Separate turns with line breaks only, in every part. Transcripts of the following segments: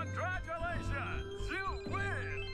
Congratulations! You win!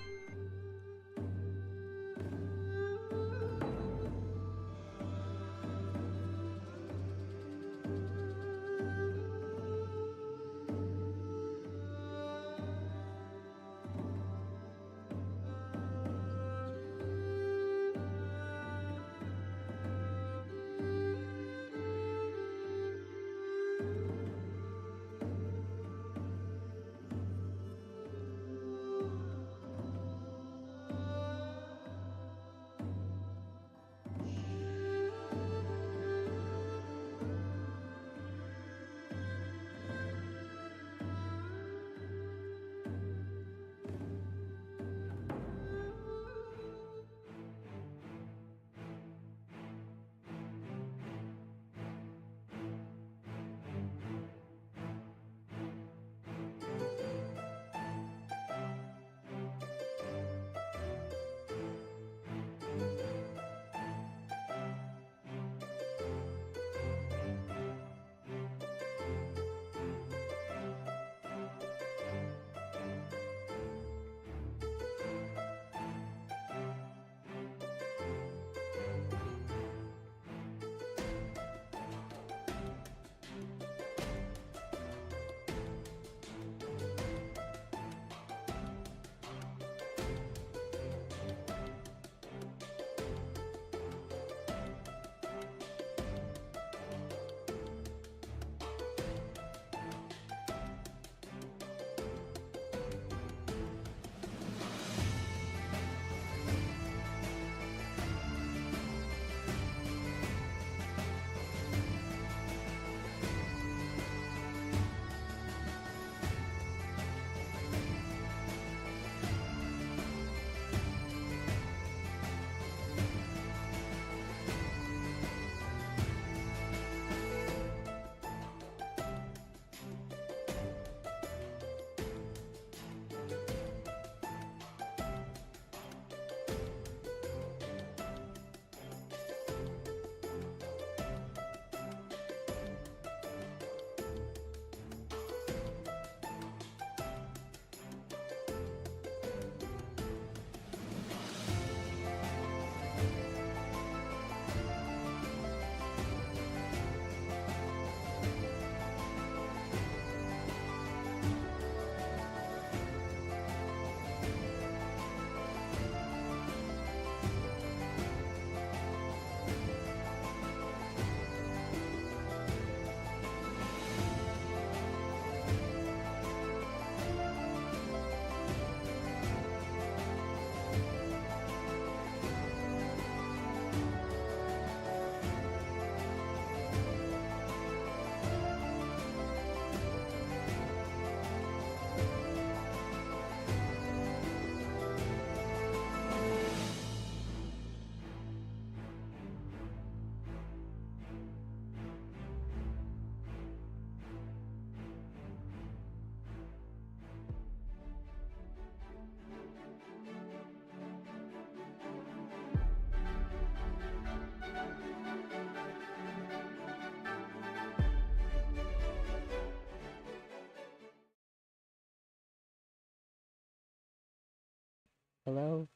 Hello?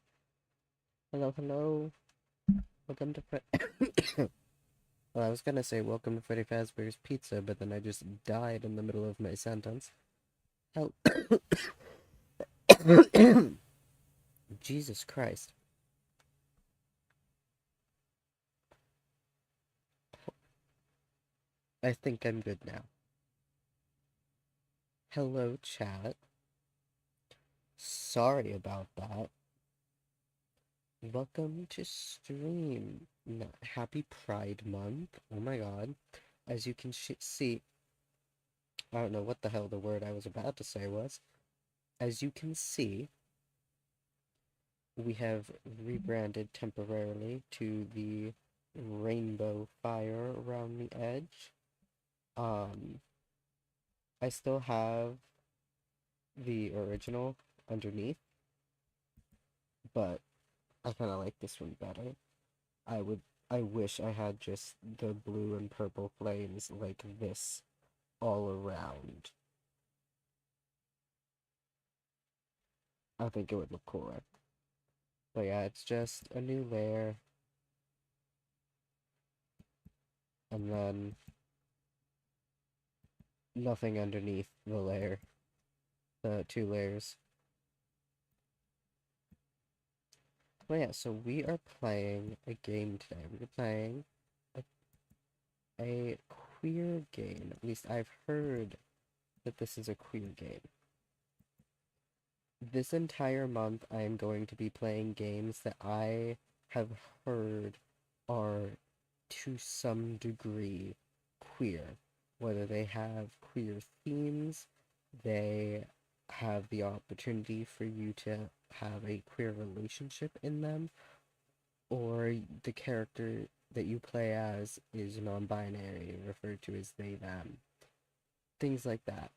Hello, hello. Welcome to Well, I was gonna say welcome to Freddy Fazbear's Pizza, but then I just died in the middle of my sentence. Hell. Jesus Christ. I think I'm good now. Hello, chat. Sorry about that. Welcome to stream. Happy Pride Month. Oh my god. As you can see, I don't know what the hell the word I was about to say was. As you can see, we have rebranded temporarily to the rainbow fire around the edge. I still have the original underneath, but I kind of like this one better. I wish I had just the blue and purple flames like this all around. I think it would look cooler. But yeah, it's just a new layer, and then nothing underneath the layer, the two layers. But yeah, so we are playing a game today. We're playing a queer game. At least I've heard that this is a queer game. This entire month, I am going to be playing games that I have heard are to some degree queer. Whether they have queer themes, they have the opportunity for you to have a queer relationship in them, or the character that you play as is non-binary, referred to as they, them. Things like that.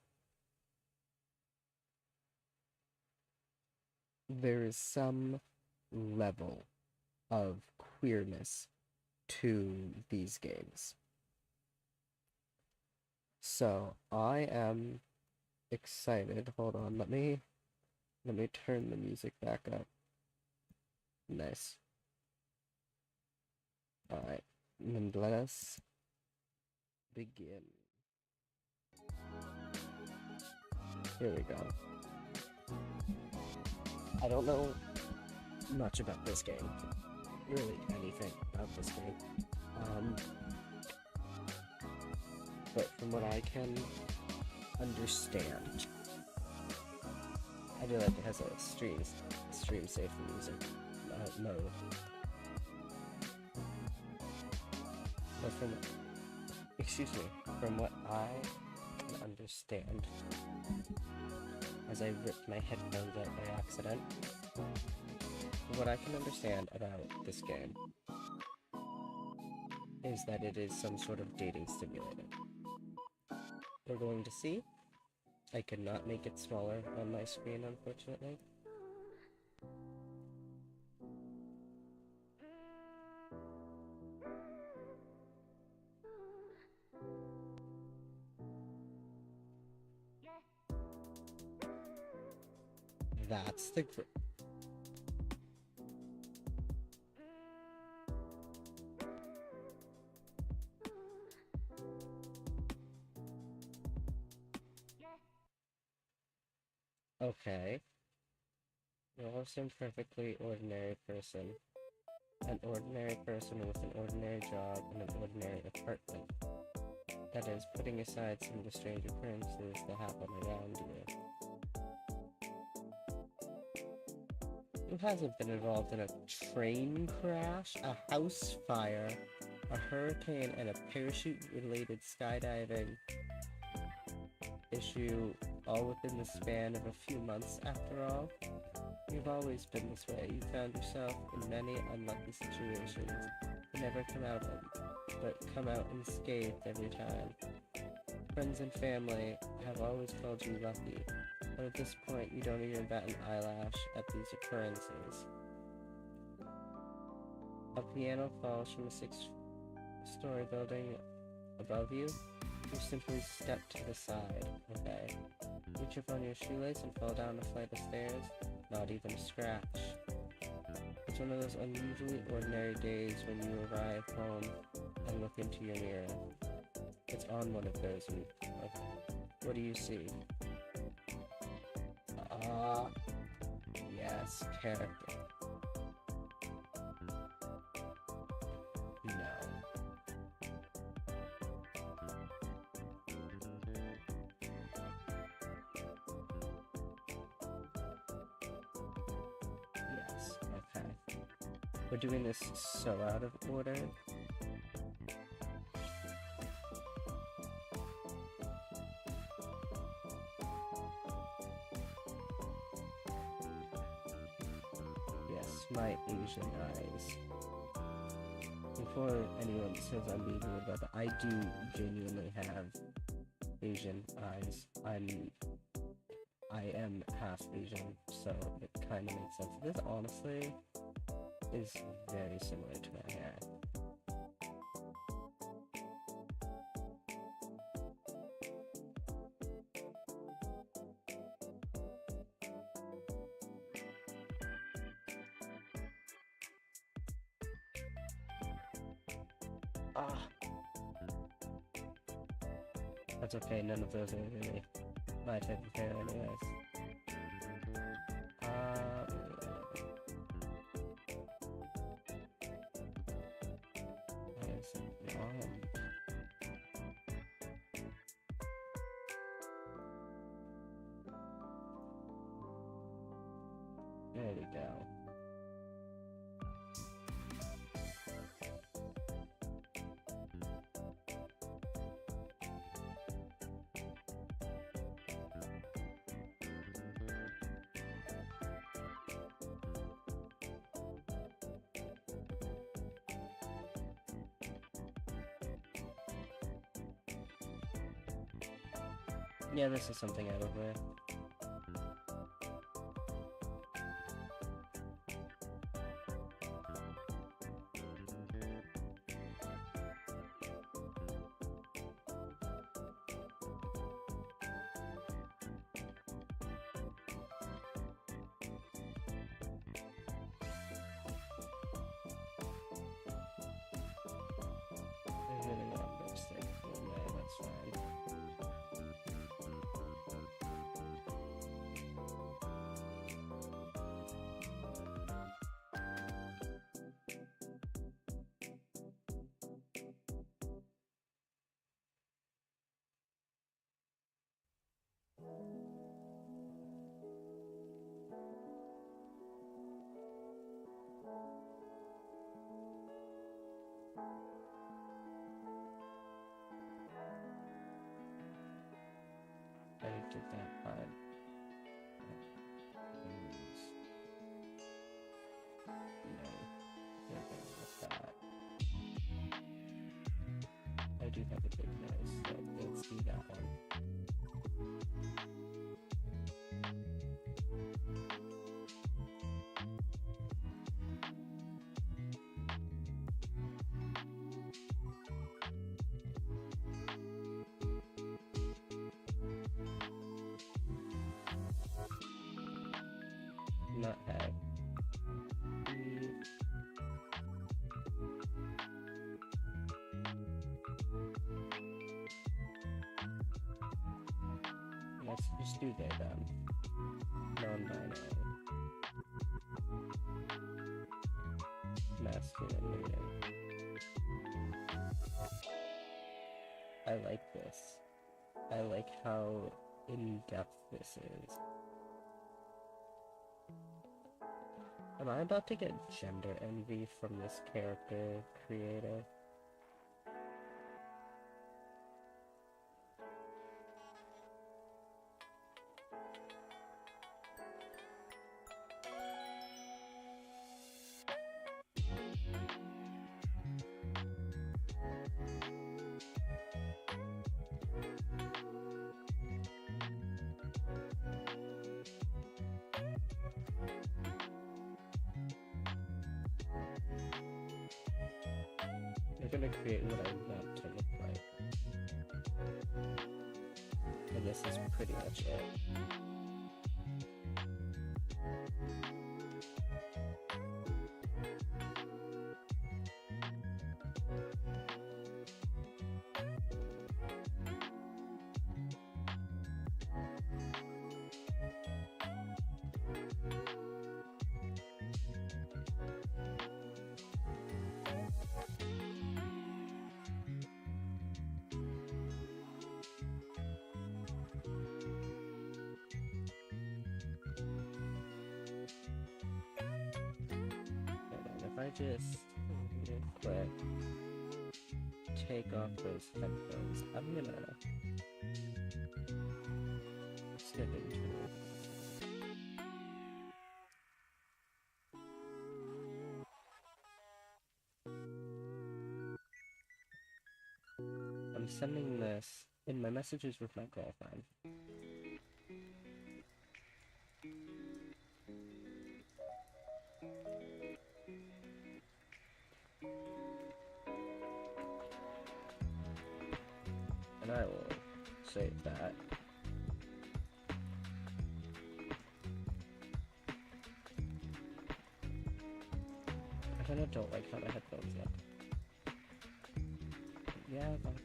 There is some level of queerness to these games. So I am excited. Hold on, let me turn the music back up. Nice. Alright, and let us begin. Here we go. I don't know much about this game. Really anything about this game. But from what I can understand, I do like it has a stream safe music mode. But from what I can understand, as I ripped my headphones out by accident, what I can understand about this game is that it is some sort of dating simulator. We're going to see. I could not make it smaller on my screen, unfortunately. That's the Okay. You're also a perfectly ordinary person. An ordinary person with an ordinary job and an ordinary apartment. That is, putting aside some of the strange occurrences that happen around you. Who hasn't been involved in a train crash, a house fire, a hurricane, and a parachute-related skydiving issue all within the span of a few months after all? You've always been this way. You found yourself in many unlucky situations, but never come out of them, but come out unscathed every time. Friends and family have always called you lucky, but at this point you don't even bat an eyelash at these occurrences. A piano falls from a 6-story building above you. You simply step to the side, okay? You trip on your shoelace and fall down a flight of stairs, not even a scratch. It's one of those unusually ordinary days when you arrive home and look into your mirror. It's on one of those weeks. What do you see? Yes, character. No. Yes, okay. We're doing this so out of order. Yes, my Asian eyes. Before anyone says I'm being rude about that, I do genuinely have Asian eyes. I am half Asian, so it kind of makes sense. This honestly is very similar to my hair. Ah. That's okay, none of those are really my type of hair anyways. Why is it wrong? There we go. Yeah, this is something I would wear. I really want lipstick. Oh, yeah, that's fine. I did that part. No, you're going with that. I do have a big nose, so let's do that one. Not have. Let's just do they then. Non-binary. Masculine reading. I like this. I like how in-depth this is. Am I about to get gender envy from this character creator? They're gonna create what I want to look like. And this is pretty much it. If I just real quick take off those headphones, I'm gonna step into it. I'm sending this in my messages with my girlfriend. And I will save that. I kinda don't like how the headphones look. Yeah, that's...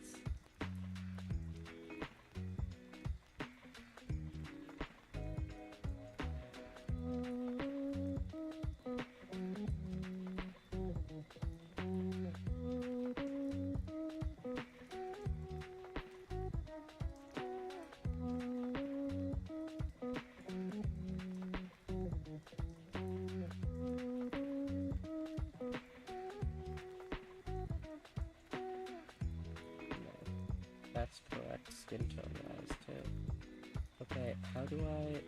That's correct skin tone wise too. Okay, how do I...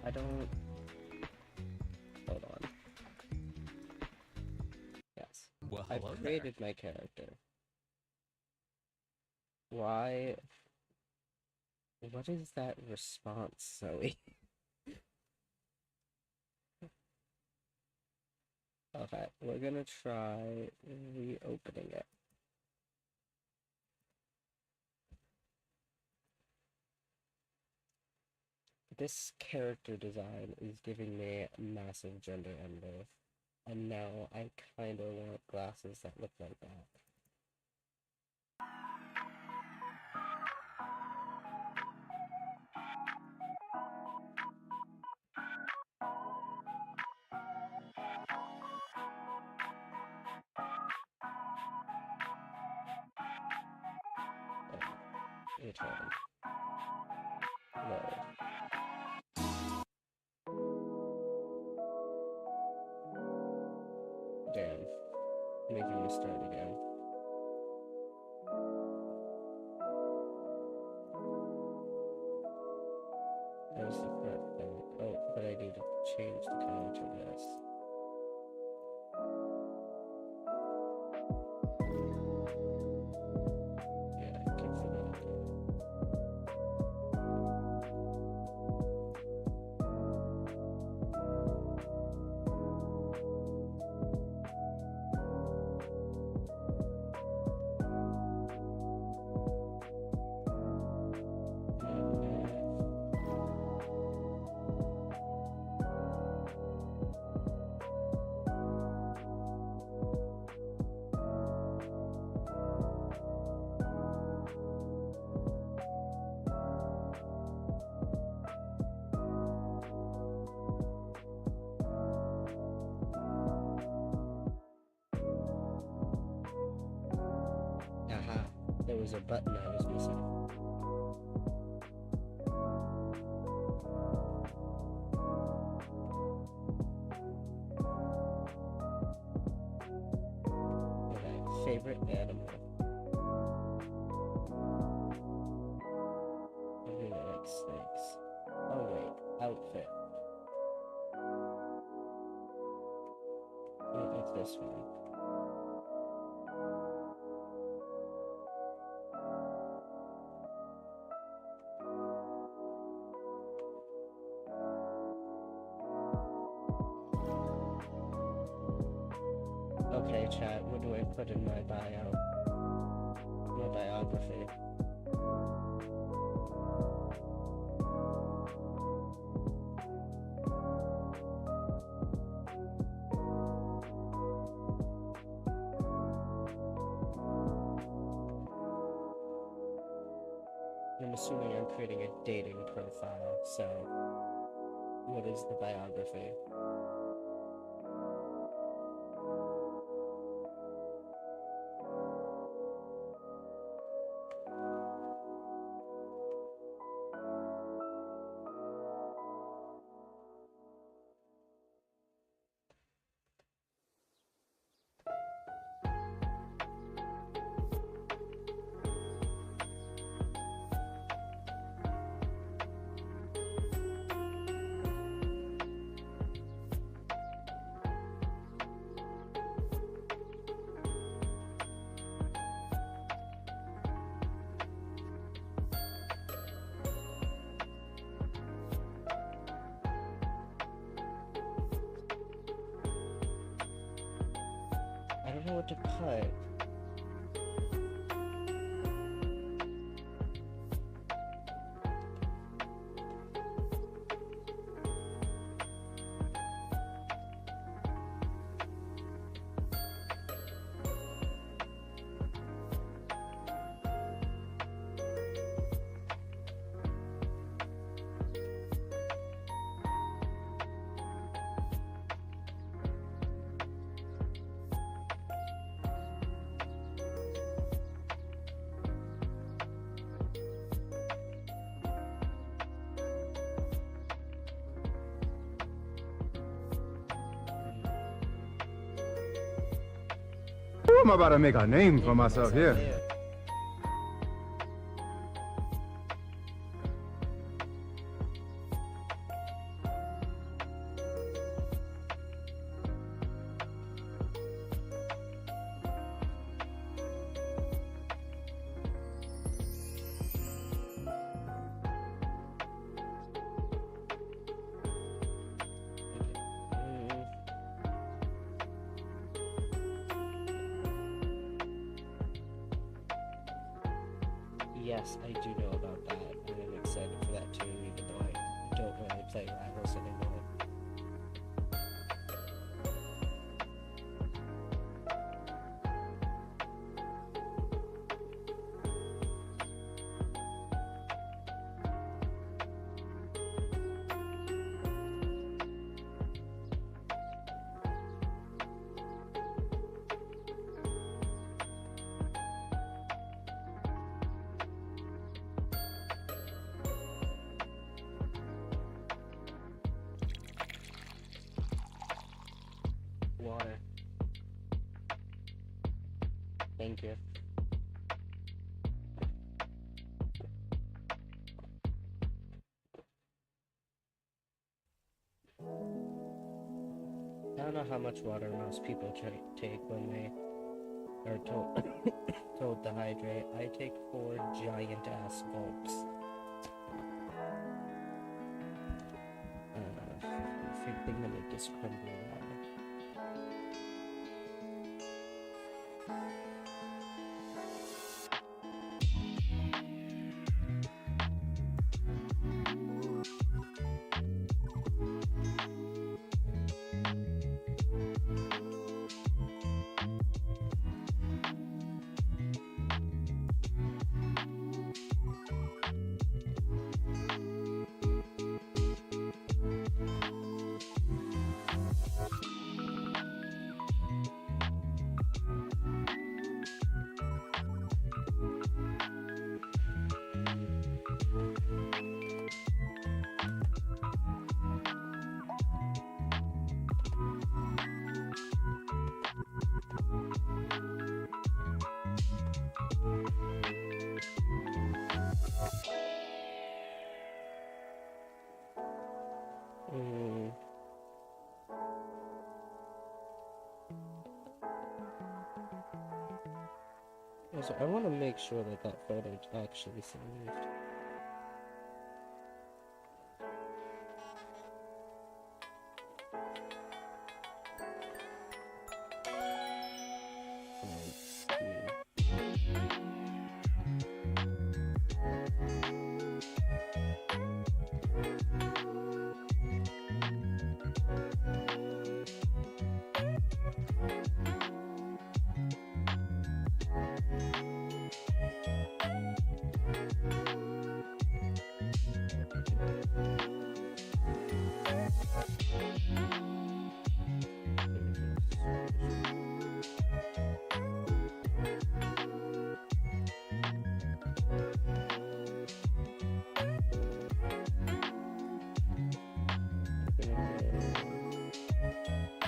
I don't... Hold on. Yes.
Well,
I've
hello
created my character. Why... What is that response, Zoe? Okay, we're gonna try reopening it. This character design is giving me massive gender envy, and now I kinda want glasses that look like that. Return. Load. Damn. Making me start again. That was the correct thing. Oh, but I need to change the color to this. Yeah, keep the that. Aha, there was a button I was missing. Okay, favorite animal. I really like snakes. Oh wait, outfit. I like this one. Okay, chat, what do I put in my bio? My biography. I'm assuming I'm creating a dating profile, so what is the biography? don't know what to put.
I'm about to make a name for myself here. Yes, I do know about that, and I'm excited for that too, even though I don't really play Rivals anymore. Water. Thank you. I don't know how much water most people take when they are told to hydrate. I take 4 giant ass gulps. I think I'm gonna just crumble water. Also, I want to make sure that that photo's actually saved.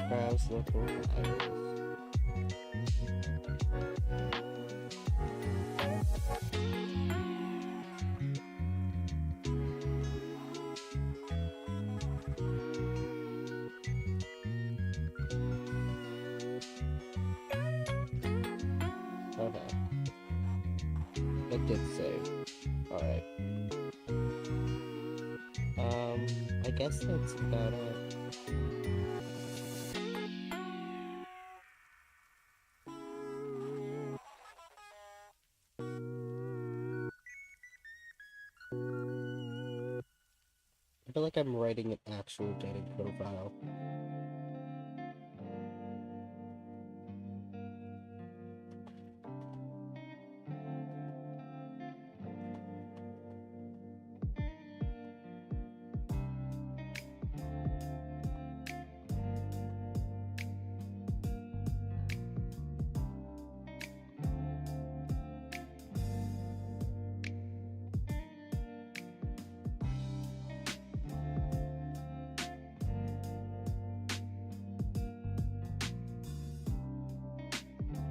Browse local files. Okay. It did save. Alright. I guess that's about it.
feel like I'm writing an actual dating profile.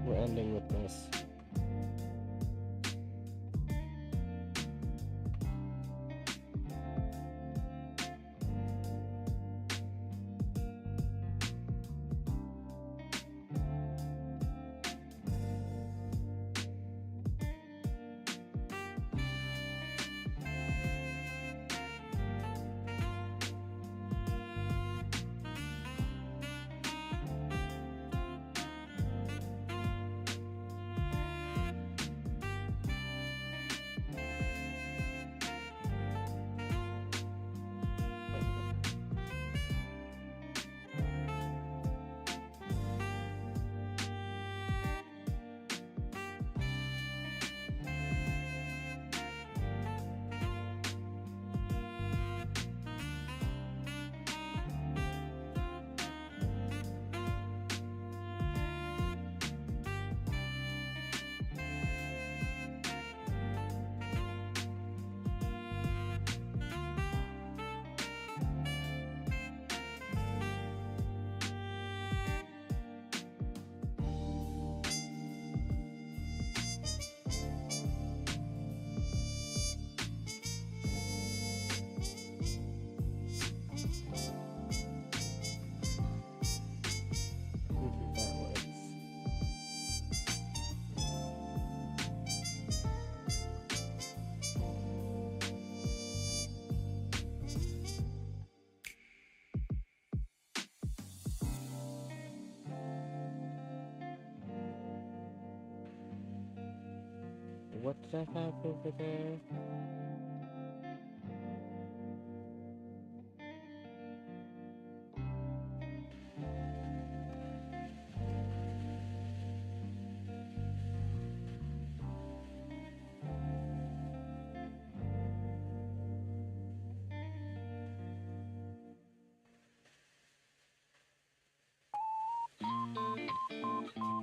We're ending with this. That works. What did I have over there?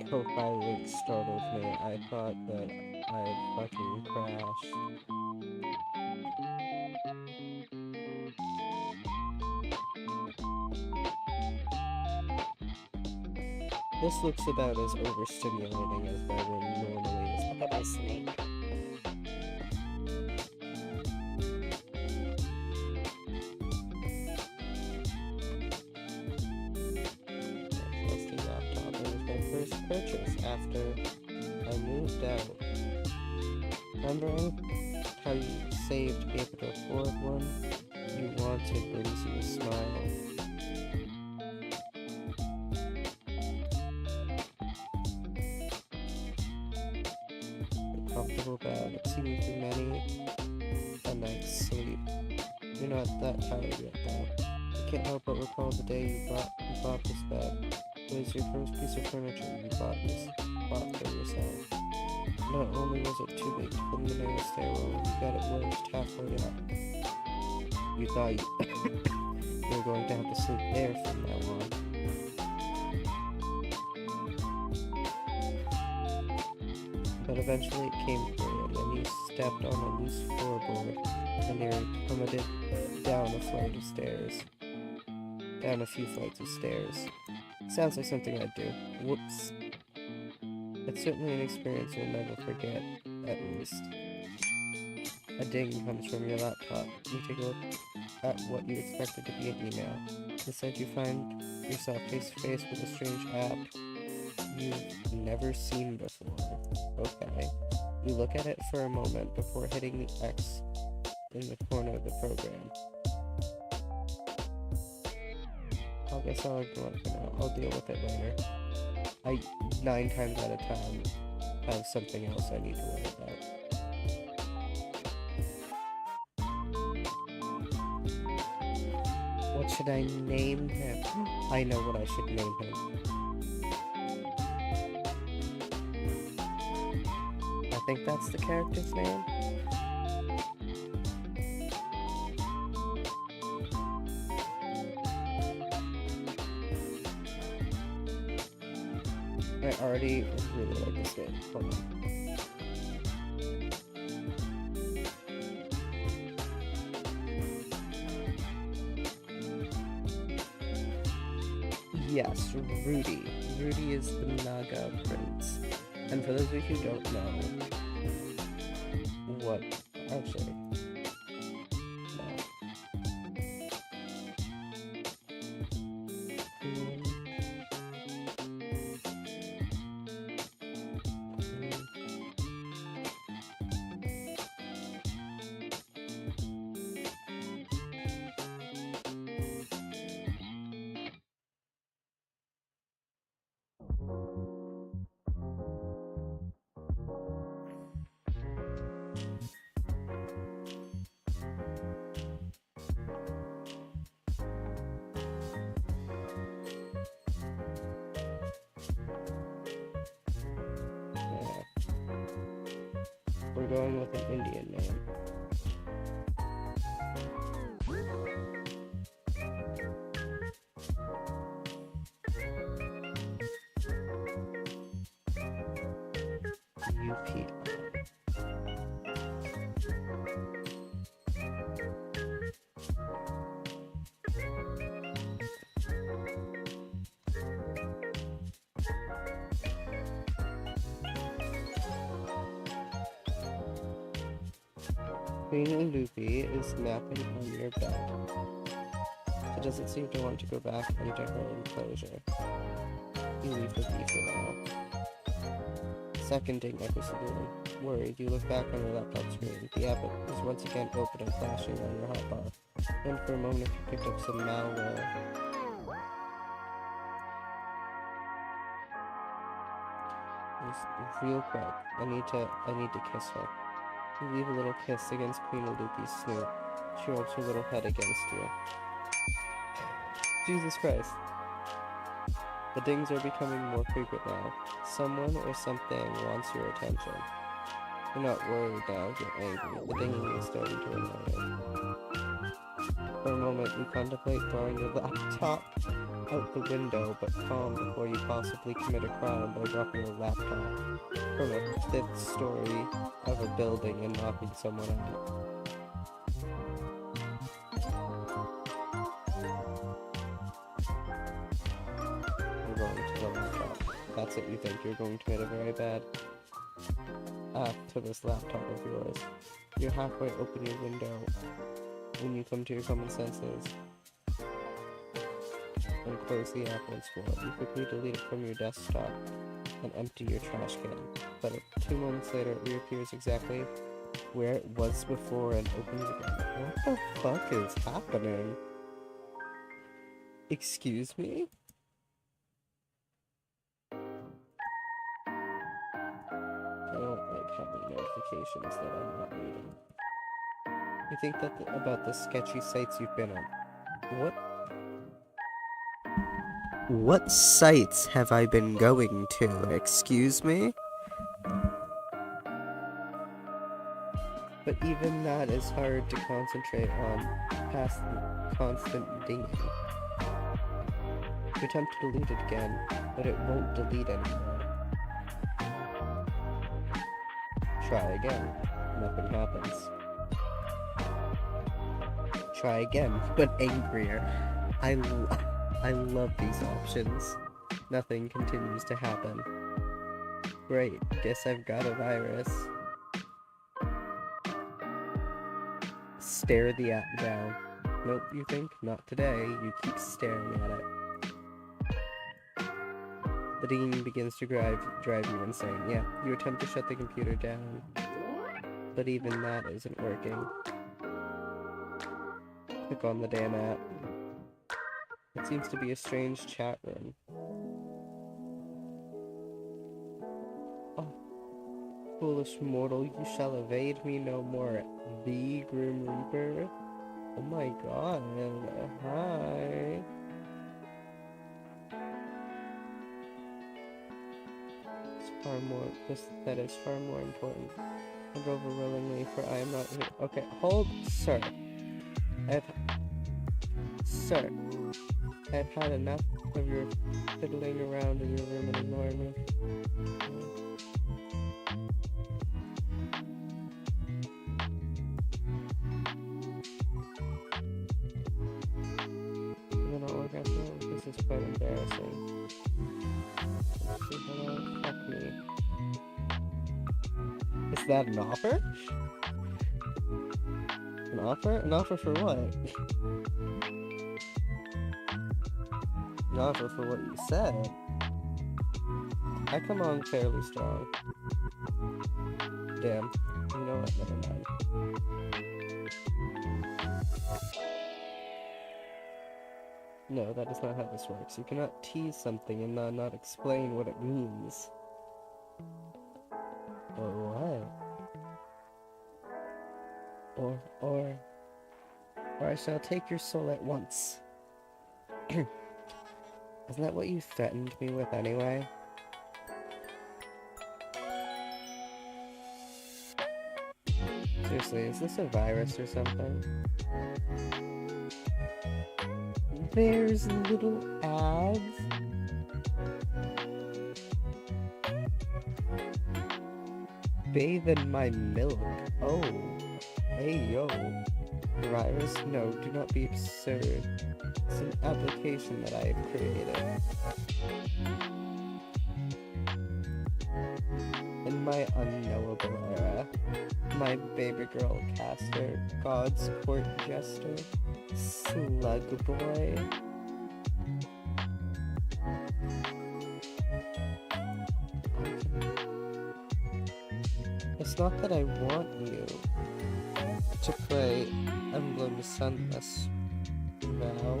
Profile link startled me. I thought that I had fucking crashed. This looks about as overstimulating as my room normally is. Look at my snake. Trusty laptop. It was my first purchase after I moved out. Remembering how you saved to be able to afford one you wanted brings you a smile. A comfortable bed, it's seen you through many a night's sleep. You're not that tired yet, though. You can't help but recall the day you bought this bed. It was your first piece of furniture you bought for yourself. Not only was it too big to put in the narrow stairwell, you got it wedged halfway up. You thought you were going to have to sleep there from now on. But eventually it came through, and then you stepped on a loose floorboard, and nearly plummeted down a few flights of stairs. Sounds like something I'd do. Whoops. It's certainly an experience you'll never forget, at least. A ding comes from your laptop. You take a look at what you expected to be an email. Instead, you find yourself face to face with a strange app you've never seen before. Okay. You look at it for a moment before hitting the X in the corner of the program. I guess I'll ignore it for now. I'll deal with it later. I, 9 times out of 10, have something else I need to worry about. should I name him? I know what I should name him. I think that's the character's name. I already really like this game. Hold on. Yes, Rudy. Rudy is the Naga prince. And for those of you who don't know, what? Actually, no. Yeah. We're going with an Indian name. UP. Queen Luffy is napping on your bed. She doesn't seem to want to go back into her enclosure. You leave the bee for now. Seconding episode. Worried, you look back on your laptop screen. The app is once again open and flashing on your hotbar. And for a moment you picked up some malware. Just real quick, I need to kiss her. You leave a little kiss against Queen Luffy's snoot. She rubs her little head against you. Jesus Christ. The dings are becoming more frequent now. Someone or something wants your attention. You're not worried now, you're angry. The dinging is starting to annoy you. For a moment, you contemplate throwing your laptop out the window, but calm before you possibly commit a crime by dropping your laptop from a fifth story of a building and knocking someone out. You're going to the laptop. That's what you think. You're going to commit a very bad act to this laptop of yours. You're halfway open your window when you come to your common senses and close the app once more. You quickly delete it from your desktop and empty your trash can. But 2 moments later, it reappears exactly where it was before and opens again. What the fuck is happening? Excuse me? I don't like having notifications that I'm not reading. You think that about the sketchy sites you've been on. What sites have I been going to? Excuse me? But even that is hard to concentrate on past the constant dinging. You attempt to delete it again, but it won't delete anymore. Try again. Nothing happens. Try again, but angrier. I love these options. Nothing continues to happen. Great, guess I've got a virus. Stare the app down. Nope, you think? Not today. You keep staring at it. The dinging begins to drive you insane. Yeah, you attempt to shut the computer down, but even that isn't working. Click on the damn app. It seems to be a strange chat room. Oh, foolish mortal, you shall evade me no more. The Grim Reaper? Oh my god. Hi. That is far more important. I drove willingly, for I am not here. Okay, hold, sir. Sir, I've had enough of your fiddling around in your room and ignoring me. And then I'll work after all. This is quite embarrassing. Hello, fuck me. Is that an offer? An offer? An offer for what? An offer for what you said. I come on fairly strong. Damn. You know what? Never mind. No, that is not how this works. You cannot tease something and not explain what it means. Or what? Or I shall take your soul at once. Isn't that what you threatened me with anyway? Seriously, is this a virus or something? There's little ads. Bathe in my milk. Oh. Hey yo. Virus? No, do not be absurd. It's an application that I have created. In my unknowable era, my baby girl caster, God's court jester, slug boy. It's not that I want you to play Emblem Sunless, now.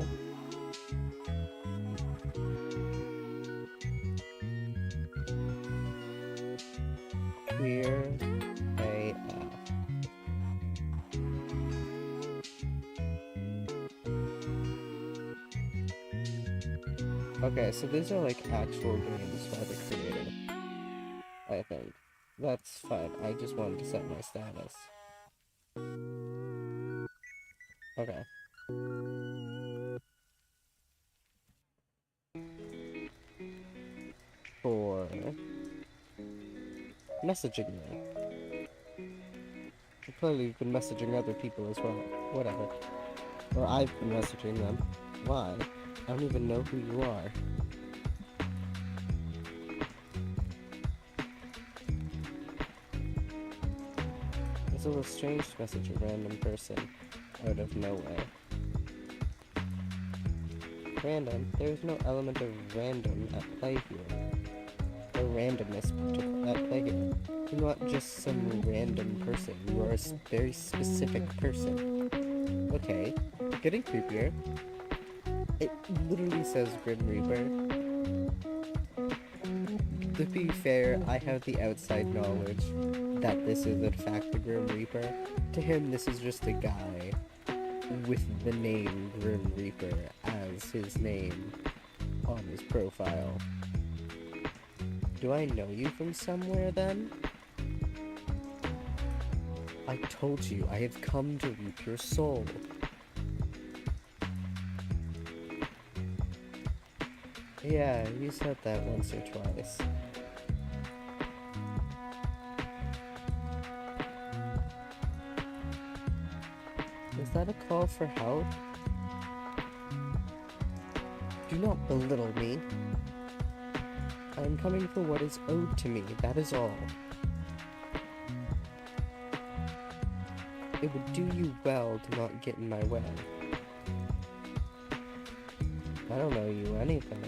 Queer AF. Okay, so these are like actual games by the creator, I think. That's fine, I just wanted to set my status. Okay. For messaging me. Clearly you've been messaging other people as well. Whatever. Or I've been messaging them. Why? I don't even know who you are. It's a little strange to message a random person out of nowhere. Random? There's no element of random at play here. Or randomness at play here. You're not just some random person. You are a very specific person. Okay, getting creepier. It literally says Grim Reaper. To be fair, I have the outside knowledge that this is in fact the Grim Reaper. To him, this is just a guy with the name Grim Reaper as his name on his profile. Do I know you from somewhere then? I told you, I have come to reap your soul. Yeah, you said that once or twice. Is that a call for help? Do not belittle me. I am coming for what is owed to me, that is all. It would do you well to not get in my way. I don't know you anything.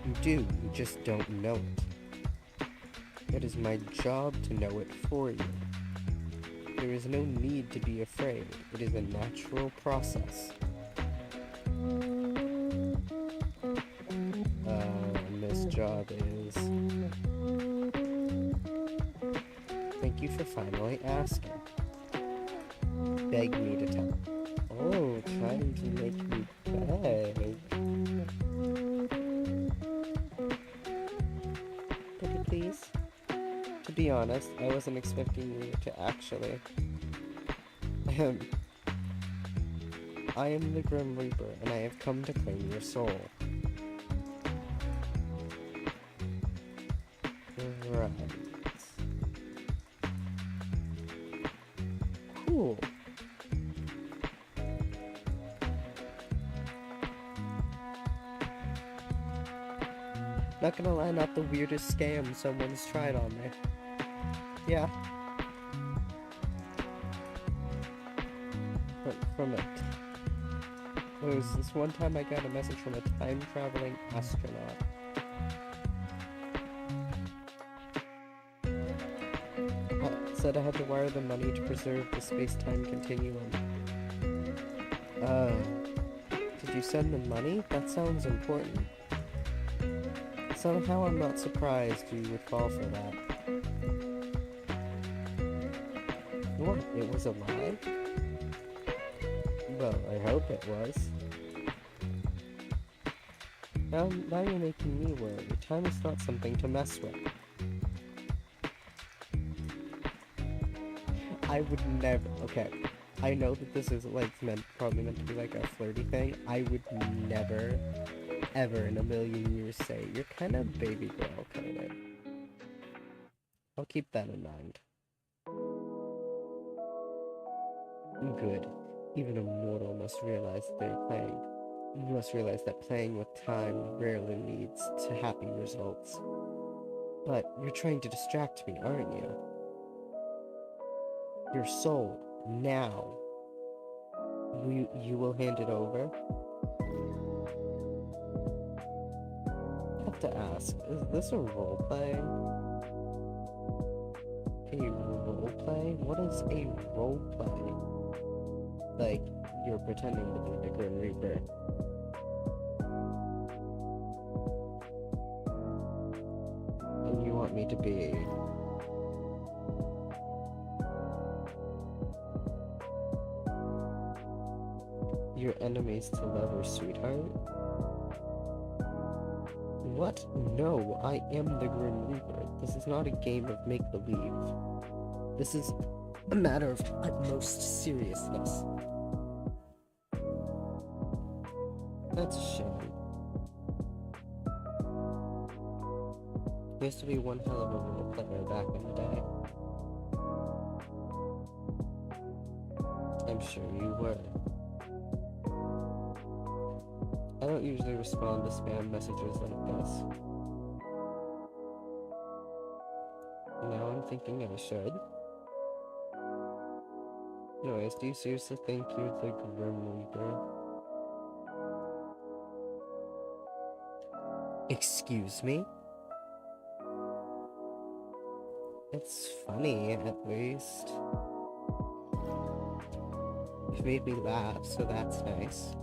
You do, you just don't know it. It is my job to know it for you. There is no need to be afraid. It is a natural process. This job is Thank you for finally asking. Beg me to tell. Oh, trying to make me beg. Pretty please? To be honest, I wasn't expecting you to actually. I am the Grim Reaper, and I have come to claim your soul. Right. Cool. Not gonna lie, not the weirdest scam someone's tried on me. Yeah. From it. There was this one time I got a message from a time-traveling astronaut. Said I had to wire the money to preserve the space-time continuum. Did you send the money? That sounds important. Somehow I'm not surprised you would fall for that. What? It was a lie? Well, I hope it was. Now you're making me worry. Time is not something to mess with. I would never. Okay, I know that this is like probably meant to be like a flirty thing. I would never, ever in a million years say you're kind of baby girl kind of. I'll keep that in mind. Good. Even a mortal must realize they're playing. You must realize that playing with time rarely leads to happy results. But you're trying to distract me, aren't you? Your soul, now. You will hand it over? I have to ask, is this a roleplay? A roleplay? What is a roleplay? Like, you're pretending to be the Grim Reaper. And you want me to be... your enemies to lover, sweetheart? What? No, I am the Grim Reaper. This is not a game of make-believe. This is a matter of utmost seriousness. That's a shame. Used to be one hell of a role player back in the day. I'm sure you were. I don't usually respond to spam messages like this. Now I'm thinking I should. Anyways, do you seriously think you're the Grim Reaper? Excuse me? It's funny, at least. You've made me laugh, so that's nice.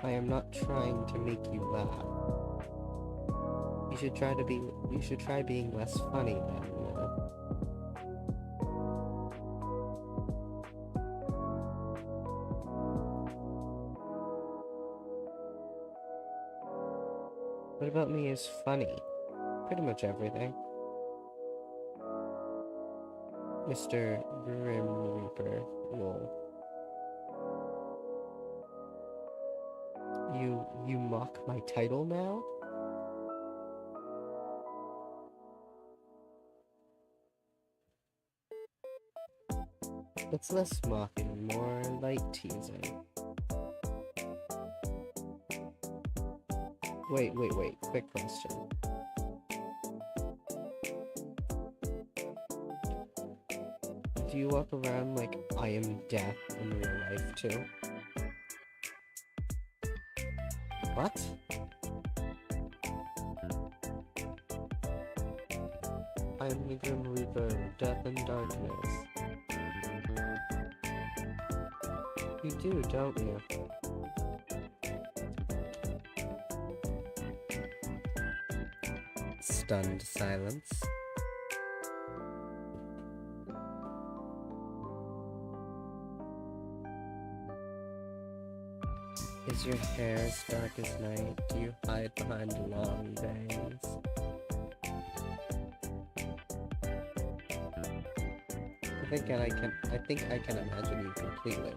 I am not trying to make you laugh. You should try being less funny then, you know? What about me is funny? Pretty much everything. Mr. Grim Reaper, lol. You mock my title now? It's less mocking, more light teasing. Wait, quick question. Do you walk around like I am death in real life too? What? I am the Grim Reaper, death and darkness. You do, don't you? stunned silence. Is your hair as dark as night? Do you hide behind long bangs? I think I can imagine you completely.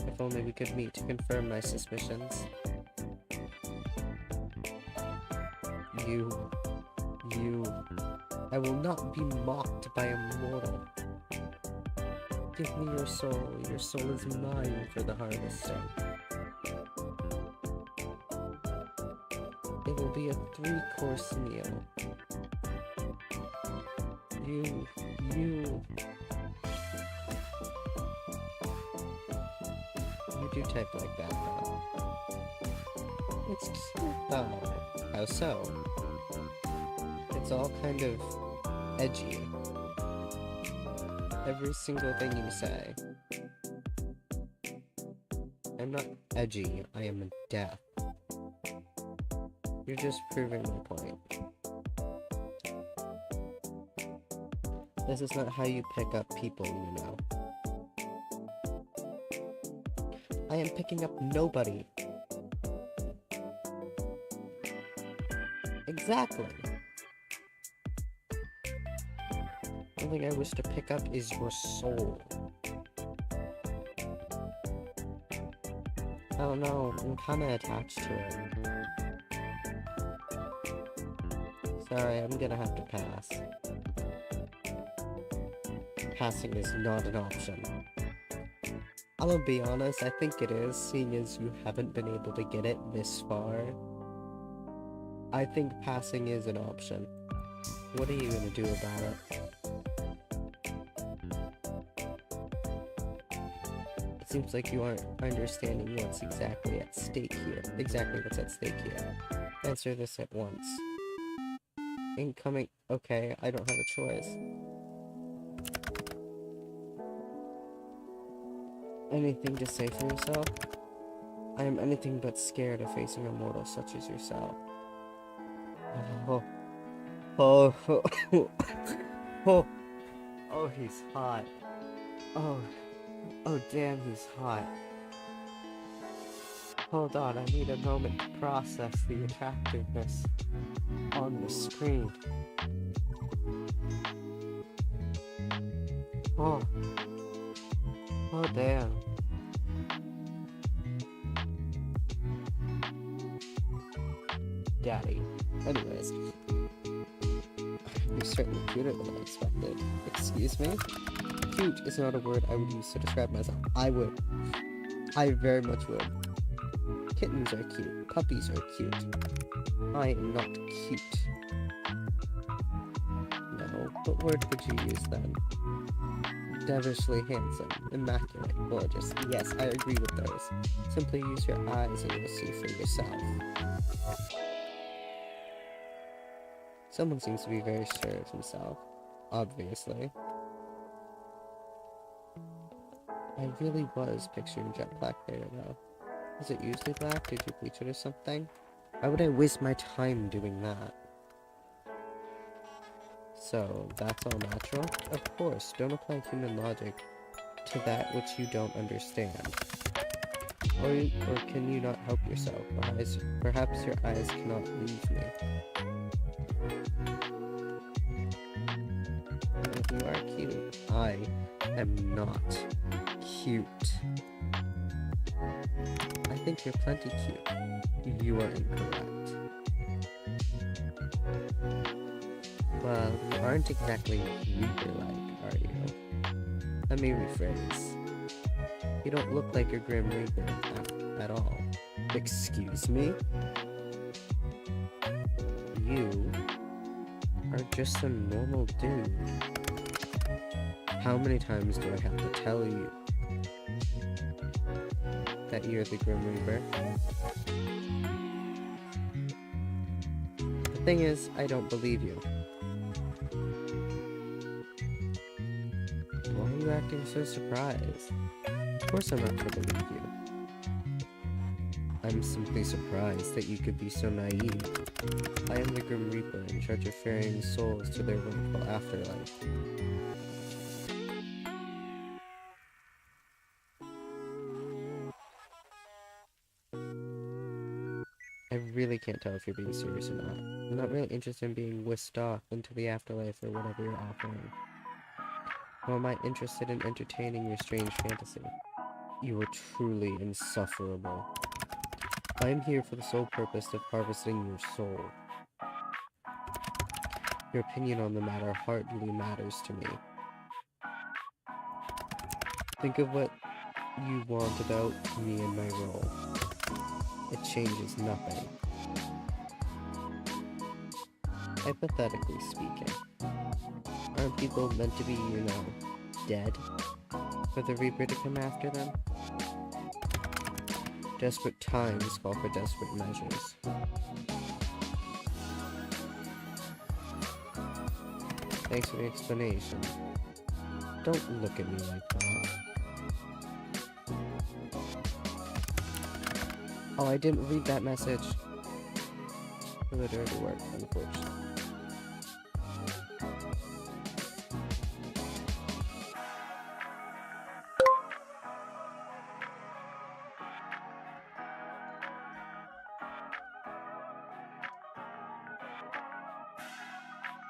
If only we could meet to confirm my suspicions. I will not be mocked by a mortal. Give me your soul is mine for the harvesting. It will be a 3-course meal. You do type like that, though. It's cute, though. How so? It's all kind of edgy. Every single thing you say. I'm not edgy, I am deaf. You're just proving my point. This is not how you pick up people, you know. I am picking up nobody. Exactly. The only thing I wish to pick up is your soul. I don't know, I'm kinda attached to it. Sorry, I'm gonna have to pass. Passing is not an option. I'm gonna be honest, I think it is, seeing as you haven't been able to get it this far. I think passing is an option. What are you gonna do about it? It seems like you aren't understanding what's exactly at stake here. Answer this at once. Incoming. Okay, I don't have a choice. Anything to say for yourself? I am anything but scared of facing a mortal such as yourself. Oh, he's hot. Oh, damn, he's hot. Hold on, I need a moment to process the attractiveness on the screen. Oh, damn. Daddy. Anyways. You're certainly cuter than I expected. Excuse me? Cute is not a word I would use to describe myself. I would. I very much would. Kittens are cute. Puppies are cute. I am not cute. No, what word would you use then? Devilishly handsome, immaculate, gorgeous. Yes, I agree with those. Simply use your eyes and you'll see for yourself. Someone seems to be very sure of himself. Obviously. I really was picturing jet black hair though. Is it usually black? Did you bleach it or something? Why would I waste my time doing that? So, that's all natural? Of course, don't apply human logic to that which you don't understand. Or can you not help yourself? Perhaps your eyes cannot leave me. You are cute. I am not cute. I think you're plenty cute. You are incorrect. Well, you aren't exactly Reaper-like, are you? Let me rephrase. You don't look like a Grim Reaper at all. Excuse me? You are just a normal dude. How many times do I have to tell you that you're the Grim Reaper? The thing is, I don't believe you. Why are you acting so surprised? Of course I'm not gonna believe you. I'm simply surprised that you could be so naive. I am the Grim Reaper in charge of ferrying souls to their rightful afterlife. I really can't tell if you're being serious or not. I'm not really interested in being whisked off into the afterlife or whatever you're offering. Nor am I interested in entertaining your strange fantasy. You are truly insufferable. I am here for the sole purpose of harvesting your soul. Your opinion on the matter hardly matters to me. Think of what you want about me and my role. It changes nothing. Hypothetically speaking, aren't people meant to be, dead? For the Reaper to come after them? Desperate times call for desperate measures. Thanks for the explanation. Don't look at me like that. Oh, I didn't read that message. For the dirty work, unfortunately.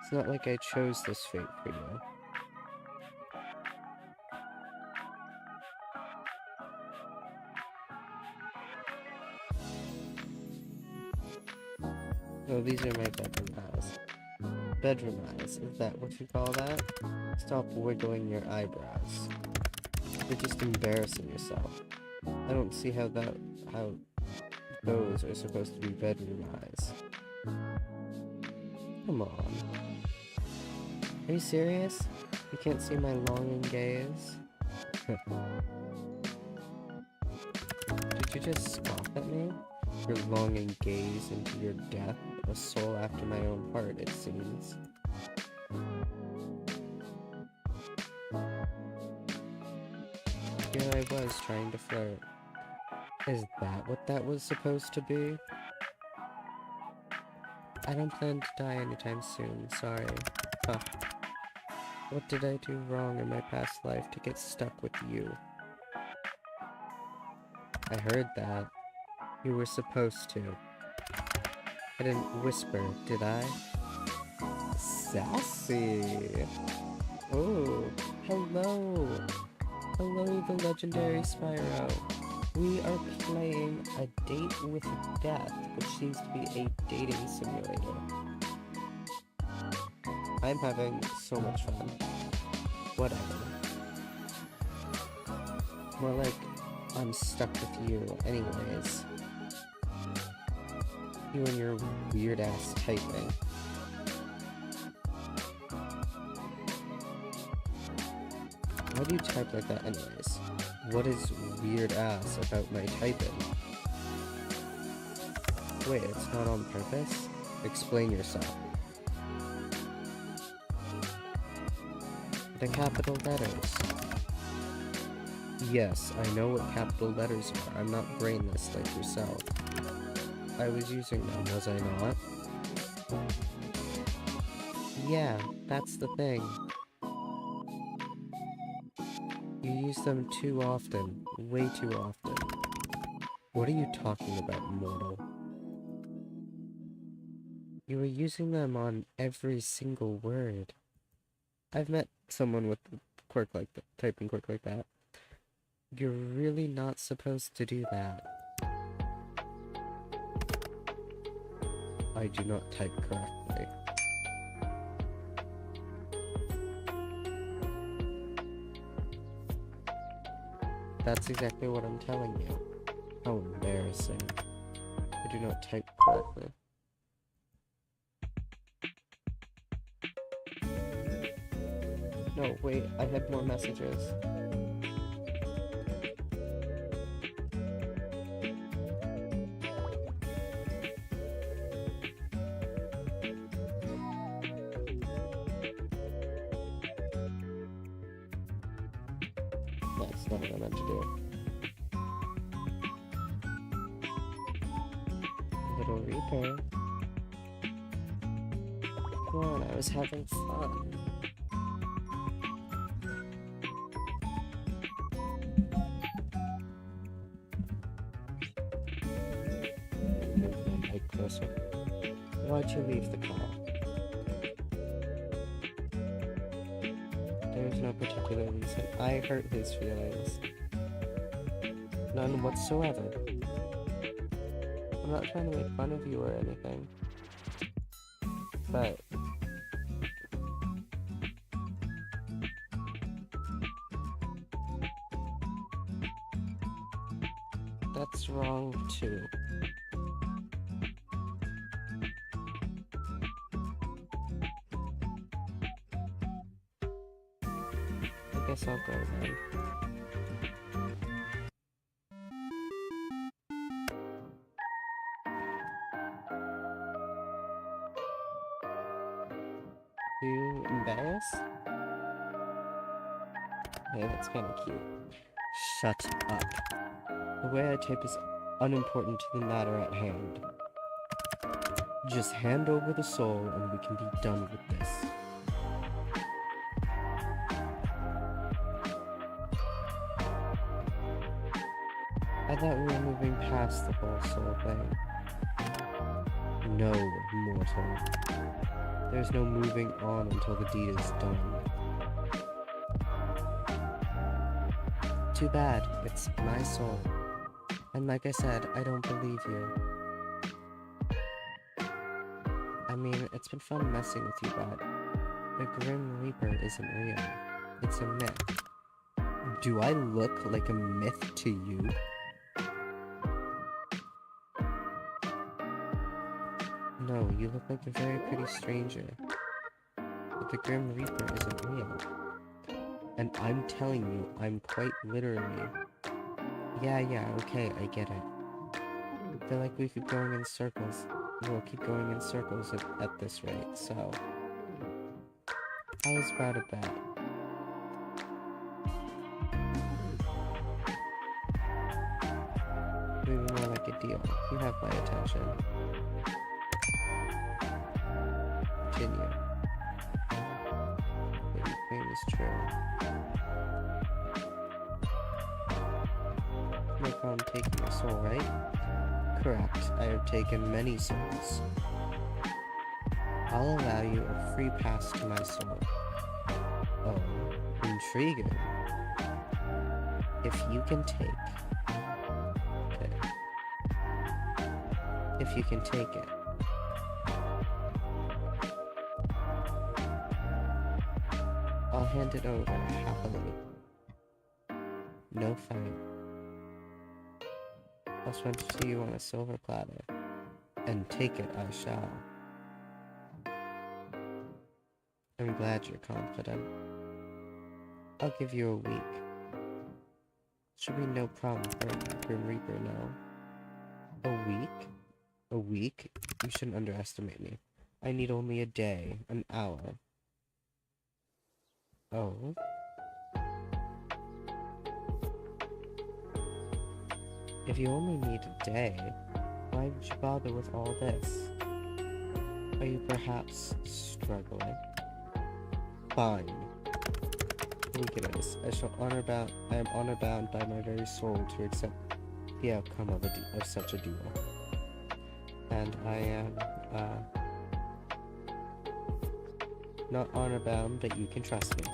It's not like I chose this fate for you. Oh, these are my bedroom eyes. Bedroom eyes, is that what you call that? Stop wiggling your eyebrows. You're just embarrassing yourself. I don't see how those are supposed to be bedroom eyes. Come on. Are you serious? You can't see my longing gaze? Did you just scoff at me? Your longing gaze into your death, a soul after my own heart, it seems. Here I was trying to flirt. Is that what that was supposed to be? I don't plan to die anytime soon, sorry. Huh. What did I do wrong in my past life to get stuck with you? I heard that. You were supposed to. I didn't whisper, did I? Sassy! Oh, hello! Hello, the legendary Spyro. We are playing A Date with Death, which seems to be a dating simulator. I'm having so much fun. Whatever. More like, I'm stuck with you anyways. You and your weird-ass typing. Why do you type like that anyways? What is weird-ass about my typing? Wait, it's not on purpose? Explain yourself. The capital letters. Yes, I know what capital letters are. I'm not brainless like yourself. I was using them, was I not? Yeah, that's the thing. You use them too often. Way too often. What are you talking about, mortal? You were using them on every single word. I've met someone with a quirk like that, typing quirk like that. You're really not supposed to do that. I do not type correctly. That's exactly what I'm telling you. How embarrassing. I do not type correctly. No, wait, I had more messages. That's not what I meant to do. Evil Reaper. Come on, I was having fun. Move my mic closer. Why'd you leave the call? There's no particular reason. I hurt his feelings. None whatsoever. I'm not trying to make fun of you or anything. But that's wrong too. I guess I'll go then. You embarrassed? Hey, that's kind of cute. Shut up. The way I type is unimportant to the matter at hand. Just hand over the soul and we can be done with this. I thought we were moving past the whole soul thing. No, mortal. There's no moving on until the deed is done. Too bad, it's my soul. And like I said, I don't believe you. I mean, it's been fun messing with you, but the Grim Reaper isn't real. It's a myth. Do I look like a myth to you? No, you look like a very pretty stranger. But the Grim Reaper isn't real. And I'm telling you, I'm quite literally... Yeah, okay, I get it. I feel like we keep going in circles. We'll keep going in circles at this rate, so... I was about to bet. Maybe more like a deal. You have my attention. Continue. What you claim is true. No problem taking a soul, right? Correct. I have taken many souls. I'll allow you a free pass to my soul. Oh, intriguing. If you can take... Okay. If you can take it. I'll hand it over happily. No fight. I'll send it to you on a silver platter, and take it I shall. I'm glad you're confident. I'll give you a week. Should be no problem for Grim Reaper now. A week? A week? You shouldn't underestimate me. I need only a day, an hour. Oh? If you only need a day, why would you bother with all this? Are you perhaps struggling? Fine. A week it is. I am honor bound by my very soul to accept the outcome of such a deal. And I am, not honor bound, but you can trust me.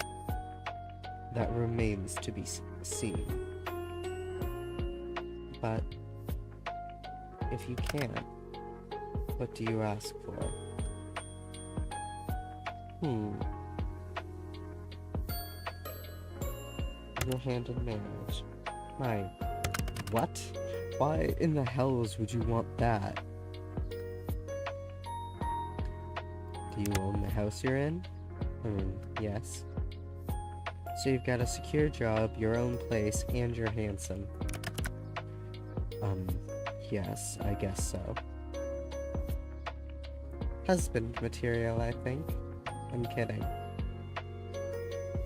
That remains to be seen. But, if you can, what do you ask for? Your hand in marriage. My... What? Why in the hells would you want that? Do you own the house you're in? Yes. So you've got a secure job, your own place, and you're handsome. Yes, I guess so. Husband material, I think. I'm kidding.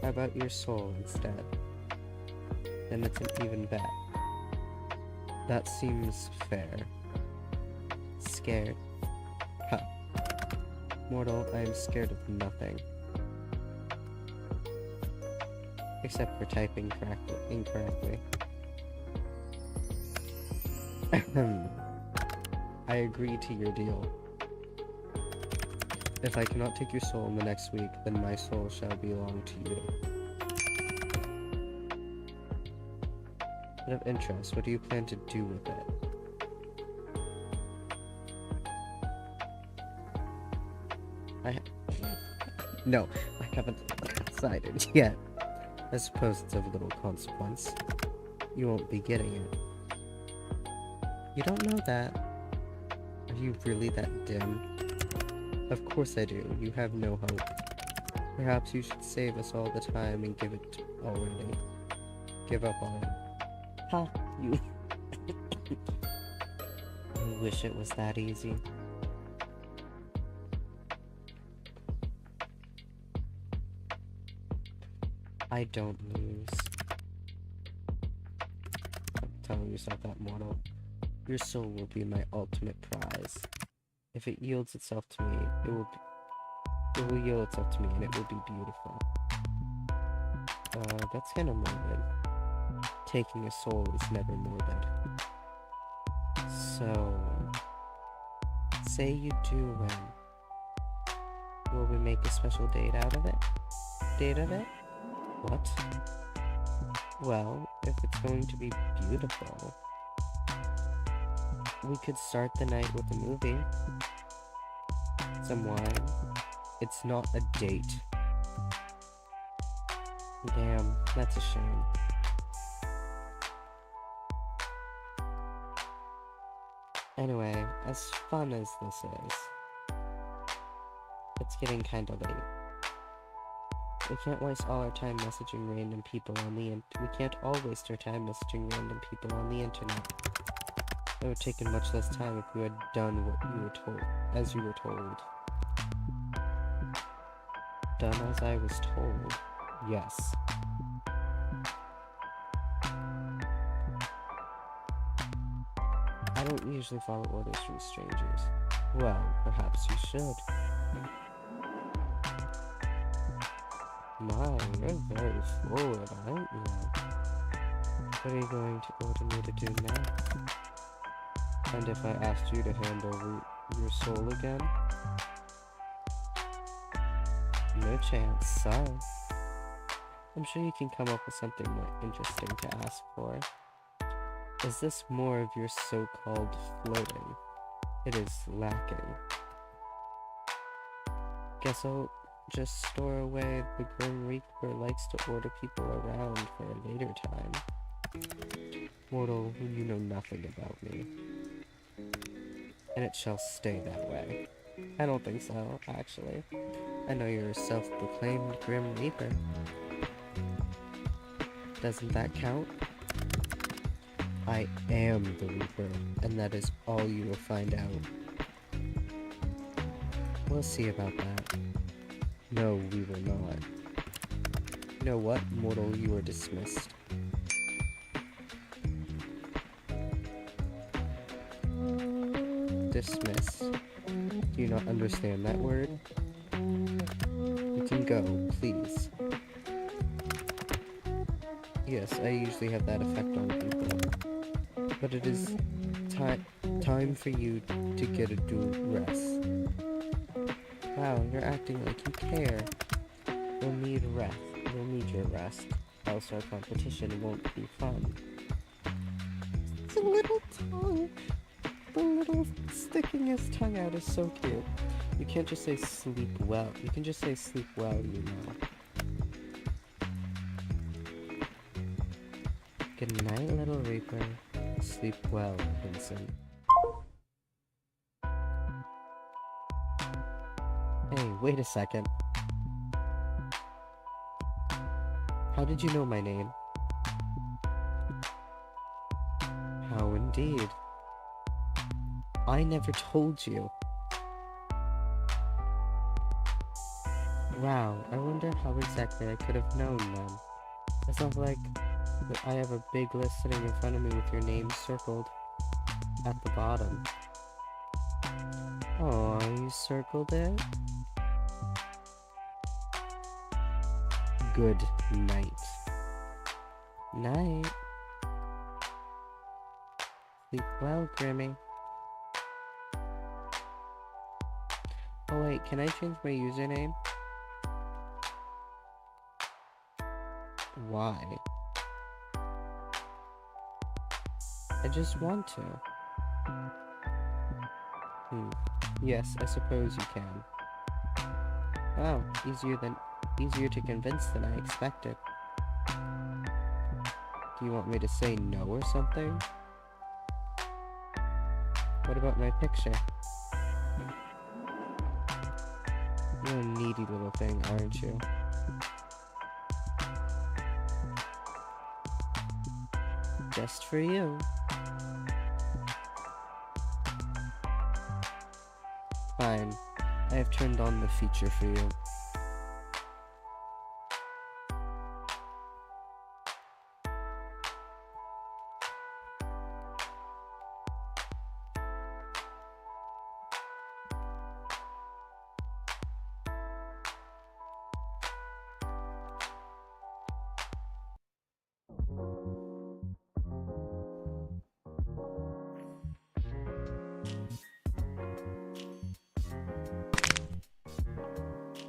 How about your soul instead? Then it's an even bet. That seems fair. scared. Huh. Mortal, I am scared of nothing. Except for typing incorrectly. I agree to your deal. If I cannot take your soul in the next week, then my soul shall belong to you. Out of interest, what do you plan to do with it? No, I haven't decided yet. I suppose it's of little consequence. You won't be getting it. You don't know that. Are you really that dim? Of course I do. You have no hope. Perhaps you should save us all the time and give it already. Give up on it. Ha! You... I wish it was that easy. I don't lose. Tell yourself that, mortal. Your soul will be my ultimate prize. If it yields itself to me, it will yield itself to me and it will be beautiful. That's kind of morbid. Taking a soul is never morbid. So, say you do win. Will we make a special date out of it? Date of it? What? Well, if it's going to be beautiful, we could start the night with a movie. Some wine. It's not a date. Damn, that's a shame. Anyway, as fun as this is, it's getting kinda late. We can't waste all our time messaging random people on the we can't all waste our time messaging random people on the internet. It would have taken much less time if you had done what you were told, as you were told. Done as I was told. Yes. I don't usually follow orders from strangers. Well, perhaps you should. My, you're very forward, aren't you? What are you going to order me to do next? And if I asked you to hand over your soul again? No chance, sorry. I'm sure you can come up with something more interesting to ask for. Is this more of your so-called flirting? It is lacking. Guess I'll just store away the Grim Reaper likes to order people around for a later time. Mortal, you know nothing about me. And it shall stay that way. I don't think so, actually. I know you're a self-proclaimed Grim Reaper. Doesn't that count? I am the Reaper, and that is all you will find out. We'll see about that. No, we will not. You know what, mortal, you are dismissed. Dismissed. Do you not understand that word? You can go, please. Yes, I usually have that effect on people. But it is time for you to get a due rest. Wow, you're acting like you care. You'll need rest. You'll need your rest. Else our competition won't be fun. It's a little tongue. The little sticking his tongue out is so cute. You can't just say sleep well. You can just say sleep well, you know. Good night, little Reaper. Sleep well, Vincent. Hey, wait a second. How did you know my name? How indeed. I never told you. Wow, I wonder how exactly I could have known then. It's not like I have a big list sitting in front of me with your name circled at the bottom. Oh, you circled it? Good night. Night. Sleep well, Grimmy. Oh wait, can I change my username? Why? I just want to. Yes, I suppose you can. Wow, easier to convince than I expected. Do you want me to say no or something? What about my picture? You're a needy little thing, aren't you? Just for you. Fine. I have turned on the feature for you.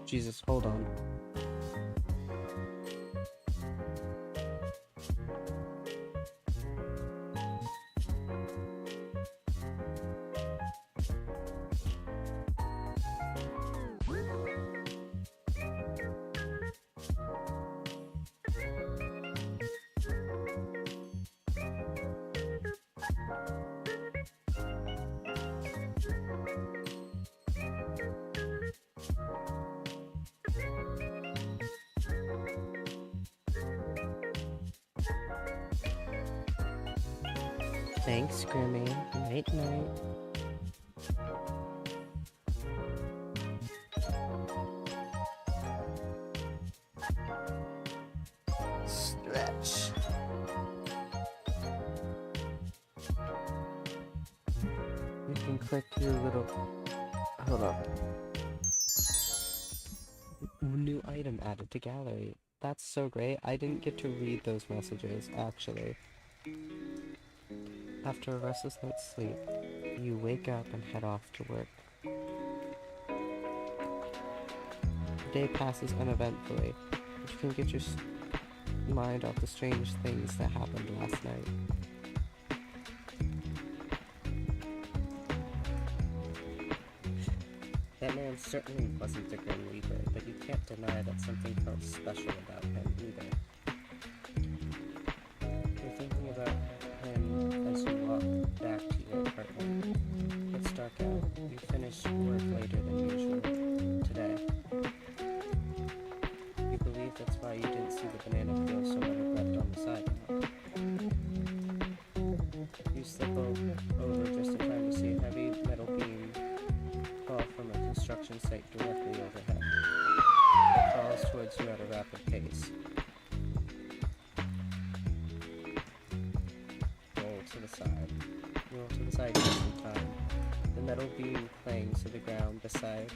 Jesus, hold on. Thanks, Grimmy. Night night. Stretch. You can click your little... Hold up. New item added to gallery. That's so great. I didn't get to read those messages, actually. After a restless night's sleep, you wake up and head off to work. The day passes uneventfully, but you can get your mind off the strange things that happened last night. That man certainly wasn't a Grim Reaper, but you can't deny that something felt special about him either. You're thinking about him as you walk back to your apartment. It's dark out. You finish work later than usual today. You believe that's why you didn't see the banana peel someone had left on the sidewalk. You slip over just in time to see a heavy metal beam fall from a construction site directly overhead. It crawls towards you at a rapid pace. Roll to the side just in time. The metal beam clangs to the ground beside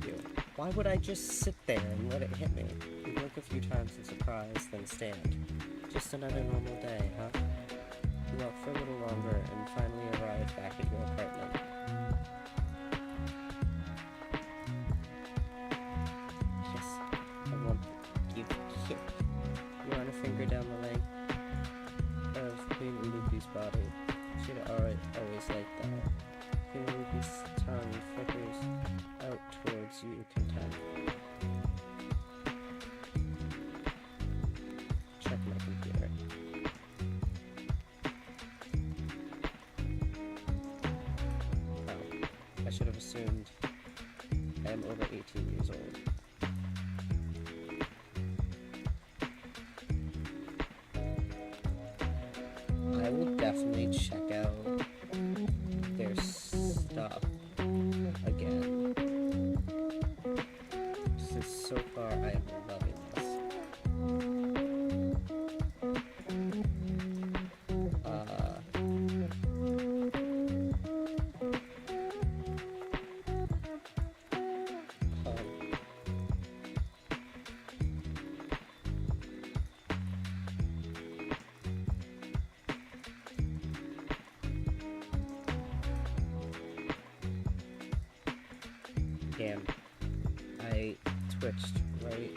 you. Why would I just sit there and let it hit me? You look a few times in surprise, then stand. Just another normal day, huh? You walk for a little longer and finally arrive back at your apartment. Yes, I want you here. You run a finger down the length of Queen Ulupi's body. She'd always liked that. Queen Ulupi's tongue flickers out towards you, content. Check my computer. Oh, I should have assumed I am over 18 years old. I will definitely check out their stuff again. Since so far I am loving this.
Damn. I twitched, right?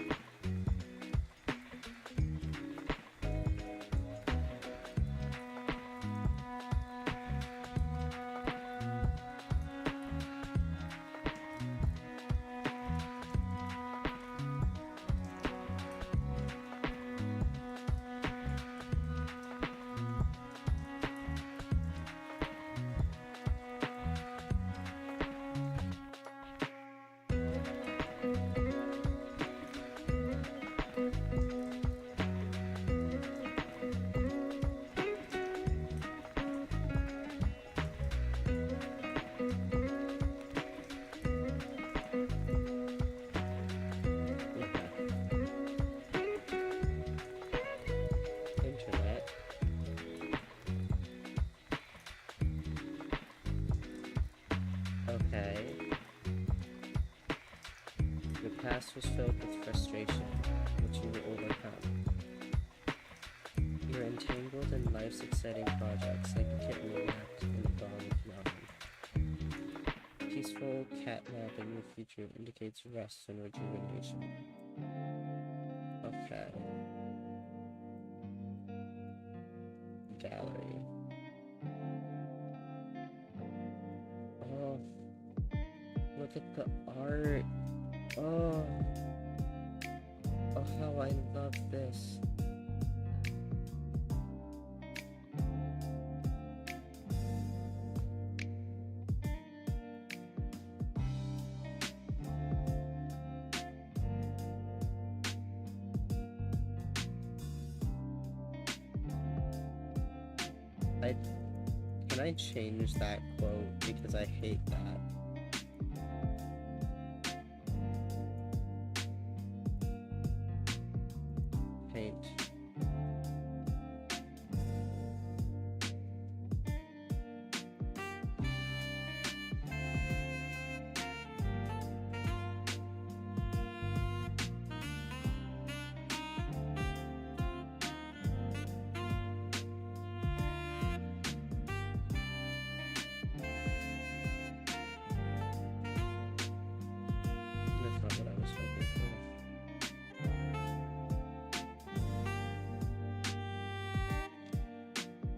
Internet. Okay. Your past was filled with frustration, which you will overcome. You're entangled in life's exciting projects like a kitten wrapped in a gauze yarn. Peaceful catnap in your future indicates rest and rejuvenation. Okay. Gallery. Oh, look at the art. Oh, how I love this. Can I change that quote because I hate that? Paint. That's not what I was hoping for.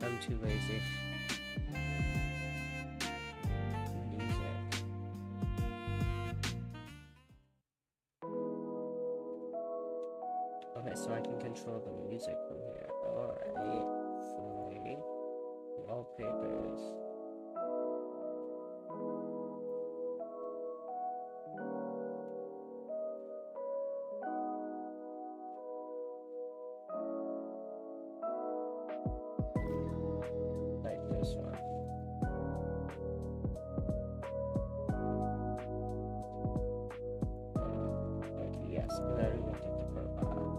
I'm too lazy. Music. Okay, so I can control the music from here. Alright. Fully. Wallpapers. Like this one. Okay, yes, and I looked at the profile.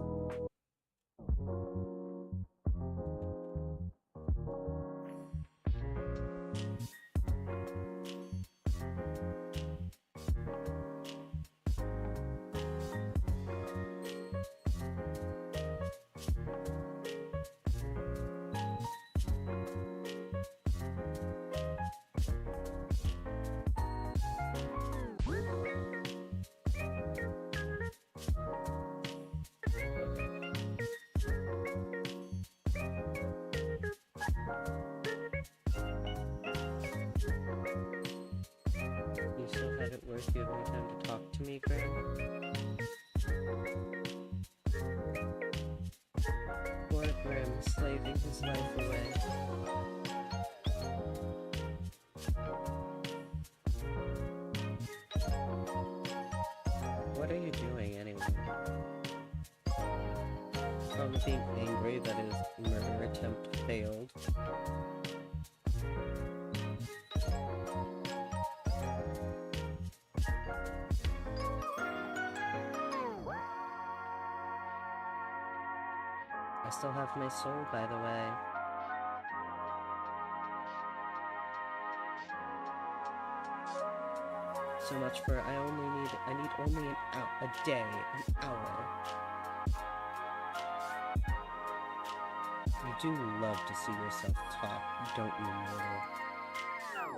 You still have it worth you have no time to talk to me, Grim? Poor Grim, slaving his life away. What are you doing anyway? Probably being angry that his murder attempt failed. I still have my soul, by the way. So much for I need only a day, an hour. You do love to see yourself talk, don't you,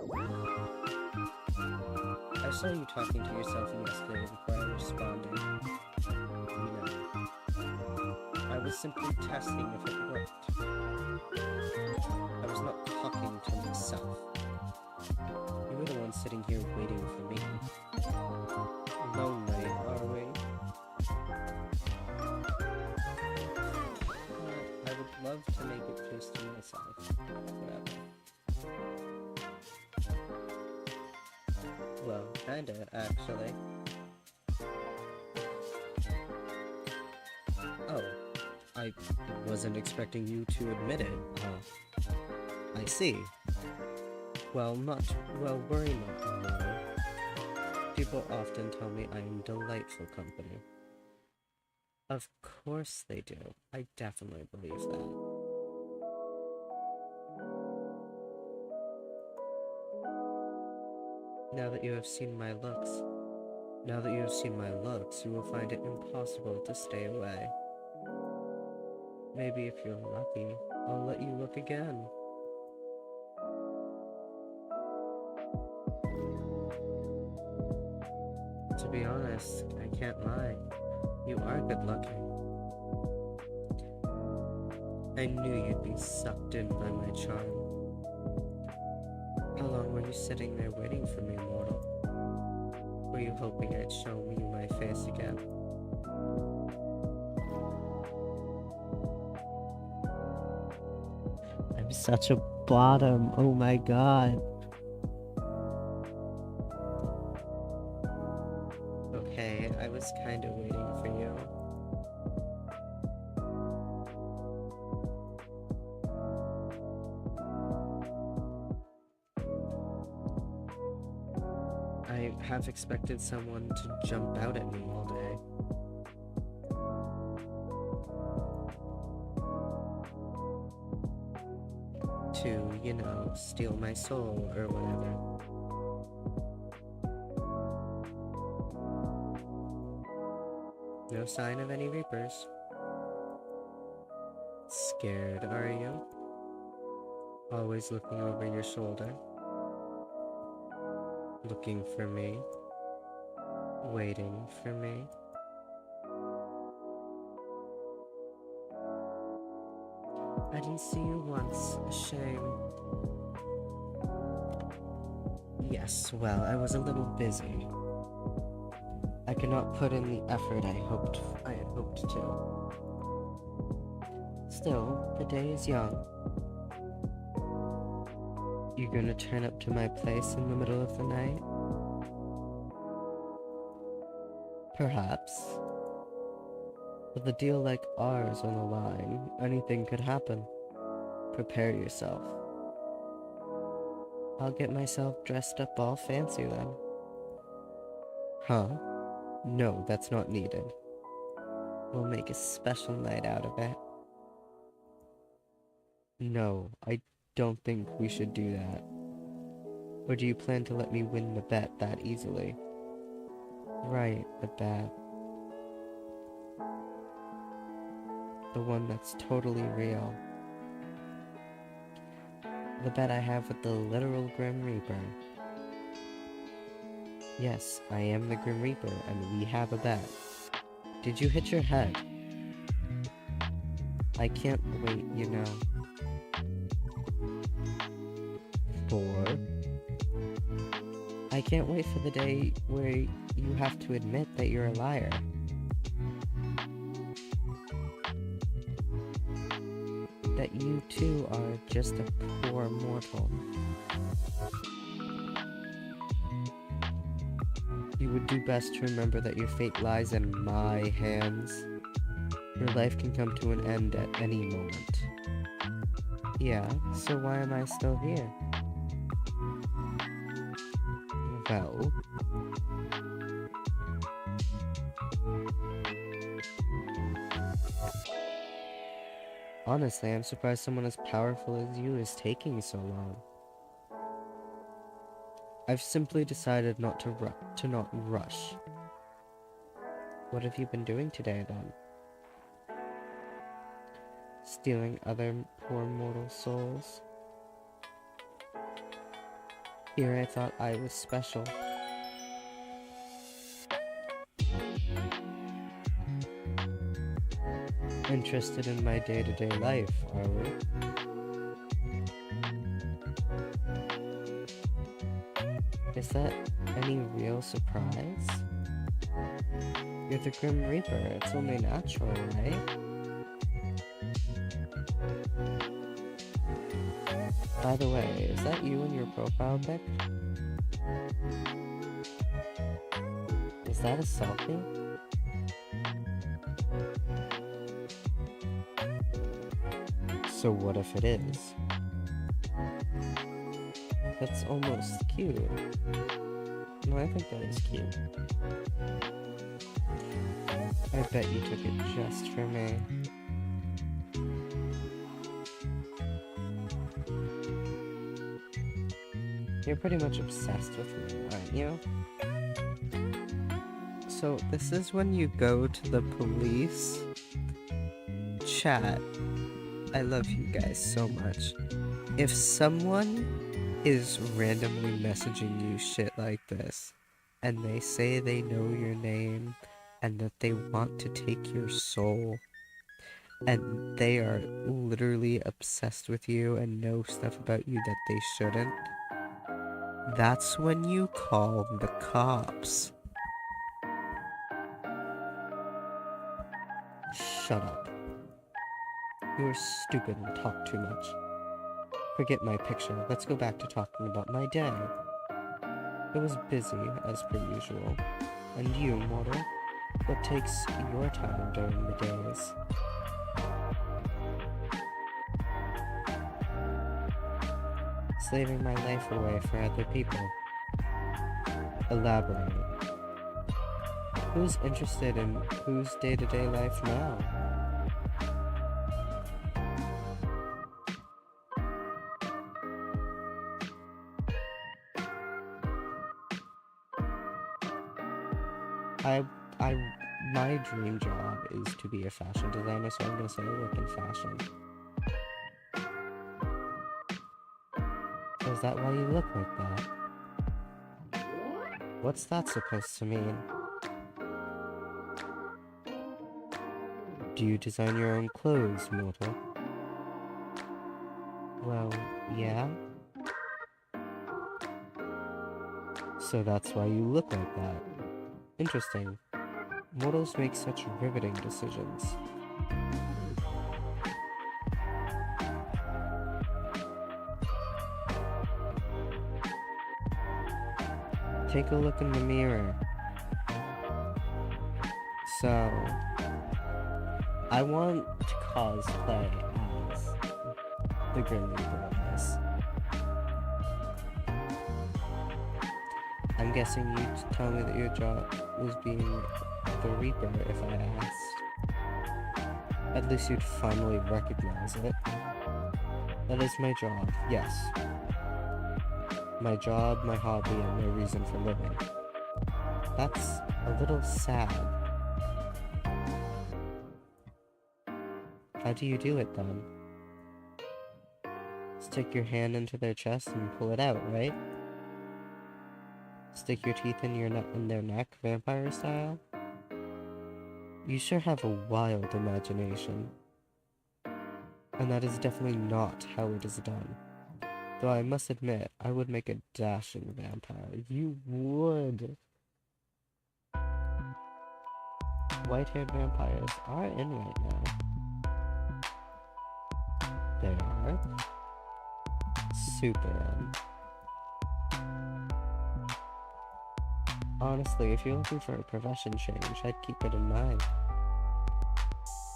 mortal? I saw you talking to yourself yesterday before I responded. You know, I was simply testing if it worked. I was not talking to myself. You were the one sitting here waiting for me. Lonely, are we? I would love to make it just to myself. Whatever. Well, kinda, actually. Oh, I wasn't expecting you to admit it. I see. Well, worry not, Mother. People often tell me I am delightful company. Of course they do. I definitely believe that. Now that you have seen my looks, you will find it impossible to stay away. Maybe if you're lucky, I'll let you look again. To be honest, I can't lie. You are good looking. I knew you'd be sucked in by my charm. How long were you sitting there waiting for me, mortal? Were you hoping I'd show you my face again?
I'm such a bottom, oh my god.
Okay, I was kinda waiting for you. I have expected someone to jump out at me all day. To, you know, steal my soul or whatever. No sign of any reapers. Scared, are you? Always looking over your shoulder. Looking for me. Waiting for me. I didn't see you once. A shame. Yes, well, I was a little busy. I could not put in the effort I had hoped to. Still, the day is young. You gonna turn up to my place in the middle of the night? Perhaps. With a deal like ours on the line, anything could happen. Prepare yourself. I'll get myself dressed up all fancy then. Huh? No, that's not needed. We'll make a special night out of it. No, I don't think we should do that. Or do you plan to let me win the bet that easily? Right, the bet. The one that's totally real. The bet I have with the literal Grim Reaper. Yes, I am the Grim Reaper, and we have a bet. Did you hit your head? I can't wait, you know. For? I can't wait for the day where you have to admit that you're a liar. That you too are just a poor mortal. You would do best to remember that your fate lies in my hands. Your life can come to an end at any moment. Yeah, so why am I still here? Well... Honestly, I'm surprised someone as powerful as you is taking so long. I've simply decided not to not rush. What have you been doing today, then? Stealing other poor mortal souls? Here I thought I was special.
interested in my day-to-day life, are we? Is that any real surprise? You're the Grim Reaper, it's only natural, right? By the way, is that you in your profile pic? Is that a selfie? So what if it is? That's almost cute. No, I think that is cute. I bet you took it just for me. You're pretty much obsessed with me, aren't you? So this is when you go to the police. Chat. I love you guys so much. If someone is randomly messaging you shit like this, and they say they know your name, and that they want to take your soul, and they are literally obsessed with you and know stuff about you that they shouldn't, that's when you call the cops. Shut up. You are stupid and talk too much. Forget my picture. Let's go back to talking about my day. It was busy, as per usual. And you, mortal? What takes your time during the days? Slaving my life away for other people. Elaborate. Who's interested in whose day-to-day life now? My dream job is to be a fashion designer, so I'm gonna say I work in fashion. Is that why you look like that? What's that supposed to mean? Do you design your own clothes, mortal? Well, yeah. So that's why you look like that. Interesting. Mortals make such riveting decisions. Take a look in the mirror. So, I want to cosplay as the Grim Reaper of this. I'm guessing you'd tell me that your job was being the Reaper if I asked. At least you'd finally recognize it. That is my job, yes. My job, my hobby, and my reason for living. That's a little sad. How do you do it then? Stick your hand into their chest and pull it out, right? Stick your teeth in their neck, vampire style? You sure have a wild imagination. And that is definitely not how it is done. Though I must admit, I would make a dashing vampire. You would. White-haired vampires are in right now. They are. Super in. Honestly, if you're looking for a profession change, I'd keep it in mind.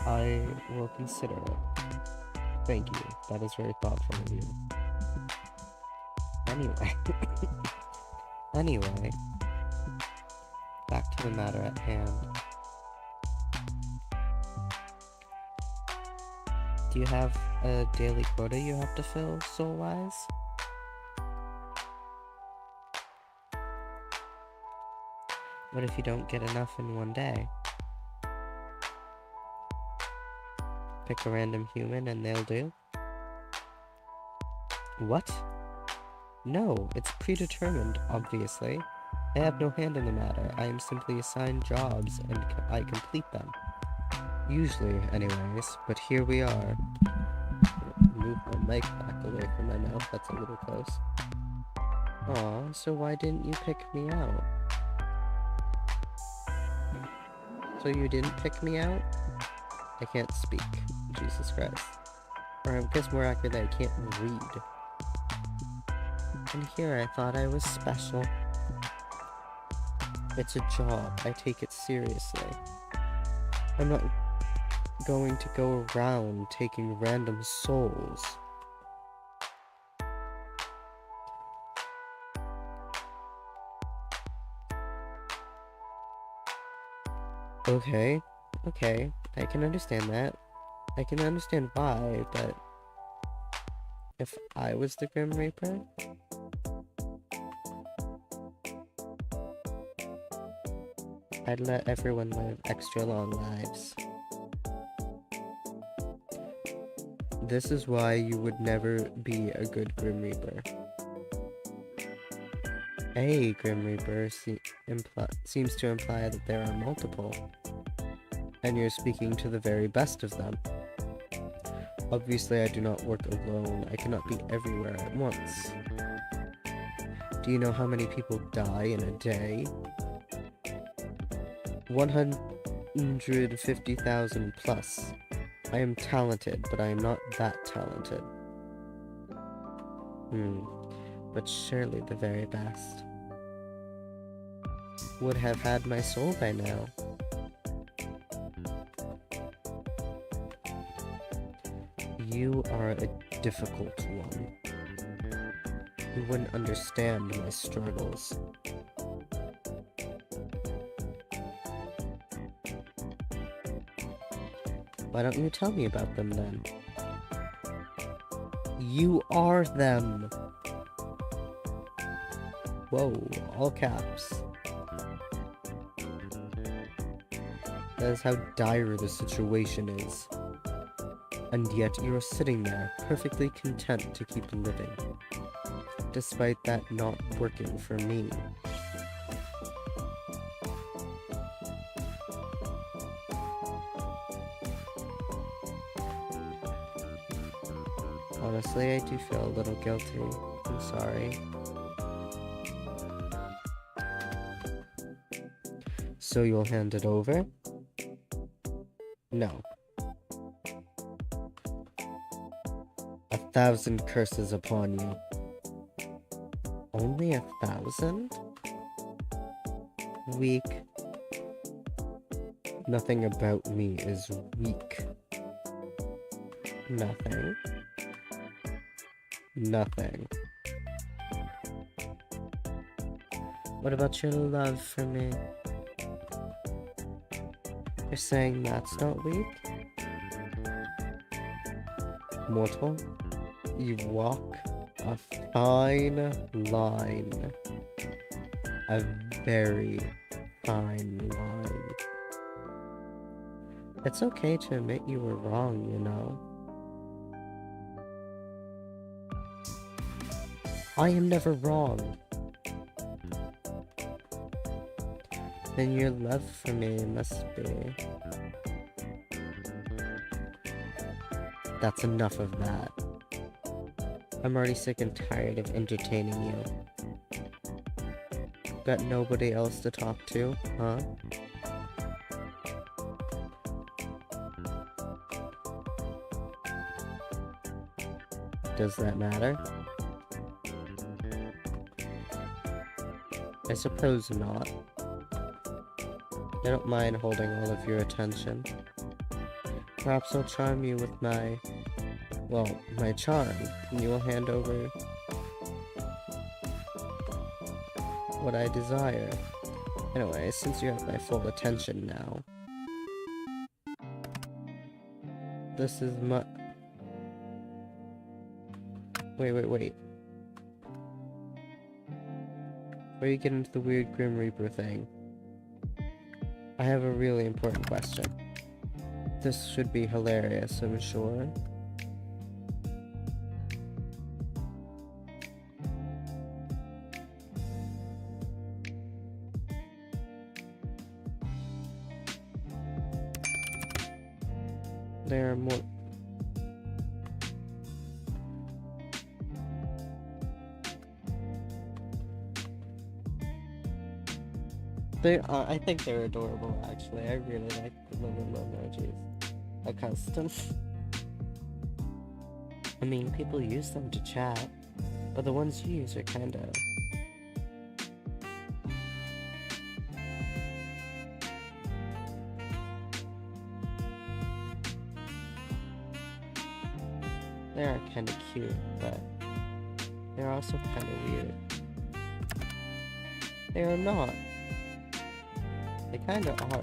I will consider it. Thank you. That is very thoughtful of you. Anyway, back to the matter at hand. Do you have a daily quota you have to fill, soul-wise? What if you don't get enough in one day? Pick a random human and they'll do? What? No, it's predetermined, obviously. I have no hand in the matter. I am simply assigned jobs and I complete them. Usually, anyways, but here we are. Move my mic back away from my mouth, that's a little close. Aw, so why didn't you pick me out? So you didn't pick me out? I can't speak. Jesus Christ. Or I guess more accurately, I can't read. And here I thought I was special. It's a job. I take it seriously. I'm not going to go around taking random souls. Okay, I can understand that. I can understand why, but if I was the Grim Reaper, I'd let everyone live extra long lives. This is why you would never be a good Grim Reaper. A Grim Reaper seems to imply that there are multiple, and you're speaking to the very best of them. Obviously, I do not work alone. I cannot be everywhere at once. Do you know how many people die in a day? 150,000 plus. I am talented, but I am not that talented. But surely the very best would have had my soul by now. You are a difficult one. You wouldn't understand my struggles. Why don't you tell me about them then? You are them! Whoa, all caps. That is how dire the situation is. And yet you are sitting there, perfectly content to keep living, despite that not working for me. Honestly, I do feel a little guilty. I'm sorry. So you'll hand it over? No. 1,000 curses upon you. Only 1,000? Weak. Nothing about me is weak. Nothing. Nothing. What about your love for me? You're saying that's not weak? Mortal, you walk a fine line. A very fine line. It's okay to admit you were wrong, you know. I am never wrong. Then your love for me must be. That's enough of that. I'm already sick and tired of entertaining you. Got nobody else to talk to, huh? Does that matter? I suppose not. I don't mind holding all of your attention. Perhaps I'll charm you with my charm, and you will hand over what I desire. Anyway, since you have my full attention now, this is my... Wait. Before you get into the weird Grim Reaper thing, I have a really important question. This should be hilarious, I'm sure. There are more. I think they're adorable, actually. I really like the little emojis. A custom. I mean, people use them to chat, but the ones you use are kinda... They are kinda cute, but they're also kinda weird. They are not. They kinda are.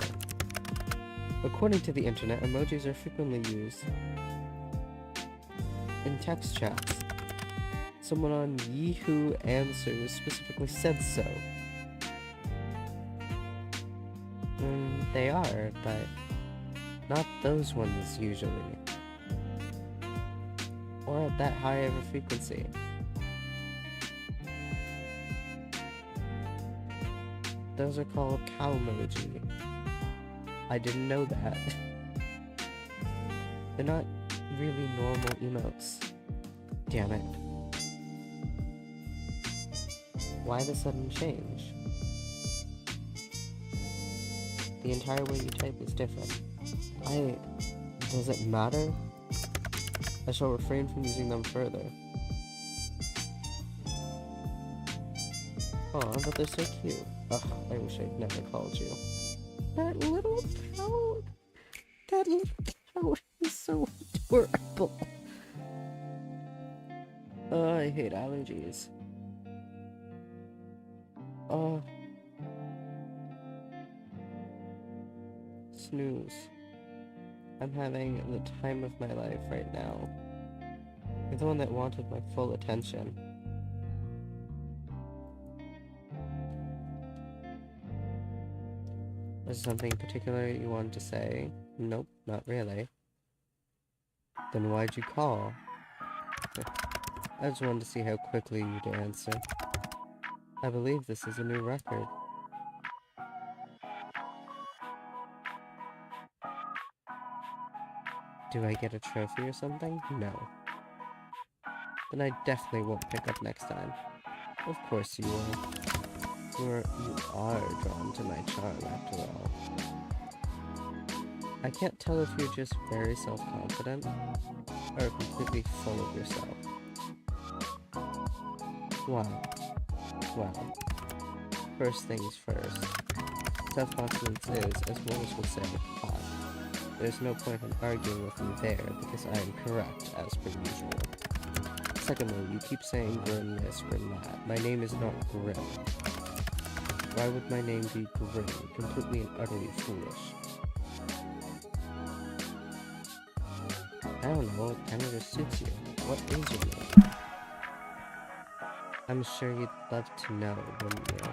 According to the internet, emojis are frequently used in text chats. Someone on Yahoo Answers specifically said so. They are, but not those ones usually. Or at that high of a frequency. Those are called cowmoji. I didn't know that. They're not really normal emotes. Damn it. Why the sudden change? The entire way you type is different. Does it matter? I shall refrain from using them further. Aw, but they're so cute. Ugh, I wish I'd never called you. That little toad! That little toad is so adorable. Oh, I hate allergies. Oh. Snooze. I'm having the time of my life right now. You're the one that wanted my full attention. Was there something particular you wanted to say? Nope, not really. Then why'd you call? I just wanted to see how quickly you'd answer. I believe this is a new record. Do I get a trophy or something? No. Then I definitely won't pick up next time. Of course you will. You are drawn to my charm after all. I can't tell if you're just very self-confident or completely full of yourself. Wow. Well, first things first. Self-confidence is, as Morris would say, hot. There's no point in arguing with me there because I am correct as per usual. Secondly, you keep saying Grim this, Grim that. My name is not Grim. Why would my name be Grim? Completely and utterly foolish. I don't know, it kinda just suits you. What is your name? I'm sure you'd love to know, wouldn't you?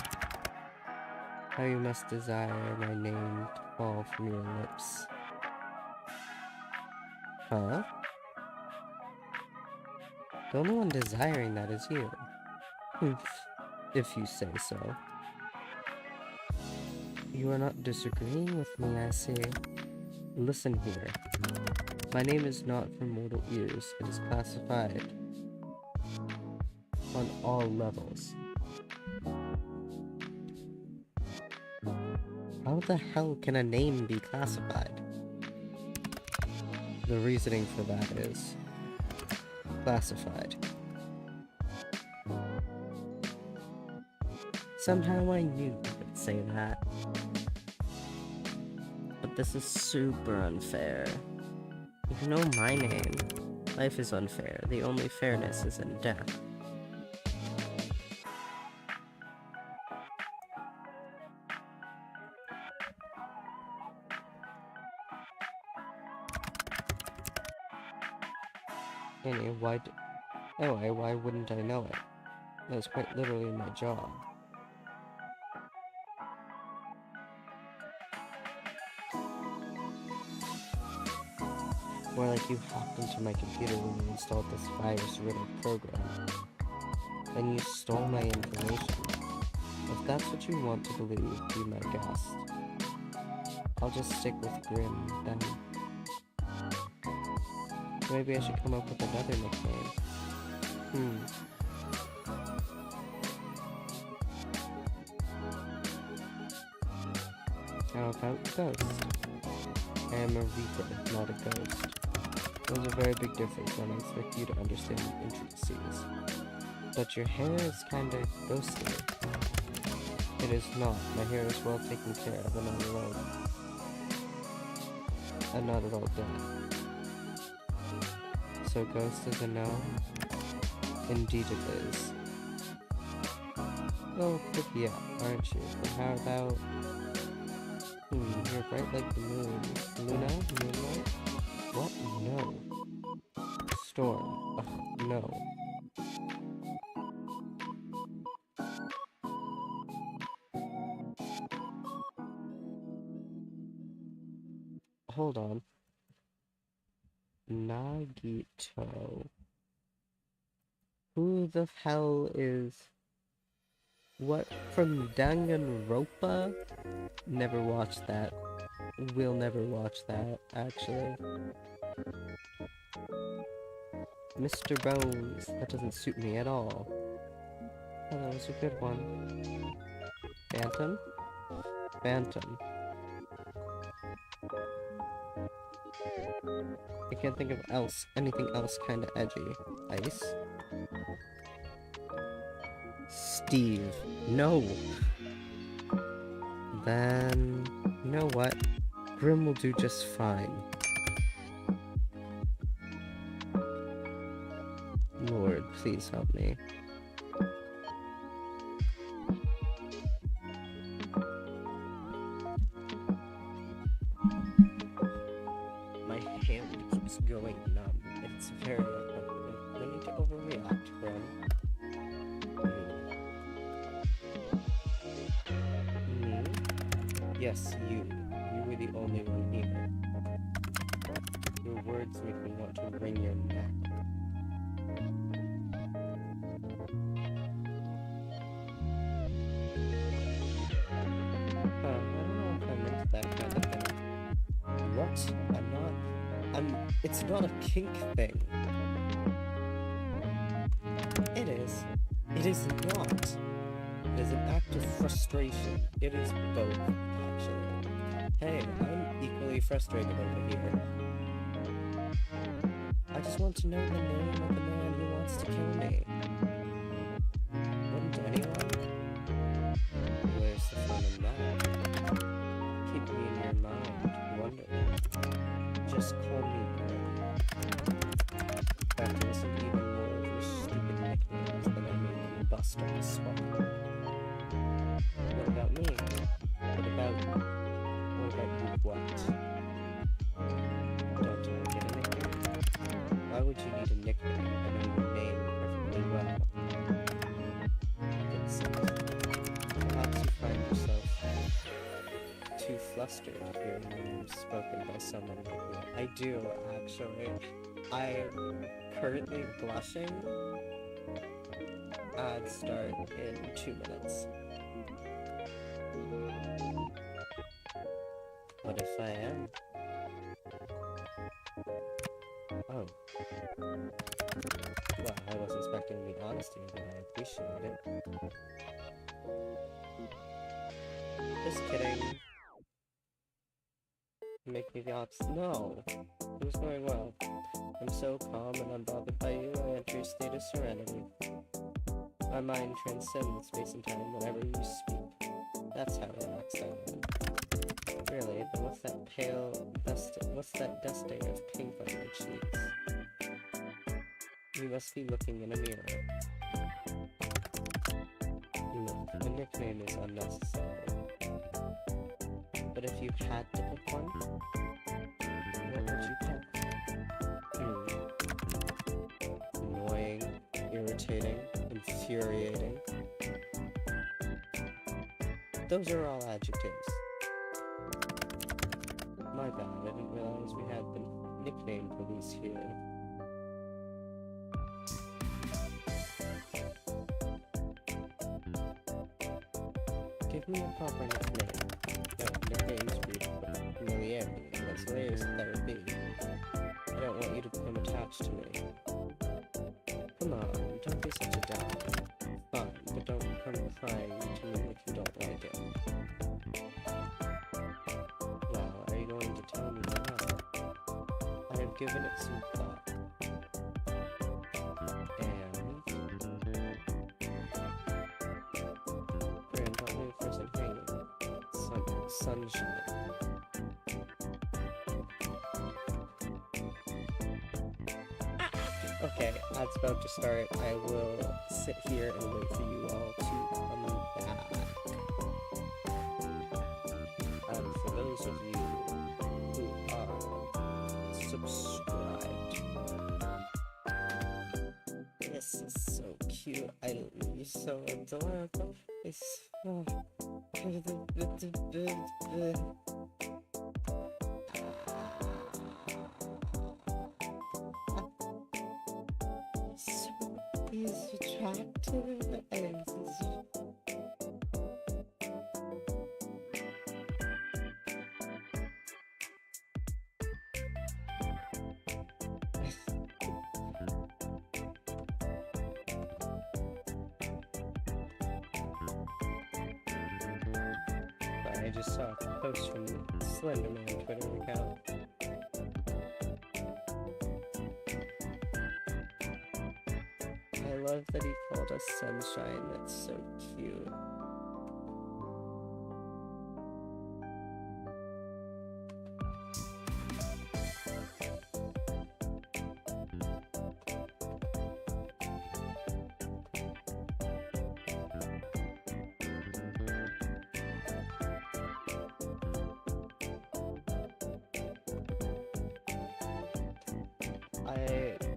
How you must desire my name to fall from your lips. Huh? The only one desiring that is you. If you say so. You are not disagreeing with me, I see. Listen here. My name is not for mortal ears. It is classified on all levels. How the hell can a name be classified? The reasoning for that is classified. Somehow I knew you would say that. But this is super unfair. You know my name. Life is unfair. The only fairness is in death. Anyway, why wouldn't I know it? That was quite literally my job. More like you hopped into my computer when you installed this virus-riddled program. Then you stole my information. If that's what you want to believe, be my guest. I'll just stick with Grim, then. Maybe I should come up with another nickname. How about Ghost? I am a Reaper, not a ghost. There's a very big difference, and I expect you to understand the intricacies. But your hair is kinda ghostly. It is not. My hair is well taken care of and not alone. And not at all dead. So Ghost is a no? Indeed it is. Well, pretty yeah, aren't you? But how about... you're bright like the moon. Luna? Moonlight? What? No. Storm. Ugh, no. Hold on. Nagito. Who the hell is... What? From Danganronpa? Never watched that. We'll never watch that, actually. Mr. Bones. That doesn't suit me at all. Oh, that was a good one. Phantom? Phantom. I can't think of anything else kinda edgy. Ice? Steve. No! Then... you know what? Grim will do just fine. Lord, please help me. My hand keeps going numb. It's very uncomfortable. No need to overreact, Grim. Yes, you. You were the only one here. Your words make me want to wring your neck. I don't know if I'm into that kind of thing. What? It's not a kink thing. It is. It is not. It is an act of frustration. It is both, actually. Hey, I'm equally frustrated over here. I just want to know the name of the man who wants to kill me. Wouldn't anyone? Where's the fun in that? Keep me in your mind, wondering. Just call me Grim. I have to listen to even more of your stupid nicknames than I made you bust on the spot. What about me? What about you what? Don't I get a nickname? Why would you need a nickname? I know your name perfectly well. Perhaps you find yourself too flustered hearing your name spoken by someone like me. I do, actually. I'm currently blushing. Ads start in 2 minutes. What if I am? Oh. Well, I was expecting the honesty, but I appreciate it. Just kidding. Make me the no! It was going well. I'm so calm and unbothered by you, I enter a state of serenity. My mind transcends space and time whenever you speak. That's how relaxed I am. Really, then what's that dusting of pink on your cheeks? You must be looking in a mirror. No, a nickname is unnecessary. But if you had to pick one, what would you pick? Annoying, irritating, infuriating. Those are all adjectives. My bad, I didn't realize we had the nickname police here. Give me a proper nickname. No, nicknames breed familiarity, and as hilarious as that would be, I don't want you
to become attached to me. Come on, don't be such a downer. Fine, but don't come crying to me if you don't like it. Well, are you going to tell me now? I have given it some thought. And Grand thought me first and hanging. Sunshine. Okay, that's about to start. I will sit here and wait for you all to come back. And for those of you who are subscribed, this is so cute. You're so adorable. It's he's attractive and I just saw a post from the Slenderman Twitter account. I love that he called us Sunshine. That's so cute. I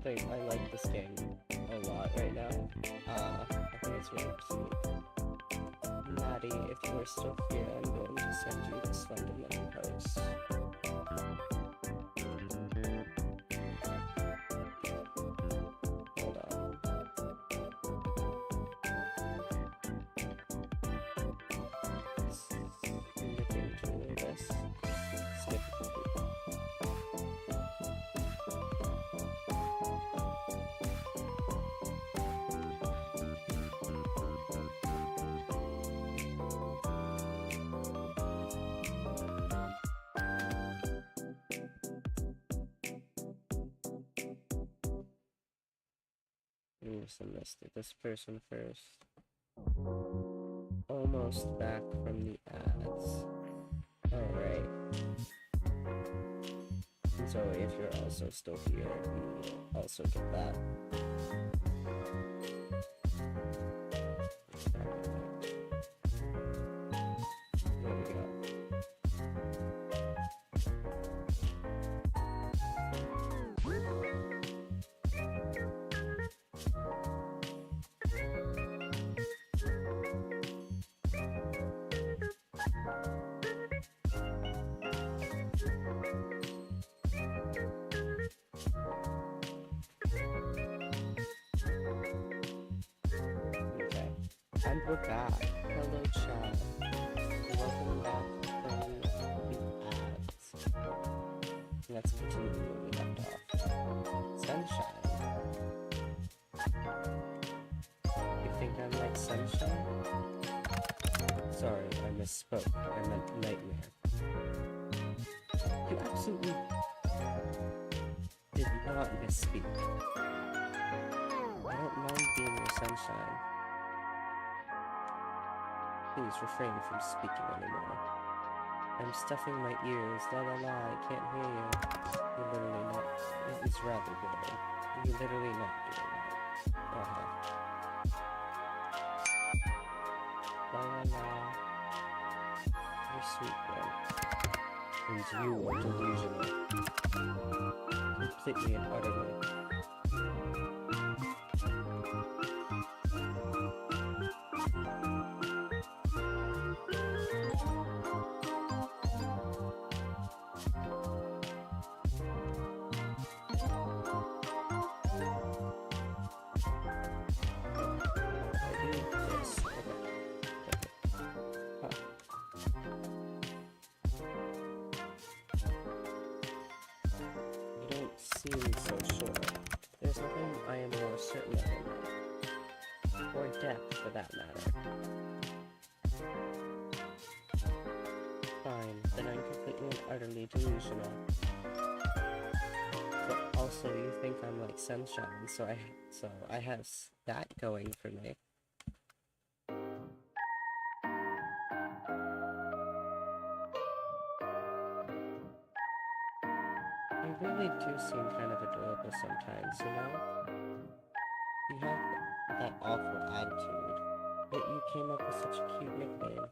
think I like this game a lot right now. I think it's really cute. Maddie, if you are still here, I'm going to send you the Slenderman post. Hold on. Looking through this. Skip. Listed this person first. Almost back from the ads. Alright. So if you're also still here, you will also get that. There we go. And we're back. Hello, chat. Welcome back from the ads. Let's continue where we left off. Sunshine. You think I'm like sunshine? Sorry, I misspoke. I meant nightmare. You absolutely did not misspeak. I don't mind being your sunshine. Please refrain from speaking anymore. I'm stuffing my ears. La la la, I can't hear you. You're literally not. It is rather boring. You're literally not doing that. La la la. You're sweet, bro. And you are delusional. Completely and utterly.
seem so sure. There's nothing I am more certain of than that. Or depth, for that matter. Fine, then I'm completely and utterly delusional. But also, you think I'm like sunshine, so I have that going for me. You really do seem kind of adorable sometimes, you know? You have that awful attitude, yet you came up with such a cute nickname.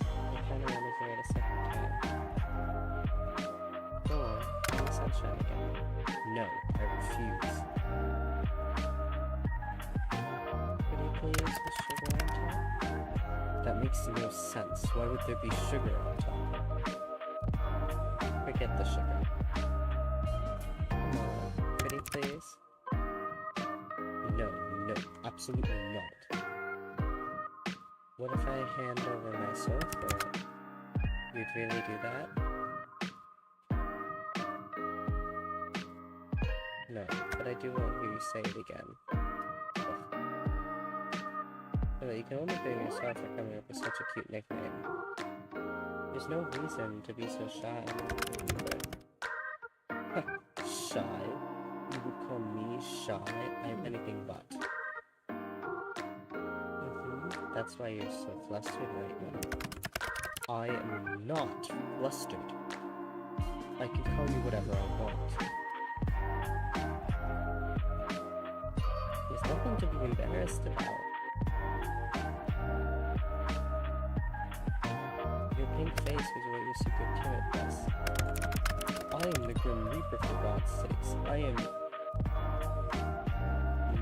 I kinda wanna hear it a second time. Go on, give me sunshine again. No, I refuse. Could you please with sugar on top? That makes no sense. Why would there be sugar on top? Forget the sugar. Come on, pretty please? No, absolutely not. What if I hand over my soul for it? You'd really do that? No, but I do want to hear you say it again. Well, you can only blame yourself for coming up with such a cute nickname. There's no reason to be so shy. Shy? You would call me shy? I'm anything but. That's why you're so flustered right now. I am not flustered. I can call you whatever I want. There's nothing to be embarrassed about. Your pink face is what your secret timidness. I am the Grim Reaper, for God's sakes. I am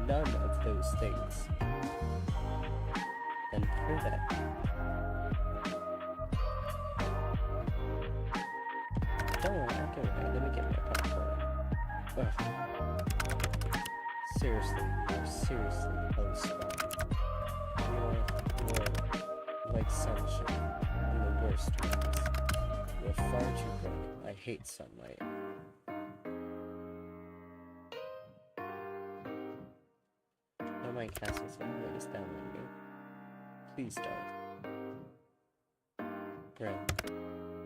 none of those things. Then prove it. Don't worry, I'll get it. Let me get my popcorn. Ugh. Seriously, Elspeth. You're like sunshine in the worst ways. You're far too bright. I hate sunlight. Don't mind casting some rays down on you. Please don't. Grim.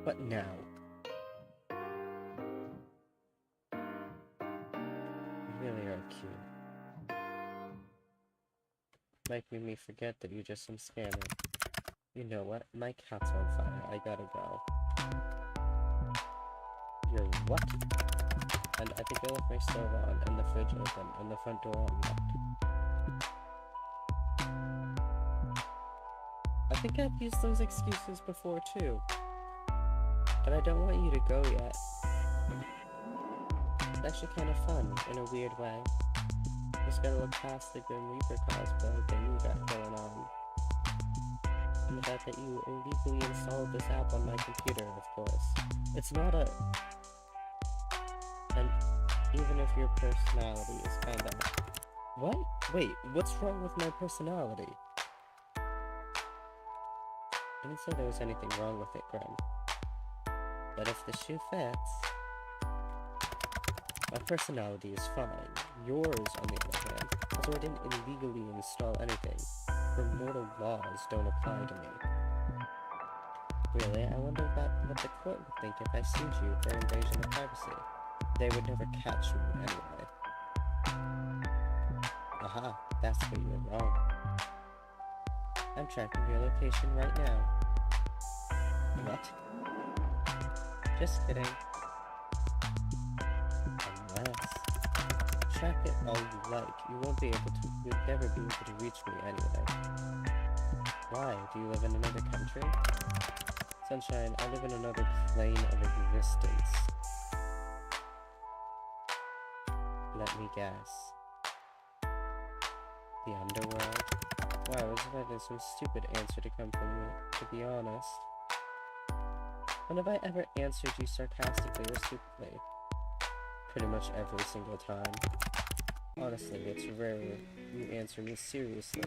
What now? You really are cute. Making me forget that you're just some scammer. You know what? My cat's on fire. I gotta go. You're what? And I think I left my stove on, and the fridge open, and the front door unlocked. I think I've used those excuses before too. But I don't want you to go yet. It's actually kind of fun, in a weird way. Just gotta look past the Grim Reaper cosplay that you got going on. And the fact that you illegally installed this app on my computer, of course. It's not a... And even if your personality is kinda... What? Wait, what's wrong with my personality? I didn't say there was anything wrong with it, Grim. But if the shoe fits... My personality is fine. Yours, on the other hand, also I didn't illegally install anything. Her mortal laws don't apply to me. Really, I wonder what the court would think if I sued you for invasion of privacy. They would never catch me anyway. Aha, that's where you went wrong. I'm tracking your location right now. What? Just kidding. Unless... Track it all you like, you'd never be able to reach me anyway. Why? Do you live in another country? Sunshine, I live in another plane of existence. Let me guess. The underworld? Wow, I was expecting some stupid answer to come from you, to be honest. When have I ever answered you sarcastically or stupidly? Pretty much every single time. Honestly, it's rare you answer me seriously.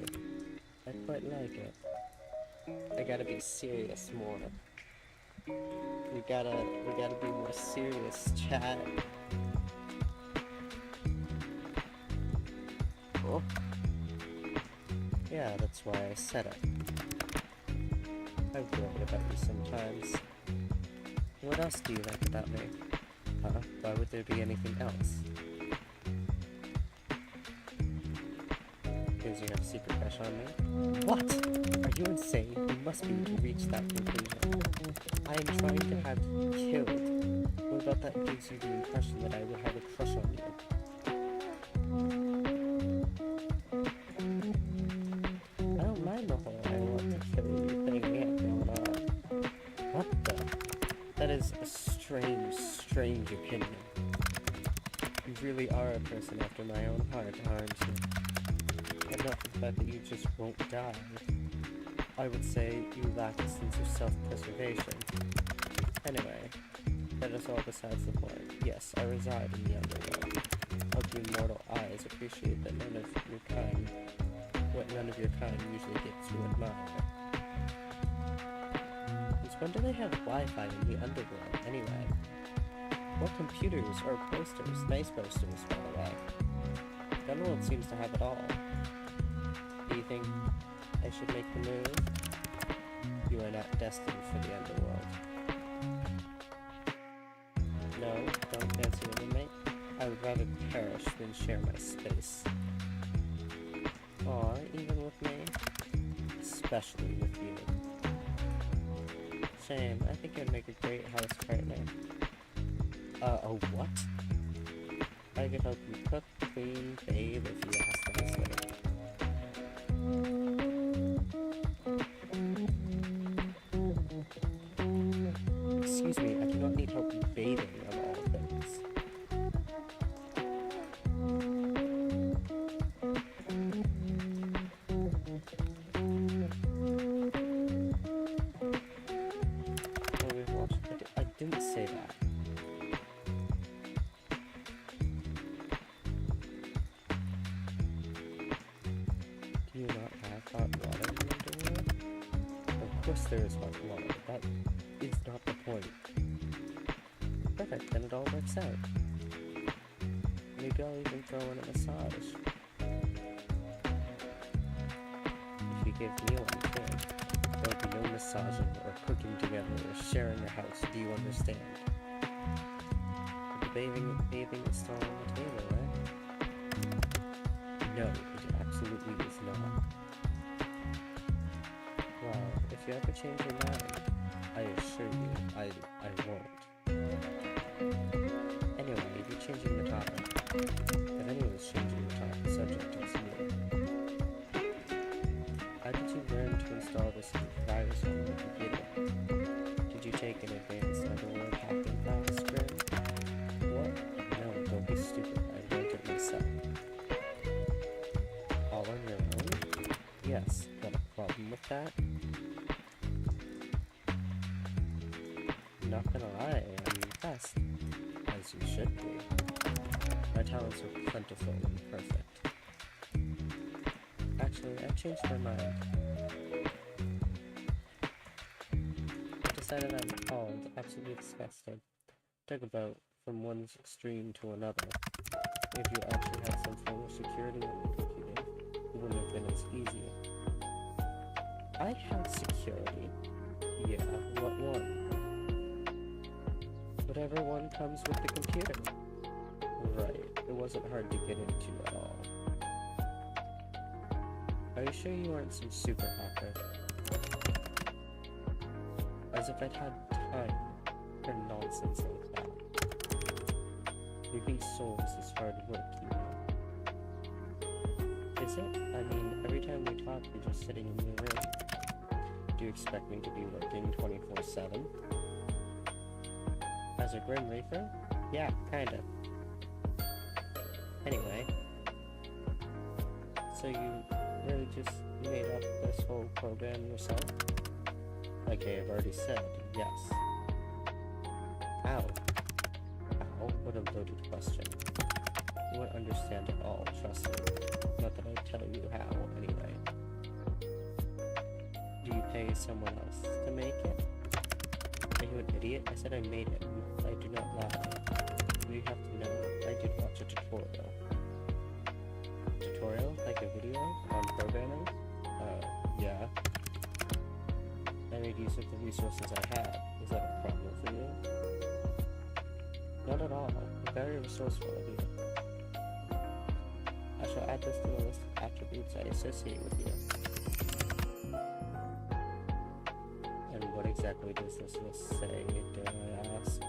I quite like it. I gotta be serious more. We gotta be more serious, chat. Oh. Yeah, that's why I said it. I've worried about you sometimes. What else do you like about me? Huh? Why would there be anything else? Because you have a secret crush on me? What? Are you insane? You must be to reach that conclusion. I am trying to have you killed. What about that gives you the impression that I would have a crush on you? I don't mind the whole I want to kill you thing yet going on. What the? That is a strange opinion. You really are a person after my own heart, aren't you? And not the fact that you just won't die. I would say you lack a sense of self-preservation. Anyway, that is all besides the point. Yes, I reside in the underworld. Ugly mortal eyes appreciate that none of your kind usually gets to admire. Since when do they have Wi-Fi in the underworld, anyway? What computers or posters? Nice posters, by the way. The underworld seems to have it all. Do you think I should make the move? You are not destined for the underworld. No, don't fancy a roommate. I would rather perish than share my space. Aw, even with me? Especially with you. Shame, I think I'd make a great house partner. A what? I could help you cook, clean, bathe if you ask nicely. Excuse me, I do not need help bathing of all things. Well, we've watched I didn't say that. Do you not have hot water in the underworld? Of course there is hot water, but that is not the point. Perfect, then it all works out. Maybe I'll even throw in a massage. If you give me one too, there'll be no massaging or cooking together or sharing a house, do you understand? But the bathing is still on the table, right? No, it absolutely is not. Well, if you ever change your mind, I assure you, I won't. Anyway, you're changing the topic. If anyone's changing the topic, subject is you. How did you learn to install this virus on your computer? Did you take an advanced underworld hacking class, Grim? What? No, don't be stupid. I learned it myself. All on your own? Yes. Got a problem with that? Not gonna lie, I'm impressed. As you should be. My talents are plentiful and perfect. Actually, I've changed my mind. I decided I'm appalled, absolutely disgusted. Talk about from one extreme to another. If you actually had some form of security on your computer, it wouldn't have been as easy. I had security. Yeah, what one? Whatever one comes with the computer. Right, it wasn't hard to get into at all. Are you sure you aren't some super hacker? As if I'd had time for nonsense like that. Moving souls is hard work, you know. Is it? I mean, every time we talk, you're just sitting in your room. Do you expect me to be working 24/7? As a Grim Reaper? Yeah, kinda. Anyway. So you really just made up this whole program yourself? Like I've already said, yes. How? How? What a loaded question. You won't understand it all, trust me. Not that I'd tell you how, anyway. Do you pay someone else to make it? you an idiot? I said I made it. I do not lie. You have to know. I did watch a tutorial. Tutorial? Like a video on programming? Yeah. I made use of the resources I had. Is that a problem for you? Not at all. Very resourceful of you. I shall add this to the list of attributes I associate with you. And what exactly does this list say, dare I ask?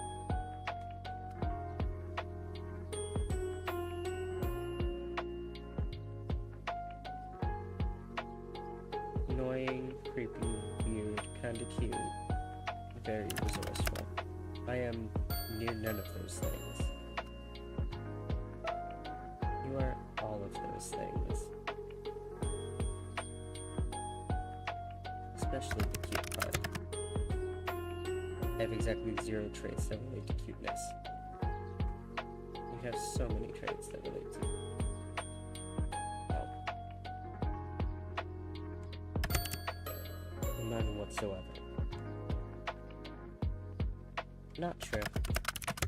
Annoying, creepy, weird, kinda cute, very resourceful. I am near none of those things. You are all of those things. Especially the cute part. I have exactly 0 traits that relate to cuteness. You have so many traits that relate to none whatsoever. Not true.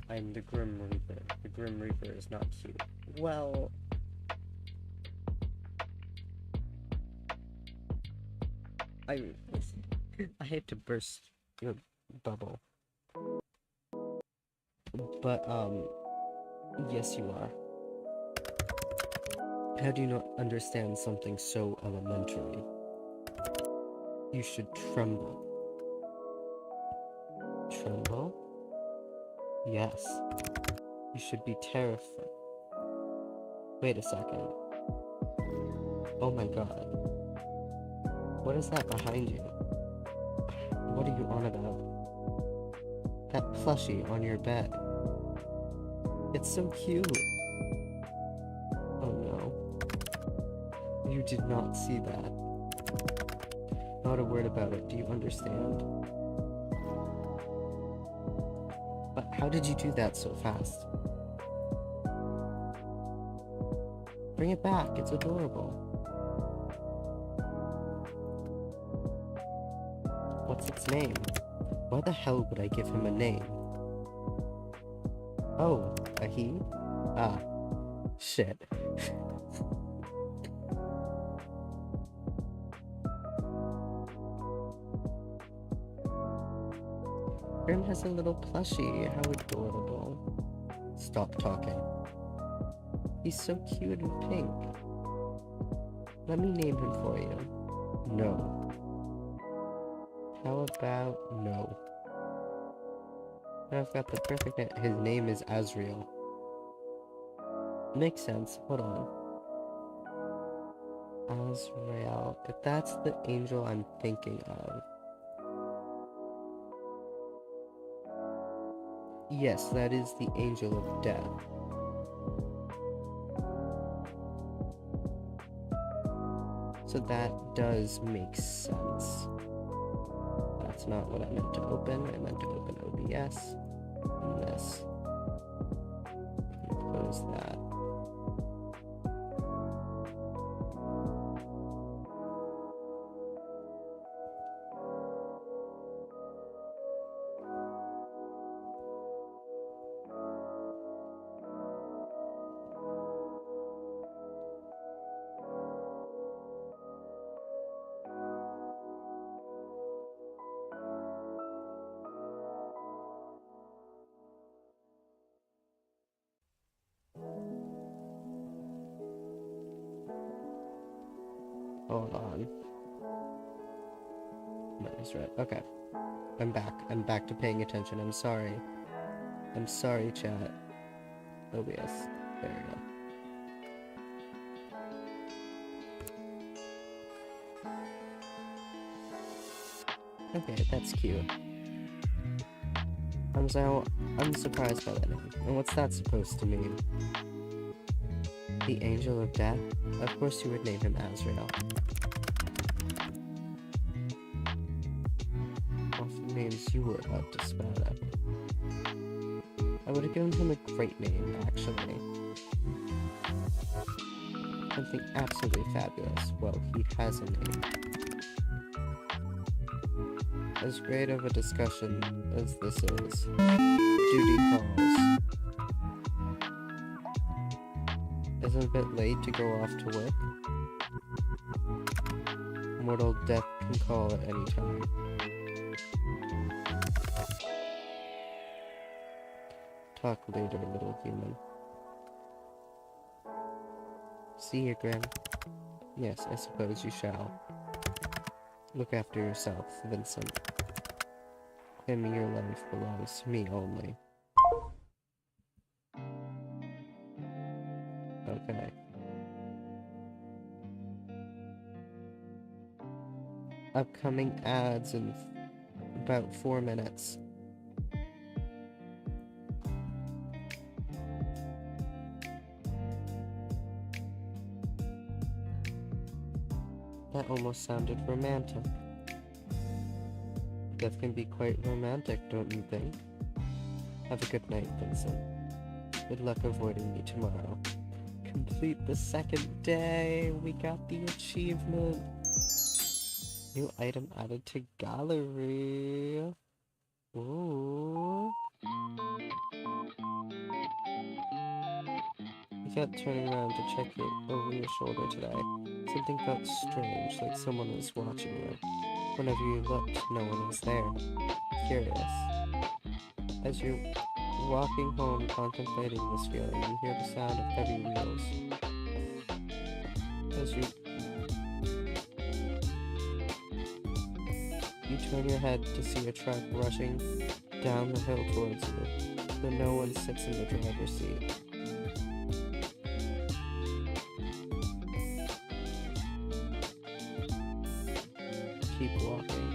I'm the Grim Reaper. The Grim Reaper is not cute. Well... I hate to burst your bubble. But, yes you are. How do you not understand something so elementary? You should tremble. Tremble? Yes. You should be terrified. Wait a second. Oh my god. What is that behind you? What are you on about? That plushie on your bed. It's so cute. Oh no. You did not see that. Not a word about it, do you understand? But how did you do that so fast? Bring it back, it's adorable. What's its name? Why the hell would I give him a name? Oh, a he? Ah, shit. Grim has a little plushie, how adorable. Stop talking. He's so cute and pink. Let me name him for you. No. How about no? Now I've got the perfect name. His name is Azrael. Makes sense. Hold on. Azrael. If that's the angel I'm thinking of. Yes, that is the angel of death. So that does make sense. That's not what I meant to open. I meant to open OBS. And this. And close that. Hold on. That's right. Okay. I'm back. I'm back to paying attention. I'm sorry. I'm sorry, chat. OBS. There we go. Okay, that's cute. I'm surprised by that name. And what's that supposed to mean? The Angel of Death? Of course you would name him Azrael. Off the names you were about to spout out. I would have given him a great name, actually. Something absolutely fabulous. Well, he has a name. As great of a discussion as this is, duty calls. Isn't it a bit late to go off to work? Mortal death can call at any time. Talk later, little human. See you, Grim. Yes, I suppose you shall. Look after yourself, Vincent. Claiming your life belongs to me only. Okay. Upcoming ads in about 4 minutes. That almost sounded romantic. Death can be quite romantic, don't you think? Have a good night, Vincent. Good luck avoiding me tomorrow. Complete the second day. We got the achievement. New item added to gallery. Ooh. You kept turning around to check over your shoulder today. Something felt strange, like someone was watching you. Whenever you looked, no one was there. Curious. As you're walking home contemplating this feeling, you hear the sound of heavy wheels. As you turn your head to see a truck rushing down the hill towards you, but no one sits in the driver's seat. Keep walking.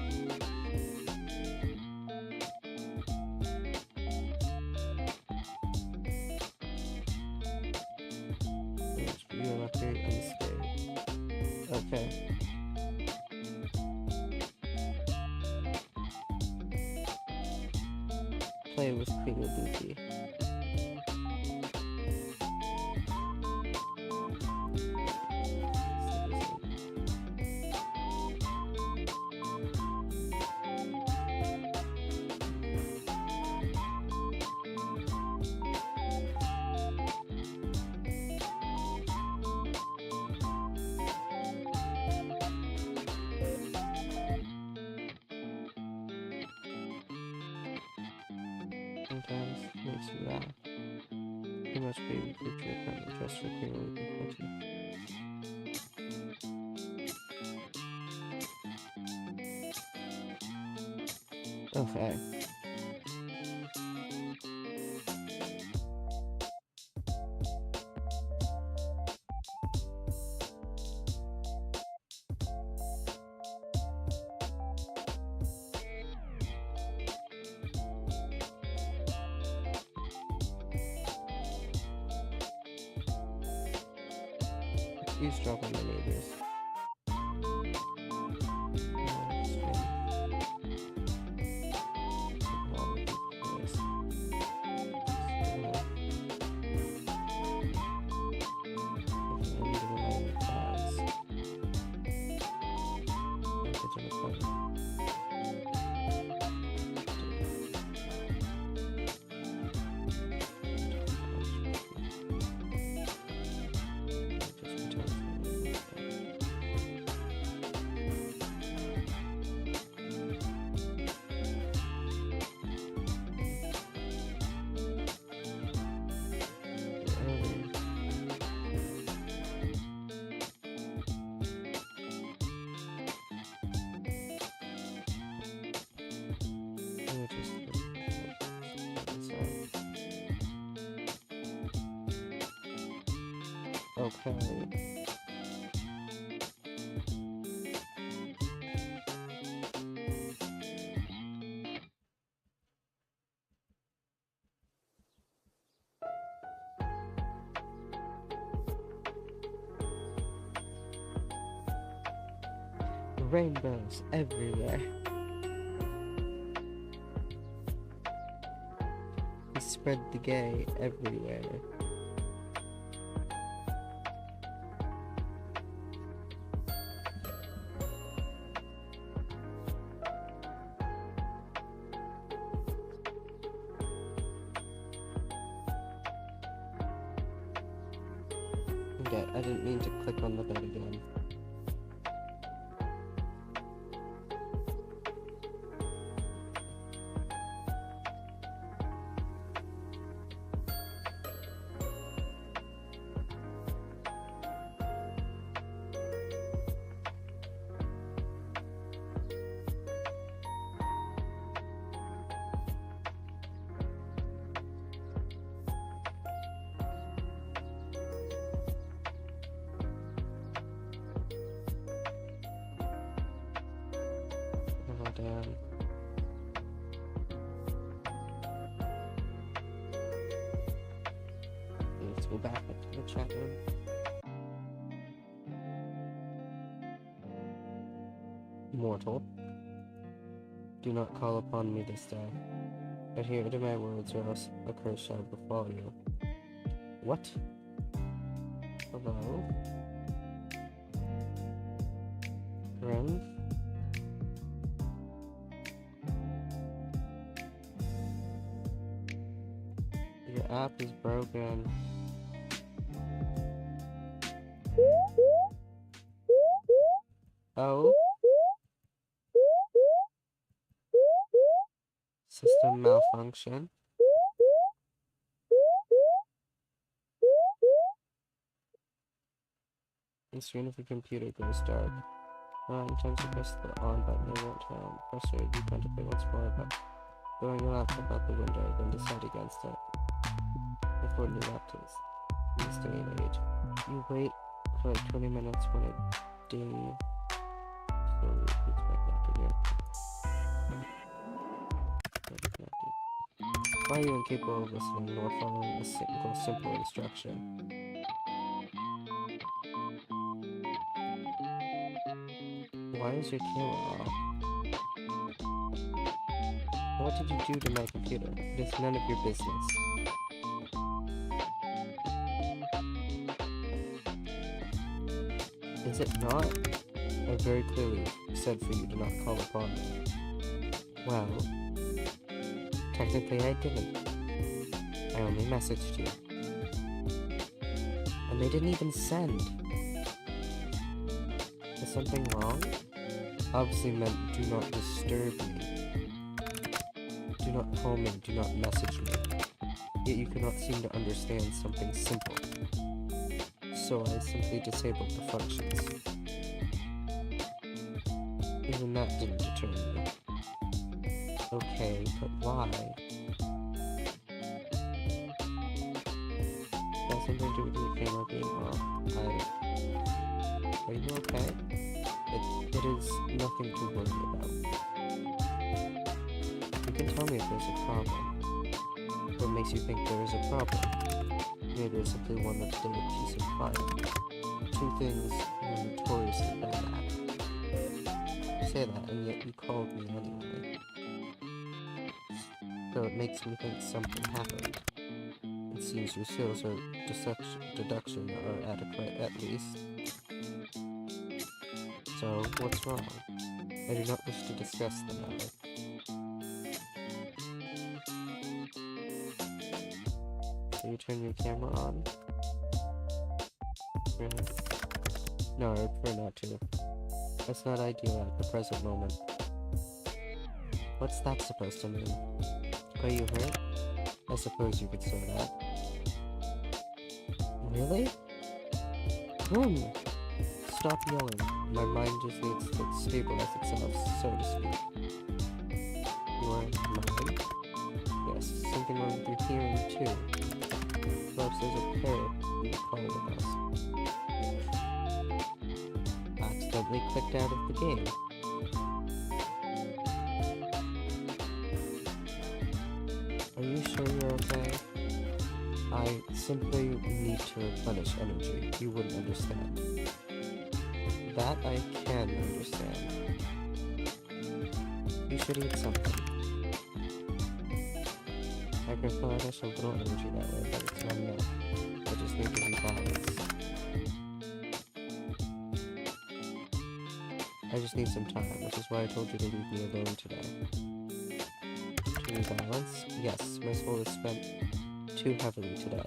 You're lucky unscathed. Okay. Play with Queen Ibuki. Sometimes it makes you laugh. Too much baby food treatment just for Queen Ibuki. Okay. Eavesdropping my neighbors. Okay. Rainbows everywhere. He spread the gay everywhere. forget. I didn't mean to click on the bed again. Oh, damn. Let's go back into the chat room. Mortal, do not call upon me this day. Adhere to my words, or else a curse shall befall you. What? Hello? Grim? Your app is broken. Oh? System malfunction. The screen of the computer goes dark. Intends to press the on button, it won't turn. Frustrated, you contemplate once more about throwing your laptop out the window, then decide against it. Before new laptops, in this day and age. You wait for like 20 minutes when it ding. Slowly repeats back after you. Why are you incapable of listening nor following a simple instruction? Why is your camera off? What did you do to my computer? It is none of your business. Is it not? I very clearly said for you to not call upon me. Well, technically I didn't. I only messaged you. And they didn't even send. Is something wrong? Obviously meant do not disturb me. Do not call me, do not message me. Yet you cannot seem to understand something simple. So I simply disabled the functions. Even that didn't deter me. Okay, but why? Has something to do with your camera being off. Are you okay? It is nothing to worry about. You can tell me if there's a problem. What makes you think there is a problem? Maybe it's simply one that's been a piece of fire. Two things you're notoriously bad at. You say that, and yet you called me anyway. So it makes me think something happened. It seems your skills or deduction are adequate, at least. So, what's wrong? I do not wish to discuss the matter. Can you turn your camera on? Really? No, I would prefer not to. That's not ideal at the present moment. What's that supposed to mean? Are you hurt? I suppose you could say that. Really? Stop yelling. My mind just needs to stabilize itself, so to speak. Your mind? Yes, something wrong with your hearing too. Perhaps there's a parrot in the call with us. Accidentally clicked out of the game. Are you sure you're okay? I simply need to replenish energy. You wouldn't understand. That I can understand. You should eat something. I can replenish a little energy that way, but it's not enough. I just need to rebalance. I just need some time, which is why I told you to leave me alone today. To rebalance? Yes, my soul is spent too heavily today.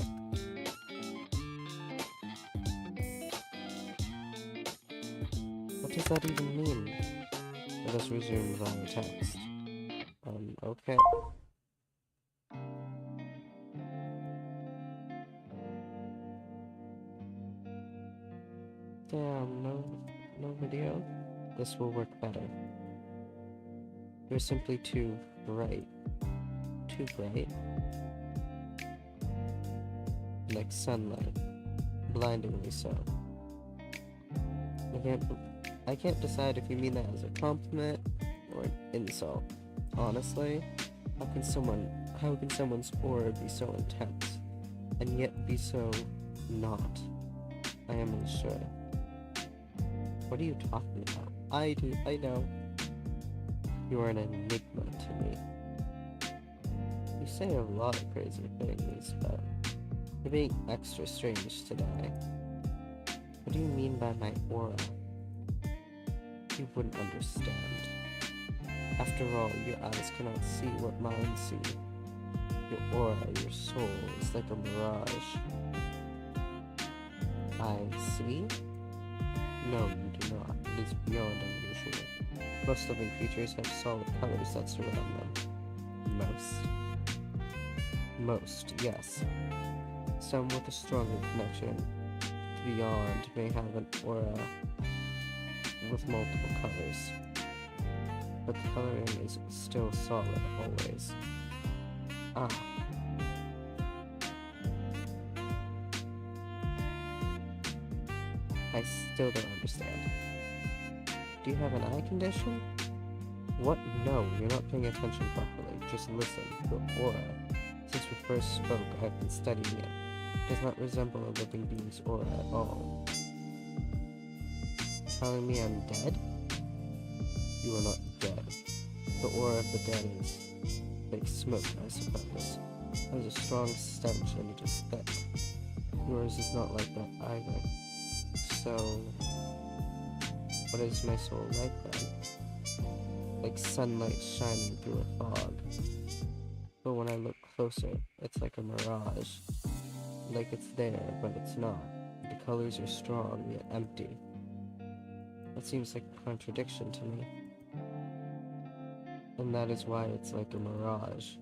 does that even mean? Let us resume via text. Okay. Damn, no video? This will work better. You're simply too bright. Too bright? Like sunlight. Blindingly so. I can't decide if you mean that as a compliment or an insult. Honestly, how can someone's aura be so intense and yet be so not? I am unsure. What are you talking about? I know. You are an enigma to me. You say a lot of crazy things, but you're being extra strange today. What do you mean by my aura? You wouldn't understand. After all, your eyes cannot see what mine see. Your aura, your soul, is like a mirage. I see? No, you do not. It is beyond unusual. Most living creatures have solid colors that surround them. Most, yes. Some with a stronger connection to beyond may have an aura with multiple colors, but the coloring is still solid always. Ah. I still don't understand. Do you have an eye condition? What? No, you're not paying attention properly. Just listen. Your aura. Since we first spoke, I've been studying it. It does not resemble a living being's aura at all. Telling me I'm dead? You are not dead. The aura of the dead is like smoke, I suppose. It has a strong stench and it is thick. Yours is not like that either. So, what is my soul like then? Like sunlight shining through a fog. But when I look closer, it's like a mirage. Like it's there, but it's not. The colors are strong, yet empty. That seems like a contradiction to me. And that is why it's like a mirage.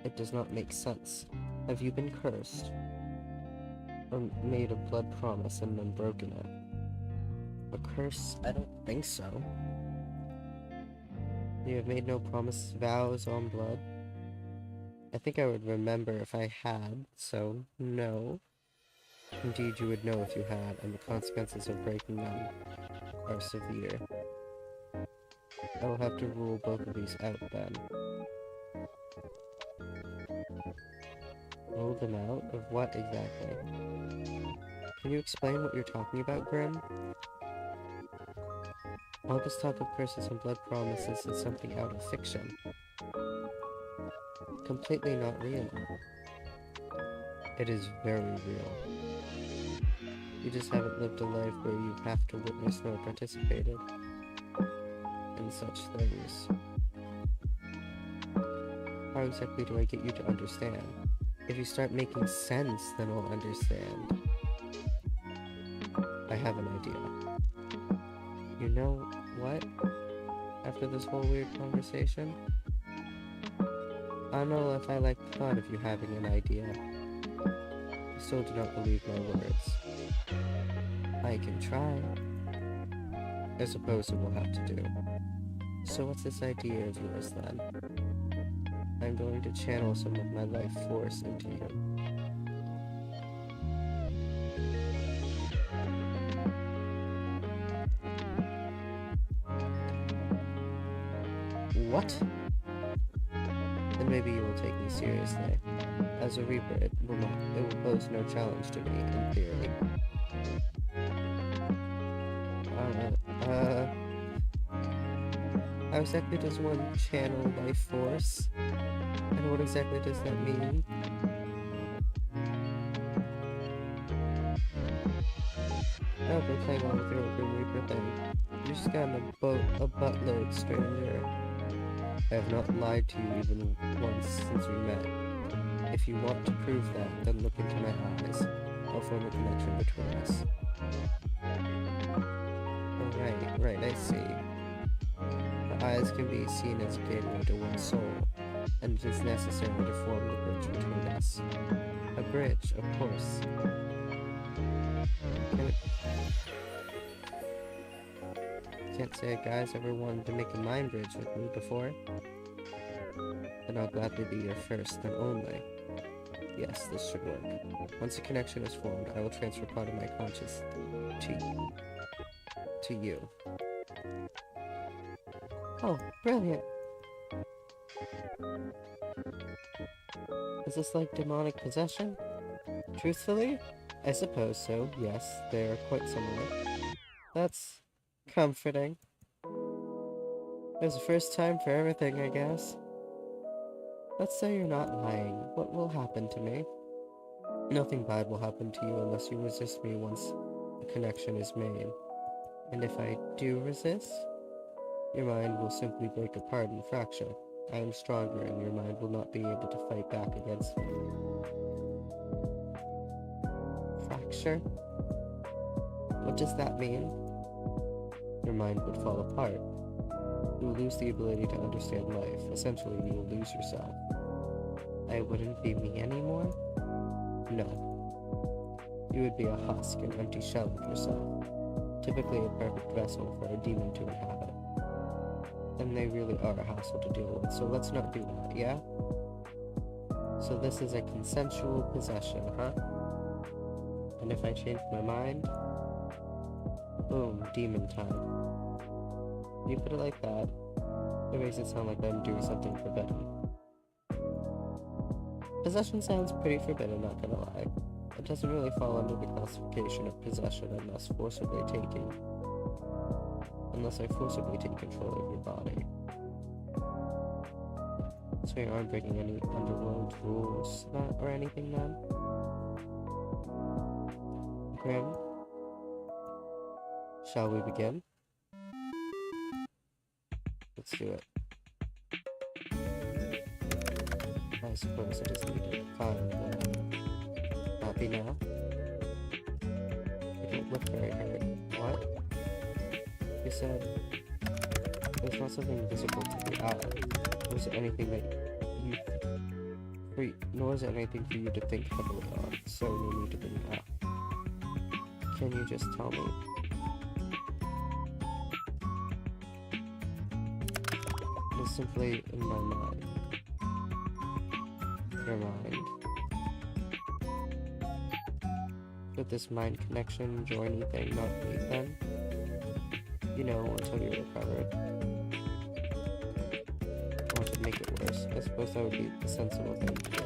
It does not make sense. Have you been cursed? Or made a blood promise and then broken it? A curse? I don't think so. You have made no promises, vows on blood? I think I would remember if I had, so no. Indeed, you would know if you had, and the consequences of breaking them are severe. I will have to rule both of these out then. Rule them out? Of what exactly? Can you explain what you're talking about, Grim? All this talk of curses and blood promises is something out of fiction. Completely not real. It is very real. You just haven't lived a life where you have to witness nor participated in such things. How exactly do I get you to understand? If you start making sense, then I'll understand. I have an idea. You know what? After this whole weird conversation, I don't know if I like the thought of you having an idea. You still do not believe my words. I can try. I suppose it will have to do. So what's this idea of yours then? I'm going to channel some of my life force into you. What? Then maybe you will take me seriously. As a Reaper, it will pose no challenge to me, in theory. How exactly does one channel life force? And what exactly does that mean? I've been playing on with your Grim Reaper thing. You're just kind of a buttload, stranger. I have not lied to you even once since we met. If you want to prove that, then look into my eyes. I'll form a connection between us. Right, I see. The eyes can be seen as a gateway to one's soul, and it is necessary to form the bridge between us. A bridge, of course. Can't say a guy's ever wanted to make a mind bridge with me before. Then I'll gladly be your first and only. Yes, this should work. Once a connection is formed, I will transfer part of my conscious to you. Oh, brilliant! Is this like demonic possession? Truthfully? I suppose so, yes, they are quite similar. That's comforting. There's a first time for everything, I guess. Let's say you're not lying. What will happen to me? Nothing bad will happen to you unless you resist me once a connection is made. And if I do resist, your mind will simply break apart and fracture. I am stronger, and your mind will not be able to fight back against me. Fracture? What does that mean? Your mind would fall apart. You will lose the ability to understand life. Essentially, you will lose yourself. I wouldn't be me anymore? No. You would be a husk, an empty shell of yourself. Typically a perfect vessel for a demon to inhabit. And they really are a hassle to deal with, so let's not do that, yeah? So this is a consensual possession, huh? And if I change my mind? Boom, demon time. You put it like that, it makes it sound like I'm doing something forbidden. Possession sounds pretty forbidden, not gonna lie. It doesn't really fall under the classification of possession unless I forcibly take control of your body. So you aren't breaking any underworld rules or anything then? Grim? Shall we begin? Let's do it. I suppose it is needed. Fine, happy now? You don't look very hurt. What? You said there's not something visible to the eye. Nor is it anything for you to think heavily on, so no need to bring it up. Can you just tell me? It's simply in my mind. Your mind. Could this mind connection join anything not me then? You know, until you're recovered. I want to make it worse. I suppose that would be the sensible thing to do.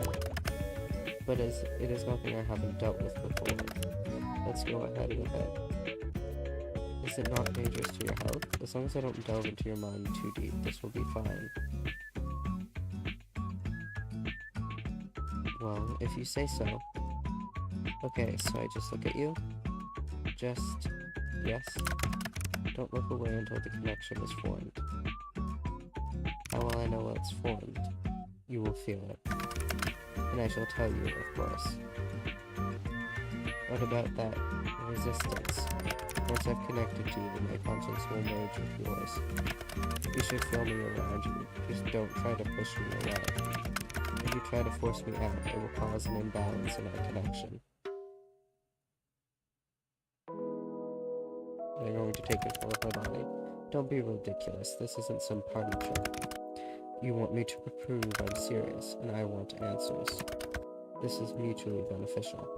But as it is nothing I haven't dealt with before, let's go ahead with it. Is it not dangerous to your health? As long as I don't delve into your mind too deep, this will be fine. Well, if you say so. Okay, so I just look at you? Just, yes? Don't look away until the connection is formed. How will I know it's formed? You will feel it. And I shall tell you, of course. What about that resistance? Once I've connected to you, then my conscience will merge with yours. You should feel me around you. Just don't try to push me away. If you try to force me out, it will cause an imbalance in our connection. You're going to take control of my body? Don't be ridiculous. This isn't some party trick. You want me to prove I'm serious, and I want answers. This is mutually beneficial.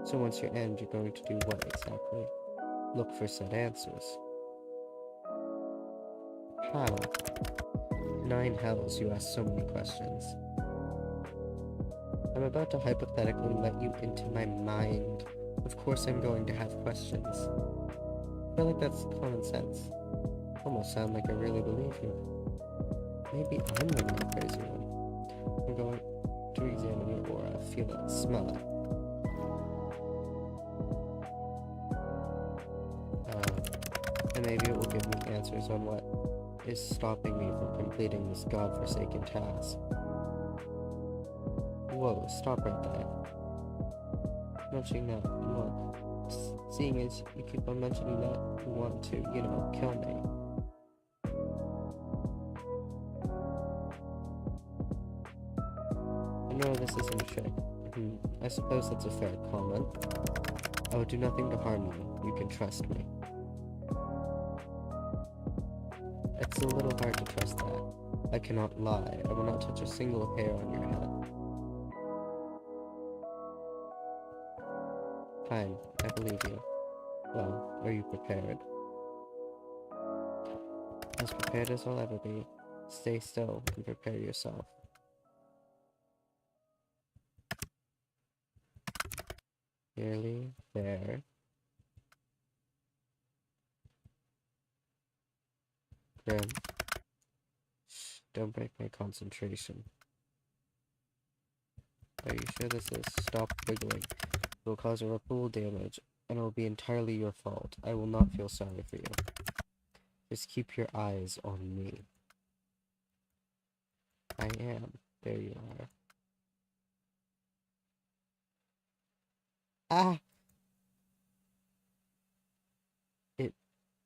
So once you end, you're going to do what exactly? Look for said answers. How? 9 hells, you ask so many questions. I'm about to hypothetically let you into my mind. Of course I'm going to have questions. I feel like that's common sense. Almost sound like I really believe you. Maybe I'm the one crazy one. I'm going to examine your aura, feel it, smell it. And maybe it will give me answers on what is stopping me from completing this godforsaken task. Whoa, stop right there. Munching that, look. seeing as you keep on mentioning that you want to, kill me. I know this isn't a trick. I suppose that's a fair comment. I will do nothing to harm you. You can trust me. It's a little hard to trust that. I cannot lie. I will not touch a single hair on your head. Fine, I believe you. Well, are you prepared? As prepared as I'll ever be. Stay still and prepare yourself. Nearly there. Grim. Shh, don't break my concentration. Are you sure this is? Stop wiggling. It will cause irreparable damage, and it will be entirely your fault. I will not feel sorry for you. Just keep your eyes on me. I am. There you are. Ah!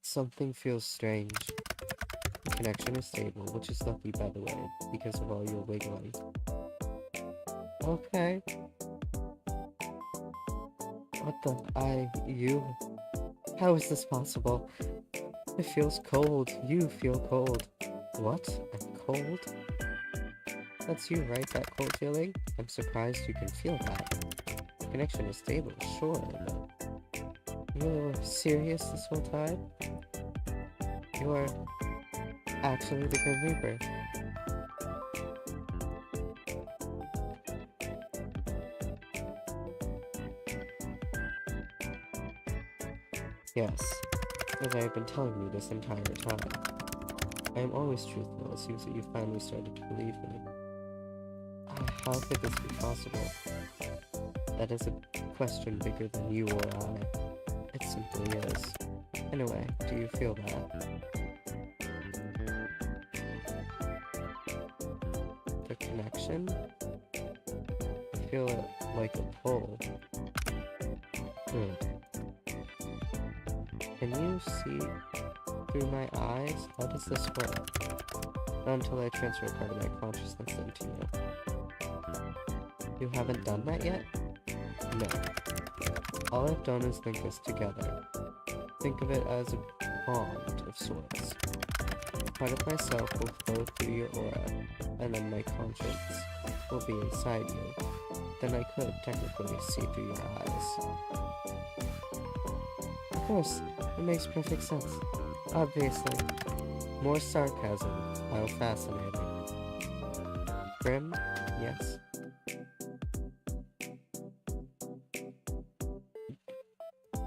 Something feels strange. The connection is stable, which is lucky, by the way, because of all your wiggling. Okay. What the? You? How is this possible? It feels cold. You feel cold. What? I'm cold? That's you, right? That cold feeling? I'm surprised you can feel that. The connection is stable, sure, but... You were serious this whole time? You are actually the Grim Reaper. Yes, as I have been telling you this entire time. I am always truthful. It seems that you finally started to believe me. How could this be possible? That is a question bigger than you or I. It simply is. Anyway, do you feel that? The connection? I feel it like a pull. Good. Can you see through my eyes? How does this work? Not until I transfer part of my consciousness into you. You haven't done that yet? No. All I've done is link us together. Think of it as a bond of sorts. Part of myself will flow through your aura, and then my conscience will be inside you. Then I could technically see through your eyes. Of course, it makes perfect sense. Obviously. More sarcasm, how fascinating. Grim? Yes.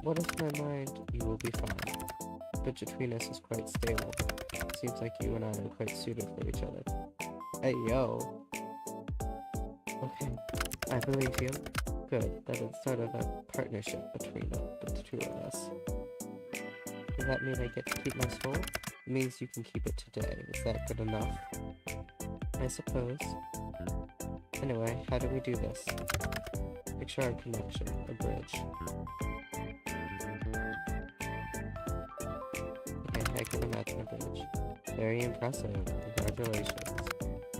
What if my mind? You will be fine. But between us is quite stable. Seems like you and I are quite suited for each other. Hey, yo. Okay, I believe you. Good, that it's sort of a partnership between the two of us. Does that mean I get to keep my soul? It means you can keep it today. Is that good enough? I suppose. Anyway, how do we do this? Picture our connection, a bridge. Okay, I can imagine a bridge. Very impressive. Congratulations.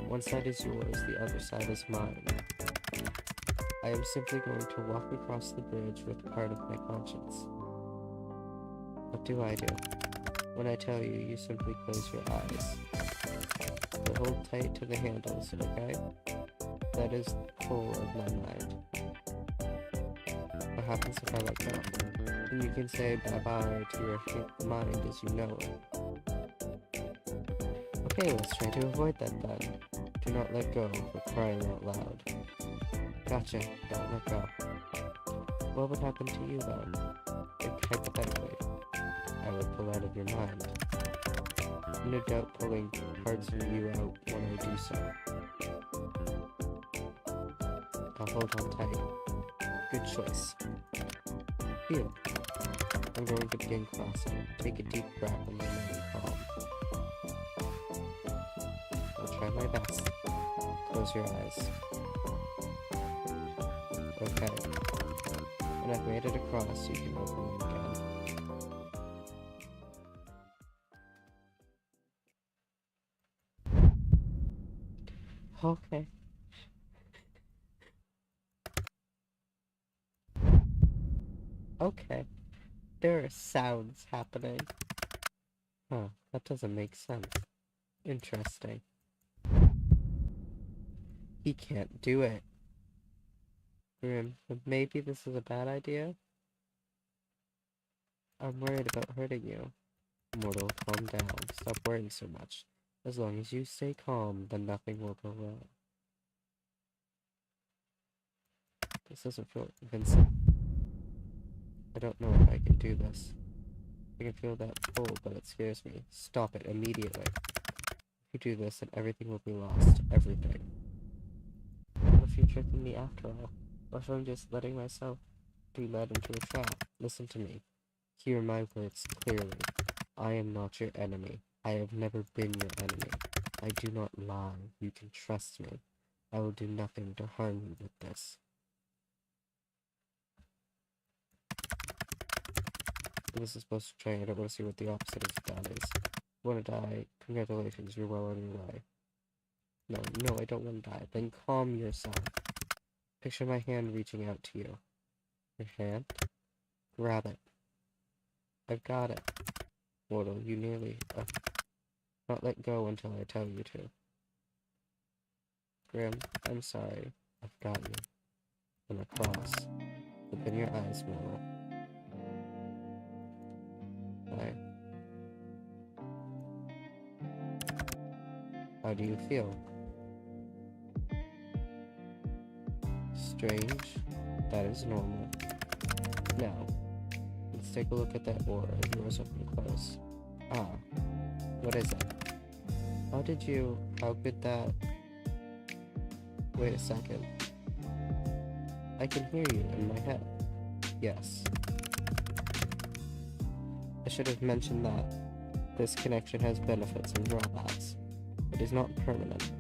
One side is yours, the other side is mine. I am simply going to walk across the bridge with part of my conscience. What do I do? When I tell you, you simply close your eyes. But hold tight to the handles, okay? That is the pull of my mind. What happens if I let go? Then you can say bye-bye to your mind as you know it. Okay, let's try to avoid that then. Do not let go, for crying out loud. Gotcha, don't let go. What would happen to you then? Like, hypothetically, I would pull out of your mind. No doubt pulling parts of you out when I do so. I'll hold on tight. Good choice. Phew. I'm going to begin crossing. Take a deep breath and remain calm. I'll try my best. Close your eyes. Okay. And And I've made it across, so you can open it again. Okay. Okay. There are sounds happening. Huh, that doesn't make sense. Interesting. He can't do it. Grim, maybe this is a bad idea? I'm worried about hurting you. Mortal, calm down. Stop worrying so much. As long as you stay calm, then nothing will go wrong. This doesn't feel convincing. I don't know if I can do this. I can feel that pull, but it scares me. Stop it immediately. If you do this, then everything will be lost. Everything. What if you're tricking me after all? What if I'm just letting myself be led into a trap? Listen to me. Hear my words clearly. I am not your enemy. I have never been your enemy. I do not lie. You can trust me. I will do nothing to harm you with this. This is supposed to train. I don't want to see what the opposite of that is. You want to die? Congratulations, you're well on your way. No, I don't want to die. Then calm yourself. Picture my hand reaching out to you. Your hand? Grab it. I've got it. Mortal, you nearly... not let go until I tell you to. Grim, I'm sorry. I've got you. And across. Open your eyes, Mortal. Why? How do you feel? Strange. That is normal. Now, let's take a look at that aura of yours up and close. Ah, what is it? How could that... Wait a second. I can hear you in my head. Yes. I should have mentioned that this connection has benefits and drawbacks. It is not permanent.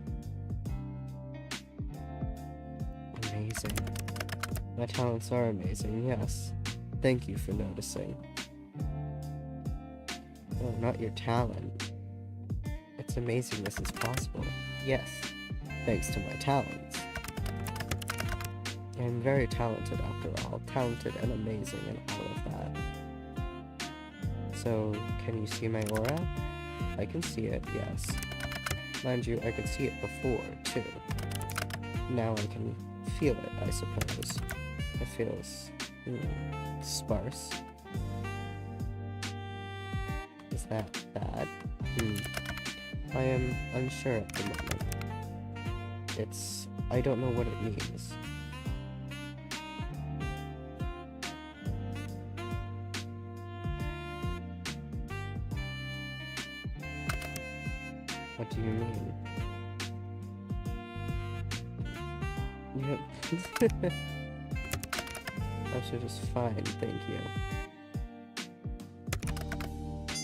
Amazing. My talents are amazing, yes. Thank you for noticing. Oh, not your talent. It's amazing this is possible. Yes, thanks to my talents. I'm very talented after all. Talented and amazing and all of that. So, can you see my aura? I can see it, yes. Mind you, I could see it before, too. Now I can feel it, I suppose. It feels... sparse. Is that bad? I am unsure at the moment. I don't know what it means. What do you mean? Yep. That's just fine, thank you.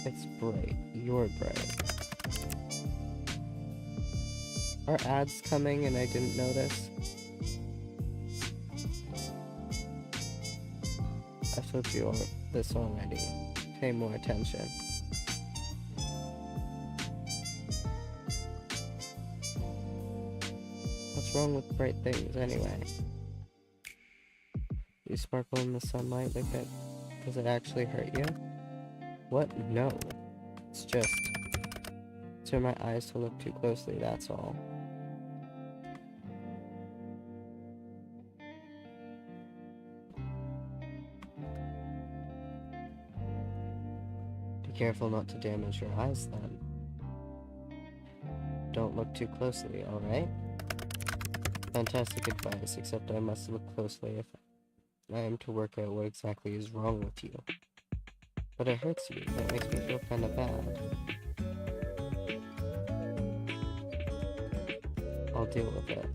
It's bright. You're bright. Are ads coming and I didn't notice? I've told you all this already. Pay more attention. What's wrong with bright things anyway? You sparkle in the sunlight like that. Does it actually hurt you? What? No. It's just... turn my eyes to look too closely, that's all. Be careful not to damage your eyes then. Don't look too closely, alright? Fantastic advice, except I must look closely if I am to work out what exactly is wrong with you. But it hurts you. That makes me feel kinda bad. I'll deal with it.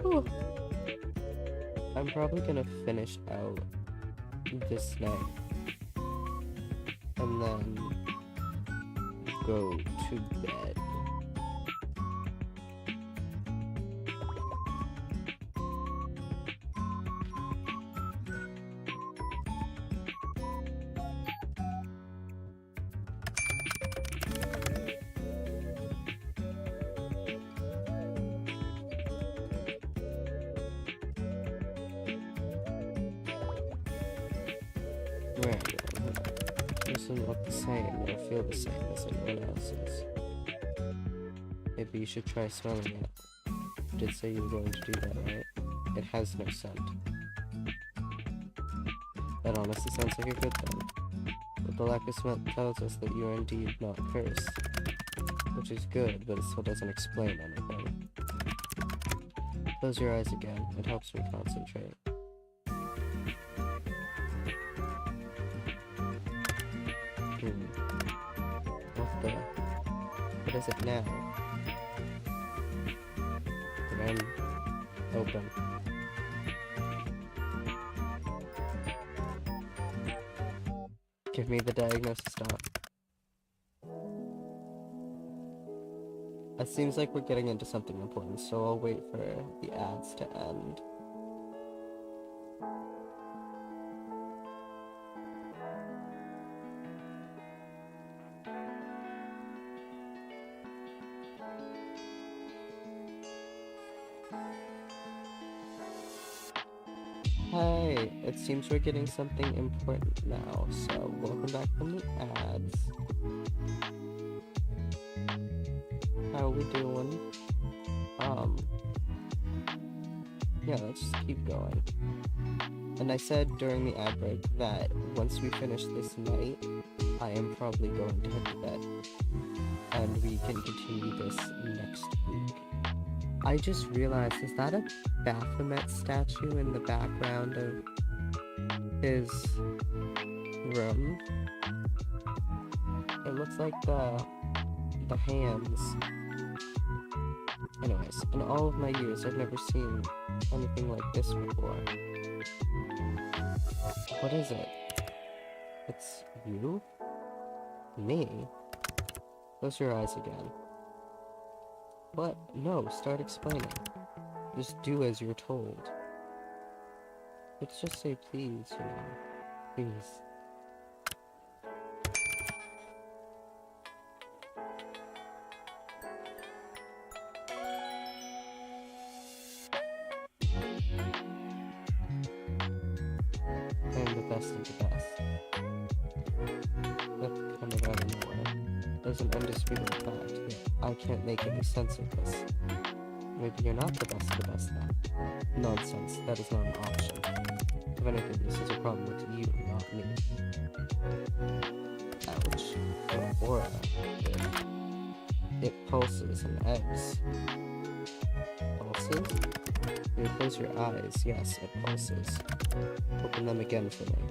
Oh. I'm probably gonna finish out this night. And then go to bed. swear again. It doesn't look the same or feel the same as anyone else's. Maybe you should try smelling it. You did say you were going to do that, right? It has no scent. That honestly sounds like a good thing. But the lack of smell tells us that you are indeed not cursed. Which is good, but it still doesn't explain anything. Close your eyes again. It helps me concentrate. What is it now? Then open. Give me the diagnosis doc. It seems like we're getting into something important, so I'll wait for the ads to end. Hey, it seems we're getting something important now, so welcome back from the ads. How we doing? Yeah, let's just keep going. And I said during the ad break that once we finish this night, I am probably going to hit the bed. And we can continue this next week. I just realized, is that a Baphomet statue in the background of his room? It looks like the hands. Anyways, in all of my years, I've never seen anything like this before. What is it? It's you? Me? Close your eyes again. What? No, start explaining. Just do as you're told. Let's just say please, you know. Please. I am the best of the best. That's coming out of nowhere. There's an undisputed fact that I can't make any sense of this. Maybe you're not the best of the best then. Nonsense, that is not an option. If anything, this is a problem with you, not me. Ouch. Your aura. It pulses and ebbs. Pulses? You close your eyes, yes, it pulses. Open them again for me.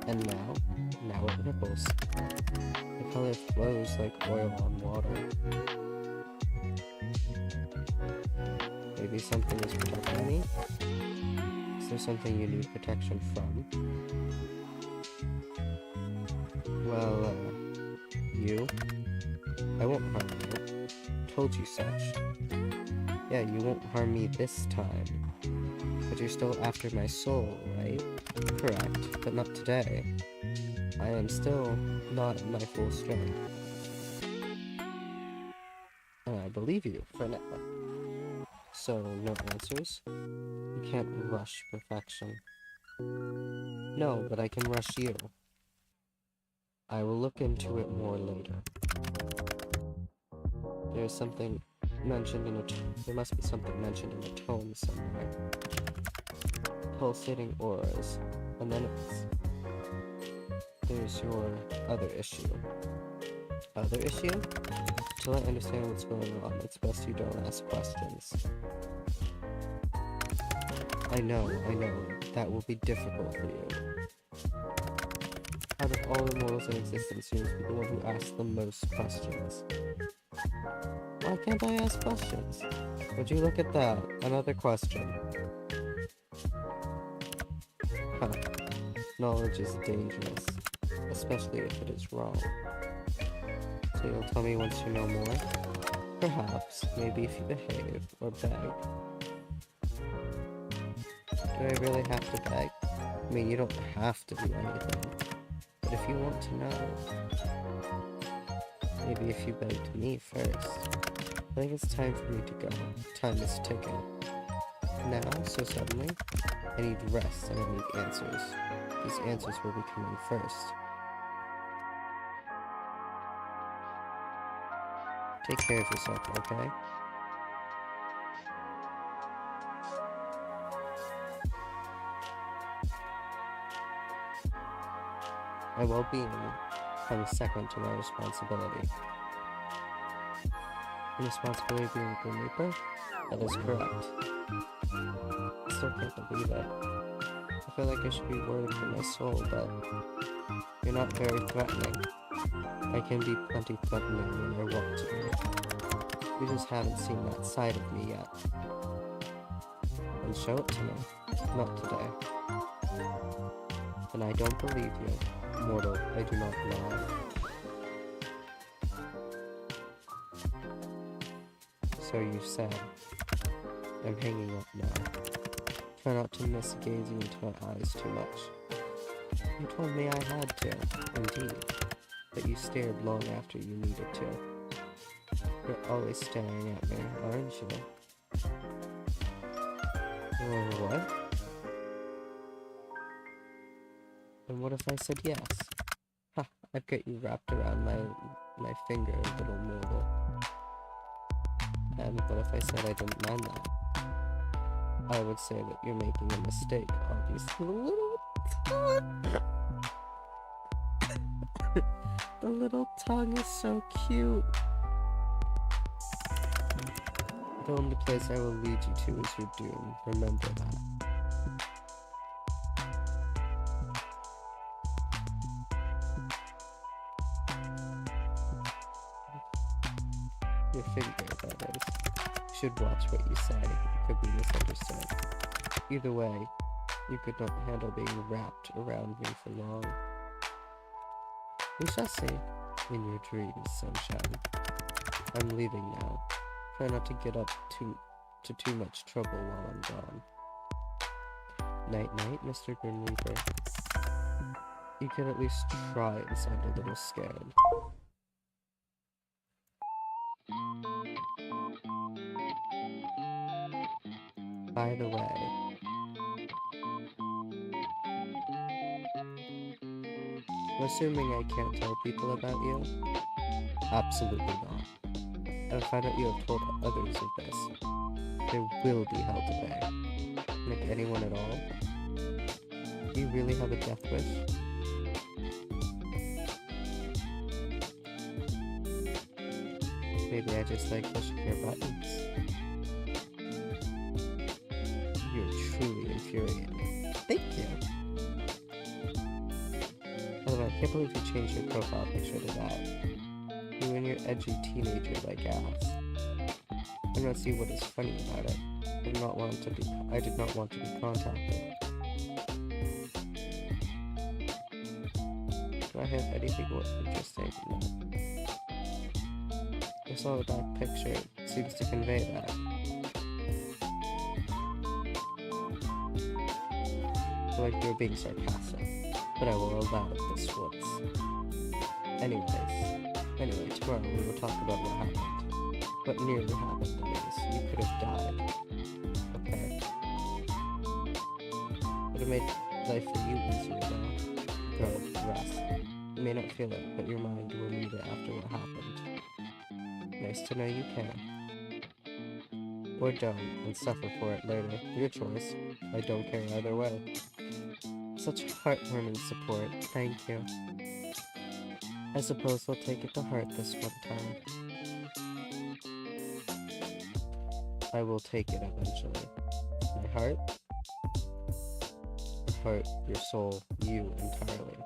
And now it ripples. The color flows like oil on water. Maybe something is protecting me? Is there something you need protection from? Well, you? I won't harm you. Told you such. Yeah, you won't harm me this time. But you're still after my soul, right? Correct, but not today. I am still not at my full strength. And I believe you, for now. So, no answers? You can't rush perfection. No, but I can rush you. I will look into it more later. There's something mentioned in there must be something mentioned in a tome somewhere. Pulsating auras, and then there's your other issue. Other issue? Until I understand what's going on, it's best you don't ask questions. I know, that will be difficult for you. Out of all immortals in existence, you must be the one who asks the most questions. Why can't I ask questions? Would you look at that? Another question. Huh. Knowledge is dangerous, especially if it is wrong. So you'll tell me once you know more? Perhaps, maybe if you behave, or beg. Do I really have to beg? I mean, you don't have to do anything. But if you want to know, maybe if you begged me first. I think it's time for me to go. Time is ticking. Now, so suddenly, I need rest and I need answers. These answers will be coming first. Take care of yourself, okay? My well-being comes second to my responsibility. The responsibility of being a Grim Reaper? That is correct. I still can't believe it. I feel like I should be worried for my soul, but you're not very threatening. I can be plenty threatening when I want to be. You just haven't seen that side of me yet. And show it to me. Not today. And I don't believe you. Mortal, I do not lie. So you said. I'm hanging up now. Try not to miss gazing into my eyes too much. You told me I had to, indeed. But you stared long after you needed to. You're always staring at me, aren't you? Well, what? And what if I said yes? Ha! I've got you wrapped around my finger, little mortal. And what if I said I didn't mind that? I would say that you're making a mistake, obviously. The little tongue is so cute. The only place I will lead you to is your doom. Remember that. Your finger, that is. You should watch what you say. It could be misunderstood. Either way, you could not handle being wrapped around me for long. We shall see. In your dreams, sunshine. I'm leaving now. Try not to get up to too much trouble while I'm gone. Night-night, Mr. Grim Reaper. You could at least try and sound a little scared. By the way, I'm assuming I can't tell people about you? Absolutely not. And if I find out you have told others of this, there will be hell to pay. Like anyone at all? Do you really have a death wish? Maybe I just like pushing your buttons. You're truly infuriating. Thank you! By the way, I can't believe you changed your profile picture to that. You and your edgy teenager-like ass. I don't see what is funny about it. I did not want to be contacted. Do I have anything more interesting? No. I saw the back picture. It seems to convey that. I feel like you're being sarcastic, but I will allow it this once. Anyway, tomorrow we will talk about what happened. What nearly happened, that is. You could have died. Okay. Would have made life for you easier though. Go, rest. You may not feel it, but your mind will need it after what happened. Nice to know you can. Or don't, and suffer for it later. Your choice. I don't care either way. Such heartwarming support. Thank you. I suppose I'll take it to heart this one time. I will take it eventually. My heart? Your heart, your soul, you entirely.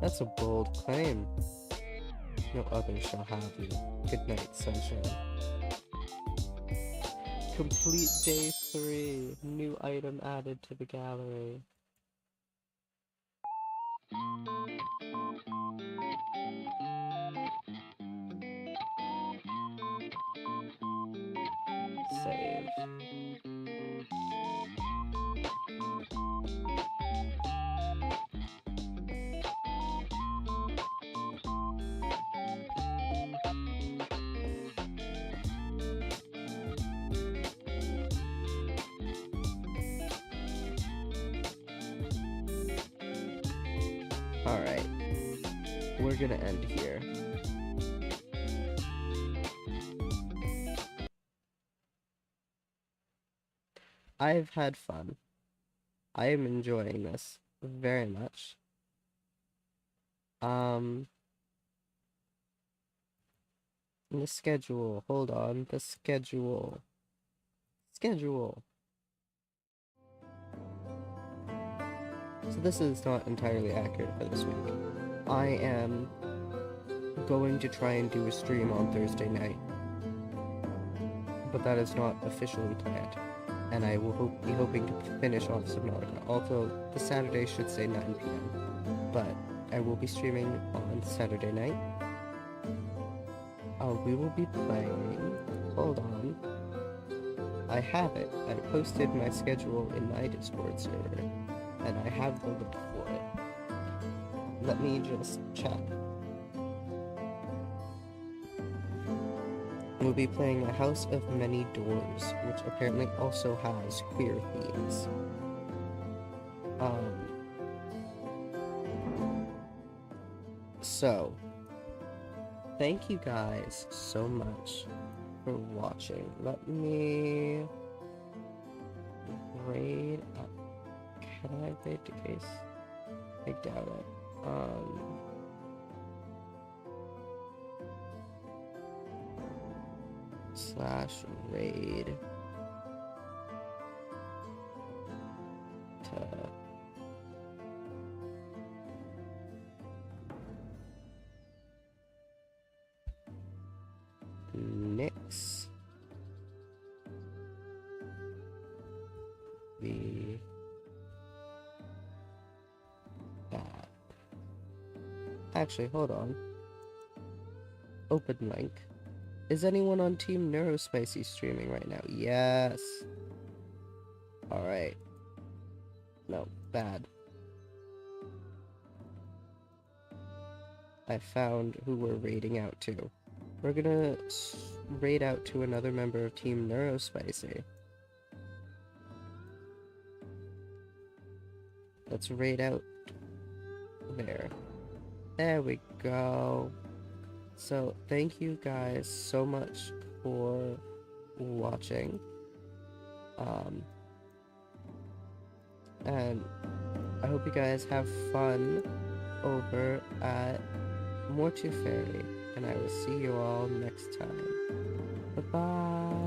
That's a bold claim. No other shall have you. Good night, sunshine. Complete day 3. New item added to the gallery. Save. Alright. We're gonna end here. I've had fun. I am enjoying this very much. The schedule. Hold on. The schedule. Schedule. So this is not entirely accurate for this week. I am going to try and do a stream on Thursday night. But that is not officially planned. And I will be hoping to finish off Subnautica. Although the Saturday should say 9 p.m. But I will be streaming on Saturday night. We will be playing... Hold on. I have it. I posted my schedule in my Discord server. And I have the link for it. Let me just check. We'll be playing A House of Many Doors, which apparently also has queer themes. So, thank you guys so much for watching. Let me raid up. Can I raid the case? I doubt it. /raid to Nix the that. Actually, hold on. Open link. Is anyone on Team Neurospicy streaming right now? Yes. Alright. No, bad. I found who we're raiding out to. We're gonna raid out to another member of Team Neurospicy. Let's raid out there. There we go. So, thank you guys so much for watching. And I hope you guys have fun over at Mortu Fairy. And I will see you all next time. Bye-bye.